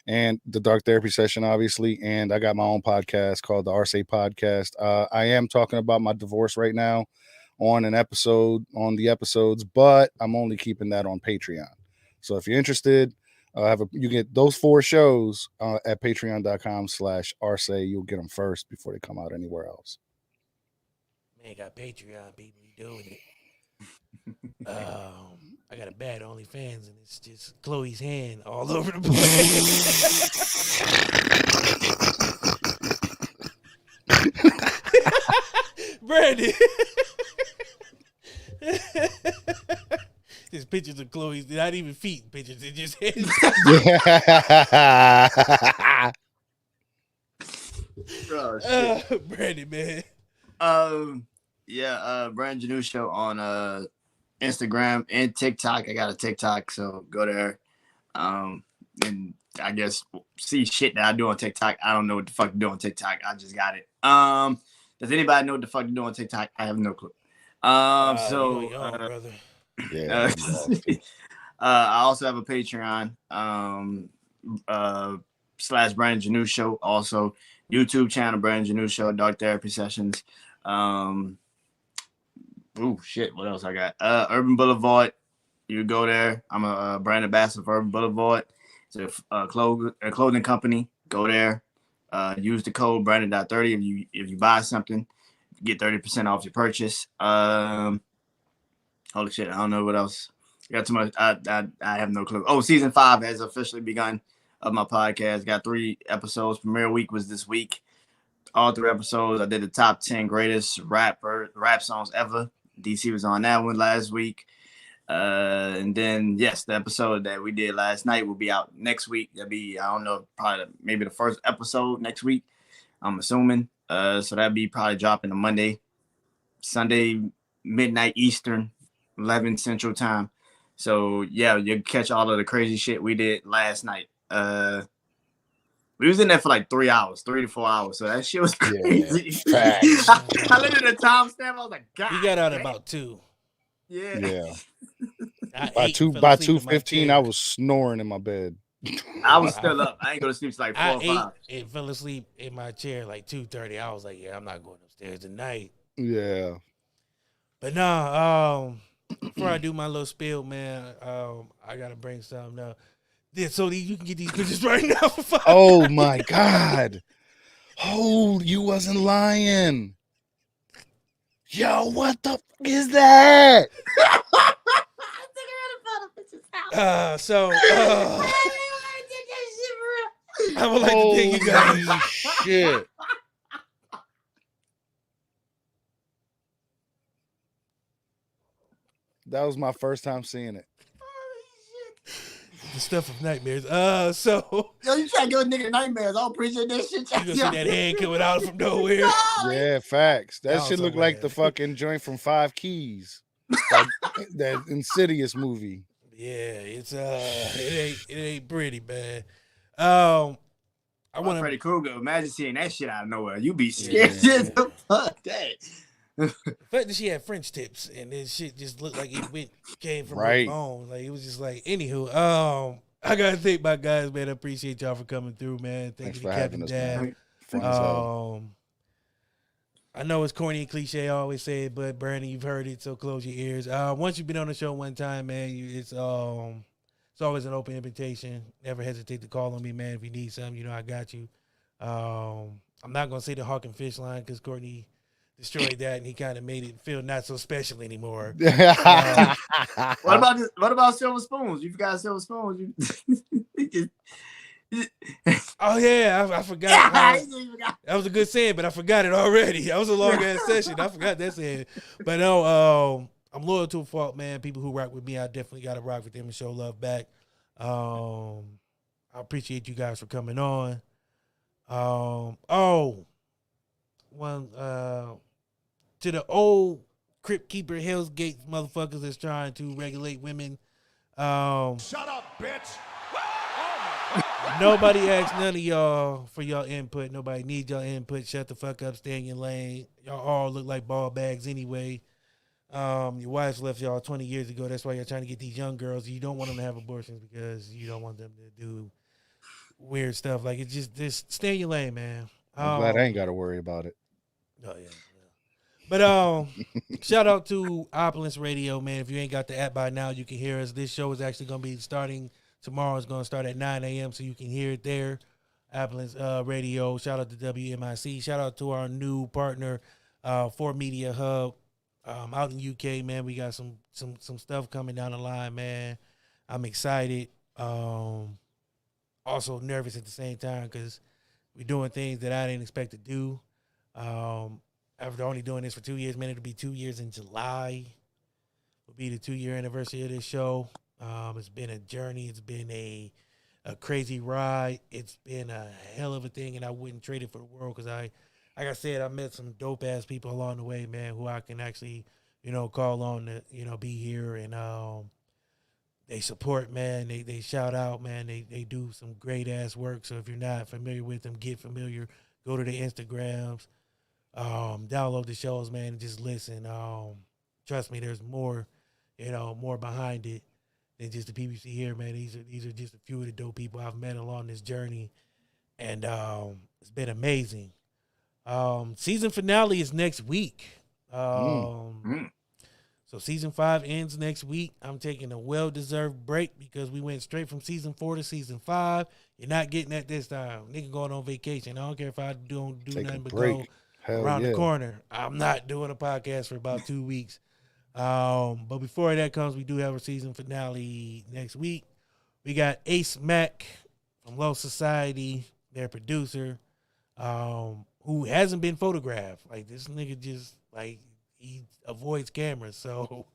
and the Dark Therapy Session, obviously. And I got my own podcast called the Arce Podcast. I am talking about my divorce right now on the episodes, but I'm only keeping that on Patreon. So if you're interested, you get those 4 shows at patreon.com/Arce. You'll get them first before they come out anywhere else. Man, got Patreon, people. We doing it. I got a bad OnlyFans, and it's just Chloe's hand all over the place. Brandon. There's pictures of Chloe's, not even feet pictures. It just hands. Brandon, man. Brandon Janu Show on Instagram and TikTok. I got a TikTok, so go there. And I guess see shit that I do on TikTok. I don't know what the fuck to do on TikTok. I just got it. Does anybody know what the fuck to do on TikTok? I have no clue. Brother. Yeah. I also have a Patreon / Brandon Janu Show. Also YouTube channel Brandon Janu Show, Dark Therapy Sessions. What else I got? Urban Boulevard. You go there. I'm a brand ambassador for Urban Boulevard. It's a clothing company. Go there. Use the code Brandon.30 if you buy something. Get 30% off your purchase. Holy shit, I don't know what else. I got too much. I have no clue. Oh, season 5 has officially begun of my podcast. Got 3 episodes. Premiere week was this week. All 3 episodes. I did the top 10 greatest rap songs ever. DC was on that one last week. And then, yes, the episode that we did last night will be out next week. That'll be, I don't know, probably maybe the first episode next week, I'm assuming. So that'll be probably dropping on Sunday, midnight Eastern, 11 Central Time. So, yeah, you'll catch all of the crazy shit we did last night. We was in there for like 3 hours, 3 to 4 hours. So that shit was crazy. Yeah, I looked at the timestamp. I was like, God. We got out at about 2. Yeah. By 2:15, I was snoring in my bed. I was still up. I ain't go to sleep till like 4 or 5. And fell asleep in my chair like 2:30. I was like, yeah, I'm not going upstairs tonight. Yeah. But no, before I do my little spiel, man, I gotta bring something up. Yeah, so you can get these pictures right now for $5. Oh my God. Oh, you wasn't lying. Yo, what the fuck is that? I would like to thank you guys. Holy shit. That was my first time seeing it. The stuff of nightmares. So Yo, you trying to give a nigga nightmares. I don't appreciate that shit. you gonna see that hand coming out from nowhere? Yeah, facts. That That shit was look like the hilarious. fucking joint from Five Keys. That Insidious movie. Yeah, it's it ain't pretty, man. I want Freddy to. Krueger. Imagine seeing that shit out of nowhere. You be scared. The fuck that. The fact that she had French tips and this shit just looked like it came from Right. her bone. Like it was just like, anywho, I gotta thank my guys, man. I appreciate y'all for coming through, man. Thank Thanks you for to having Captain us, man. Dab. Fun as hell. I know it's corny and cliche, I always say it, but Brandon, you've heard it, so close your ears. Once you've been on the show one time, man, it's always an open invitation. Never hesitate to call on me, man. If you need something, you know I got you. I'm not gonna say the Hawk and Fish line because Courtney destroyed that, and he kind of made it feel not so special anymore. What about this? What about Silver Spoons? You forgot Silver Spoons. Oh yeah, I forgot. That was a good saying, but I forgot it already. That was a long ass session. I forgot that saying. But no, I'm loyal to a fault, man. People who rock with me, I definitely got to rock with them and show love back. I appreciate you guys for coming on. To the old Crypt Keeper Hell's Gates motherfuckers that's trying to regulate women. Shut up, bitch. Nobody asked none of y'all for y'all input. Nobody needs y'all input. Shut the fuck up. Stay in your lane. Y'all all look like ball bags anyway. Your wives left y'all 20 years ago. That's why you're trying to get these young girls. You don't want them to have abortions because you don't want them to do weird stuff. Like, it's just stay in your lane, man. I'm glad I ain't got to worry about it. Oh, yeah. But shout out to Opulence Radio, man. If you ain't got the app by now, you can hear us. This show is actually going to be starting tomorrow. It's going to start at 9 a.m., so you can hear it there. Opulence Radio. Shout out to WMIC. Shout out to our new partner, 4 Media Hub, out in UK, man. We got some stuff coming down the line, man. I'm excited. Also nervous at the same time because we're doing things that I didn't expect to do. After only doing this for 2 years, man, it'll be 2 years in July. Will be the 2-year anniversary of this show. It's been a journey. It's been a crazy ride. It's been a hell of a thing, and I wouldn't trade it for the world because like I said, I met some dope ass people along the way, man, who I can actually, call on to, be here, and they support, man. They shout out, man. They do some great ass work. So if you're not familiar with them, get familiar. Go to their Instagrams. Download the shows, man, and just listen. Trust me, there's more, more behind it than just the PBC here, man. These are just a few of the dope people I've met along this journey, and it's been amazing. Season finale is next week. So season 5 ends next week. I'm taking a well-deserved break because we went straight from season 4 to season 5. You're not getting that this time. Nigga going on vacation. I don't care if I don't do nothing but go around the corner. I'm not doing a podcast for about 2 weeks. But before that comes, we do have a season finale next week. We got Ace Mack from Low Society, their producer, who hasn't been photographed. Like, this nigga just, like, he avoids cameras. So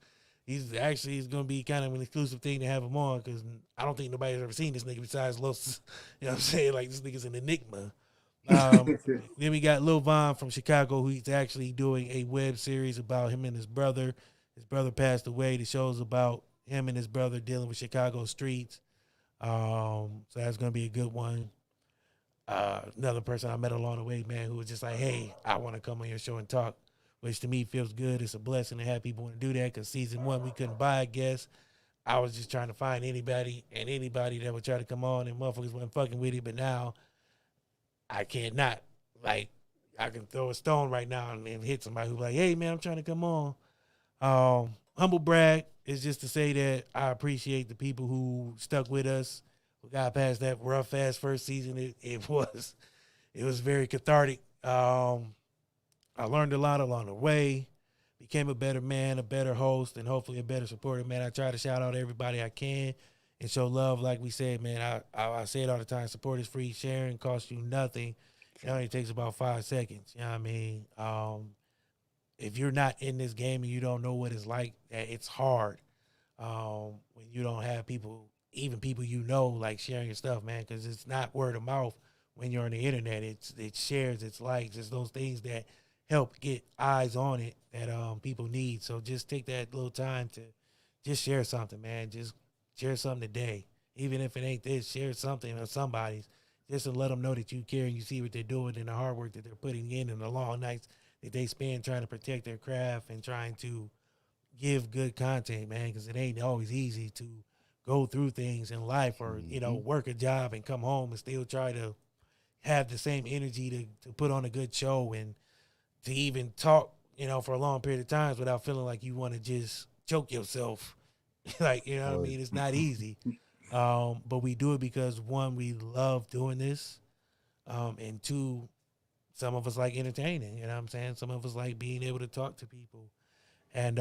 he's going to be kind of an exclusive thing to have him on because I don't think nobody's ever seen this nigga besides Los. You know what I'm saying? Like, this nigga's an enigma. Then we got Lil Von from Chicago, who's actually doing a web series about him and his brother. His brother passed away. The show's about him and his brother dealing with Chicago streets. So that's going to be a good one. Another person I met along the way, man, who was just like, hey, I want to come on your show and talk, which to me feels good. It's a blessing to have people want to do that because season 1, we couldn't buy a guest. I was just trying to find anybody that would try to come on, and motherfuckers wasn't fucking with it. But now I can't not. Like, I can throw a stone right now and hit somebody who's like, hey, man, I'm trying to come on. Humble brag is just to say that I appreciate the people who stuck with us. We got past that rough ass first season. It was very cathartic. I learned a lot along the way, became a better man, a better host, and hopefully a better supporter, man. I try to shout out everybody I can and show love. Like we said, man, I say it all the time. Support is free. Sharing costs you nothing. It only takes about 5 seconds. You know what I mean? if you're not in this game and you don't know what it's like, it's hard when you don't have people, even people you know, like sharing your stuff, man, because it's not word of mouth when you're on the internet. It shares, it's likes, it's those things that help get eyes on it that people need. So just take that little time to just share something, man. Just share something today. Even if it ain't this, share something or somebody's, just to let them know that you care and you see what they're doing and the hard work that they're putting in and the long nights that they spend trying to protect their craft and trying to give good content, man, because it ain't always easy to go through things in life or, you know, work a job and come home and still try to have the same energy to put on a good show and to even talk, you know, for a long period of times without feeling like you want to just choke yourself. Like, you know what I mean? It's not easy. But we do it because, one, we love doing this. And two, some of us like entertaining, you know what I'm saying? Some of us like being able to talk to people. And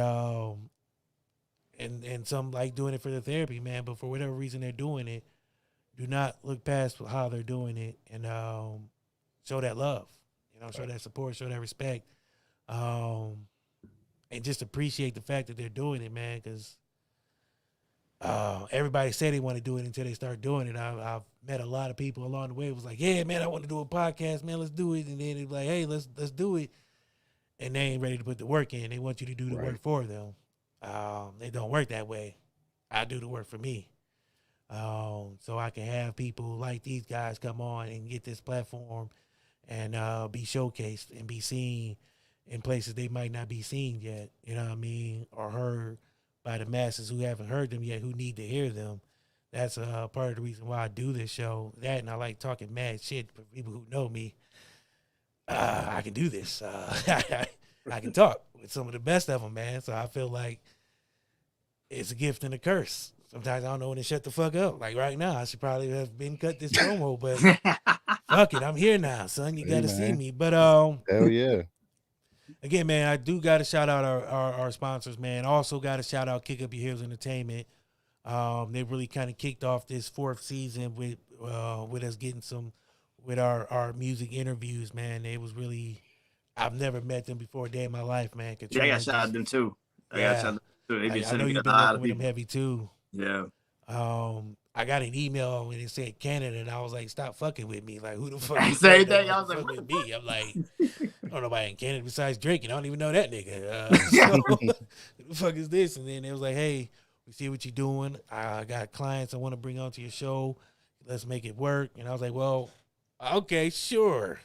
some like doing it for the therapy, man. But for whatever reason they're doing it, do not look past how they're doing it and show that love, you know, show that support, show that respect. And just appreciate the fact that they're doing it, man, because everybody said they want to do it until they start doing it. I've met a lot of people along the way who was like, yeah, man, I want to do a podcast, man, let's do it. And then it's like, hey, let's do it. And they ain't ready to put the work in. They want you to do the work for them. It don't work that way. I do the work for me. So I can have people like these guys come on and get this platform and be showcased and be seen in places they might not be seen yet, you know what I mean, or heard by the masses who haven't heard them yet, who need to hear them. That's part of the reason why I do this show. That, and I like talking mad shit for people who know me. I can do this. I can talk with some of the best of them, man. So I feel like it's a gift and a curse. Sometimes I don't know when to shut the fuck up. Like right now, I should probably have been cut this promo, but fuck it, I'm here now, son. You got to see me. But hell yeah. Again, man, I do got to shout out our sponsors, man. Also got to shout out Kick Up Your Heels Entertainment. They really kind of kicked off this fourth season with us getting some with our music interviews, man. It was really, I've never met them before a day in my life, man. Yeah, I got shout out them too. I know you've been working with them heavy too. Yeah. I got an email and it said Canada, and I was like, "Stop fucking with me!" Like, who the fuck? Same thing. I was like, "What with me?" I'm like, "I don't know nobody in Canada besides Drake, and I don't even know that nigga." So, who the fuck is this? And then it was like, "Hey, we see what you're doing. I got clients I want to bring onto your show. Let's make it work." And I was like, "Well, okay, sure."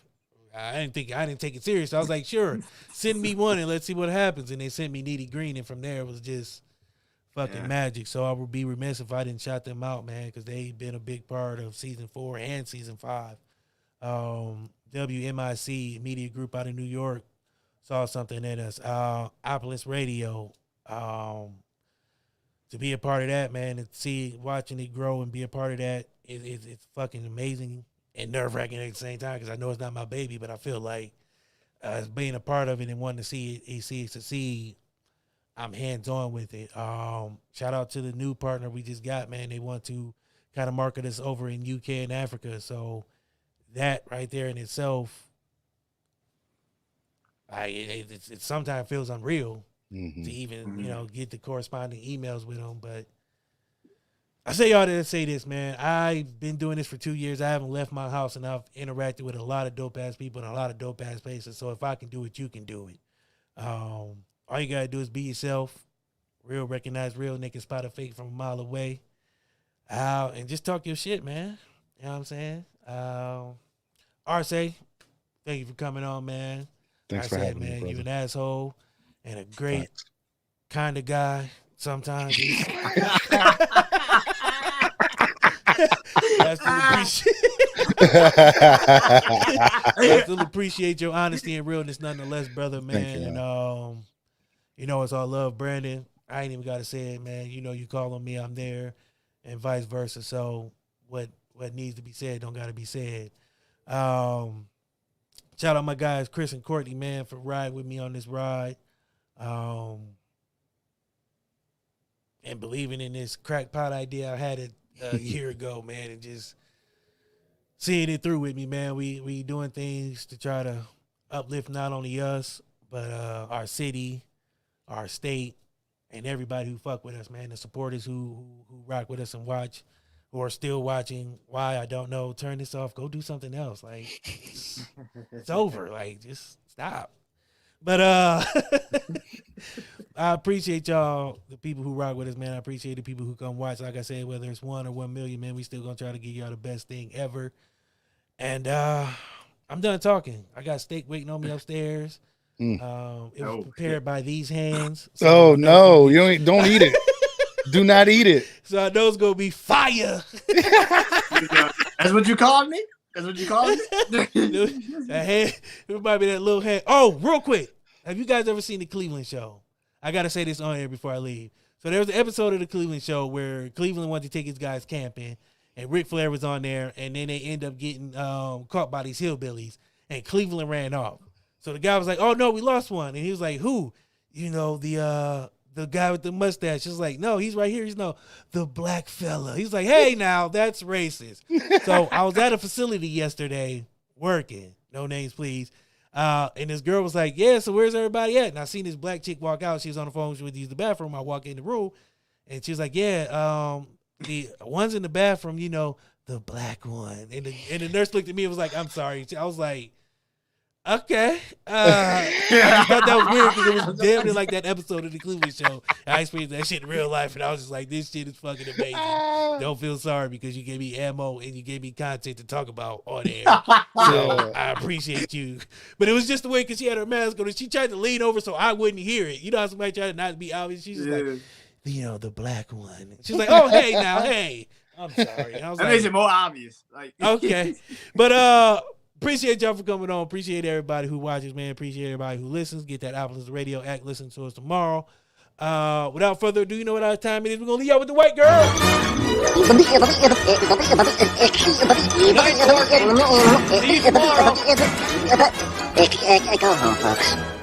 I didn't take it serious. I was like, "Sure, send me one and let's see what happens." And they sent me Needy Green, and from there it was just fucking magic. So I would be remiss if I didn't shout them out, man, because they've been a big part of season 4 and season 5. WMIC Media Group out of New York saw something in us. Opulence Radio, to be a part of that, man, and watching it grow and be a part of that, it's fucking amazing and nerve-wracking at the same time, because I know it's not my baby, but I feel like being a part of it and wanting to see it succeed, I'm hands-on with it. Shout out to the new partner we just got, man. They want to kind of market us over in UK and Africa. So that right there in itself, it sometimes feels unreal to even, get the corresponding emails with them. But I say all that to say this, man. I've been doing this for 2 years. I haven't left my house, and I've interacted with a lot of dope-ass people in a lot of dope-ass places. So if I can do it, you can do it. All you gotta do is be yourself. Real, recognize real. Niggas spot a fake from a mile away. And just talk your shit, man. You know what I'm saying? Arce, thank you for coming on, man. Thanks for having me, man. brother. You an asshole and a great kind of guy. Sometimes I still appreciate your honesty and realness nonetheless, brother, man. Thank you, man. And it's all love, Brandon. I ain't even got to say it, man. You call on me, I'm there, and vice versa. So what needs to be said don't got to be said. Shout out my guys, Chris and Courtney, man, for riding with me on this ride. And believing in this crackpot idea I had it a year ago, man, and just seeing it through with me, man. We doing things to try to uplift not only us, but our city, our state, and everybody who fuck with us, man. The supporters who rock with us and watch, who are still watching. Why, I don't know. Turn this off. Go do something else. Like, it's over. Like, just stop. But I appreciate y'all, the people who rock with us, man. I appreciate the people who come watch. Like I said, whether it's 1 or 1 million, man, we still gonna try to give y'all the best thing ever. And I'm done talking. I got steak waiting on me upstairs. It was prepared by these hands. So no, you don't eat it. Do not eat it. So I know it's gonna be fire. That's what you called me? That's what you called me? That hand, it might be that little hand. Oh, real quick. Have you guys ever seen the Cleveland show? I gotta say this on air before I leave. So there was an episode of the Cleveland show where Cleveland wanted to take his guys camping, and Ric Flair was on there, and then they end up getting caught by these hillbillies, and Cleveland ran off. So the guy was like, "Oh no, we lost one," and he was like, "Who?" You know, the guy with the mustache. He's like, "No, he's right here. He's the black fella." He's like, "Hey, now that's racist." So I was at a facility yesterday working. No names, please. And this girl was like, "Yeah, so where's everybody at?" And I seen this black chick walk out. She was on the phone. She would use the bathroom. I walk in the room, and she was like, "Yeah, the one's in the bathroom. You know, the black one." And the nurse looked at me and was like, "I'm sorry." I was like, "Okay." I just thought that was weird because it was damn near like that episode of the Cleveland show. I experienced that shit in real life, and I was just like, "This shit is fucking amazing." Don't feel sorry because you gave me ammo and you gave me content to talk about on air. So I appreciate you. But it was just the way, because she had her mask on and she tried to lean over so I wouldn't hear it. You know how somebody tried to not be obvious? She's just like, you know, the black one. She's like, "Oh, hey, now, hey." I'm sorry. And I was that makes it more obvious. Like, okay. But appreciate y'all for coming on. Appreciate everybody who watches, man. Appreciate everybody who listens. Get that Apple's Radio act. Listen to us tomorrow. Without further ado, you know what our time it is. We're going to leave y'all with the white girl. Go home, folks.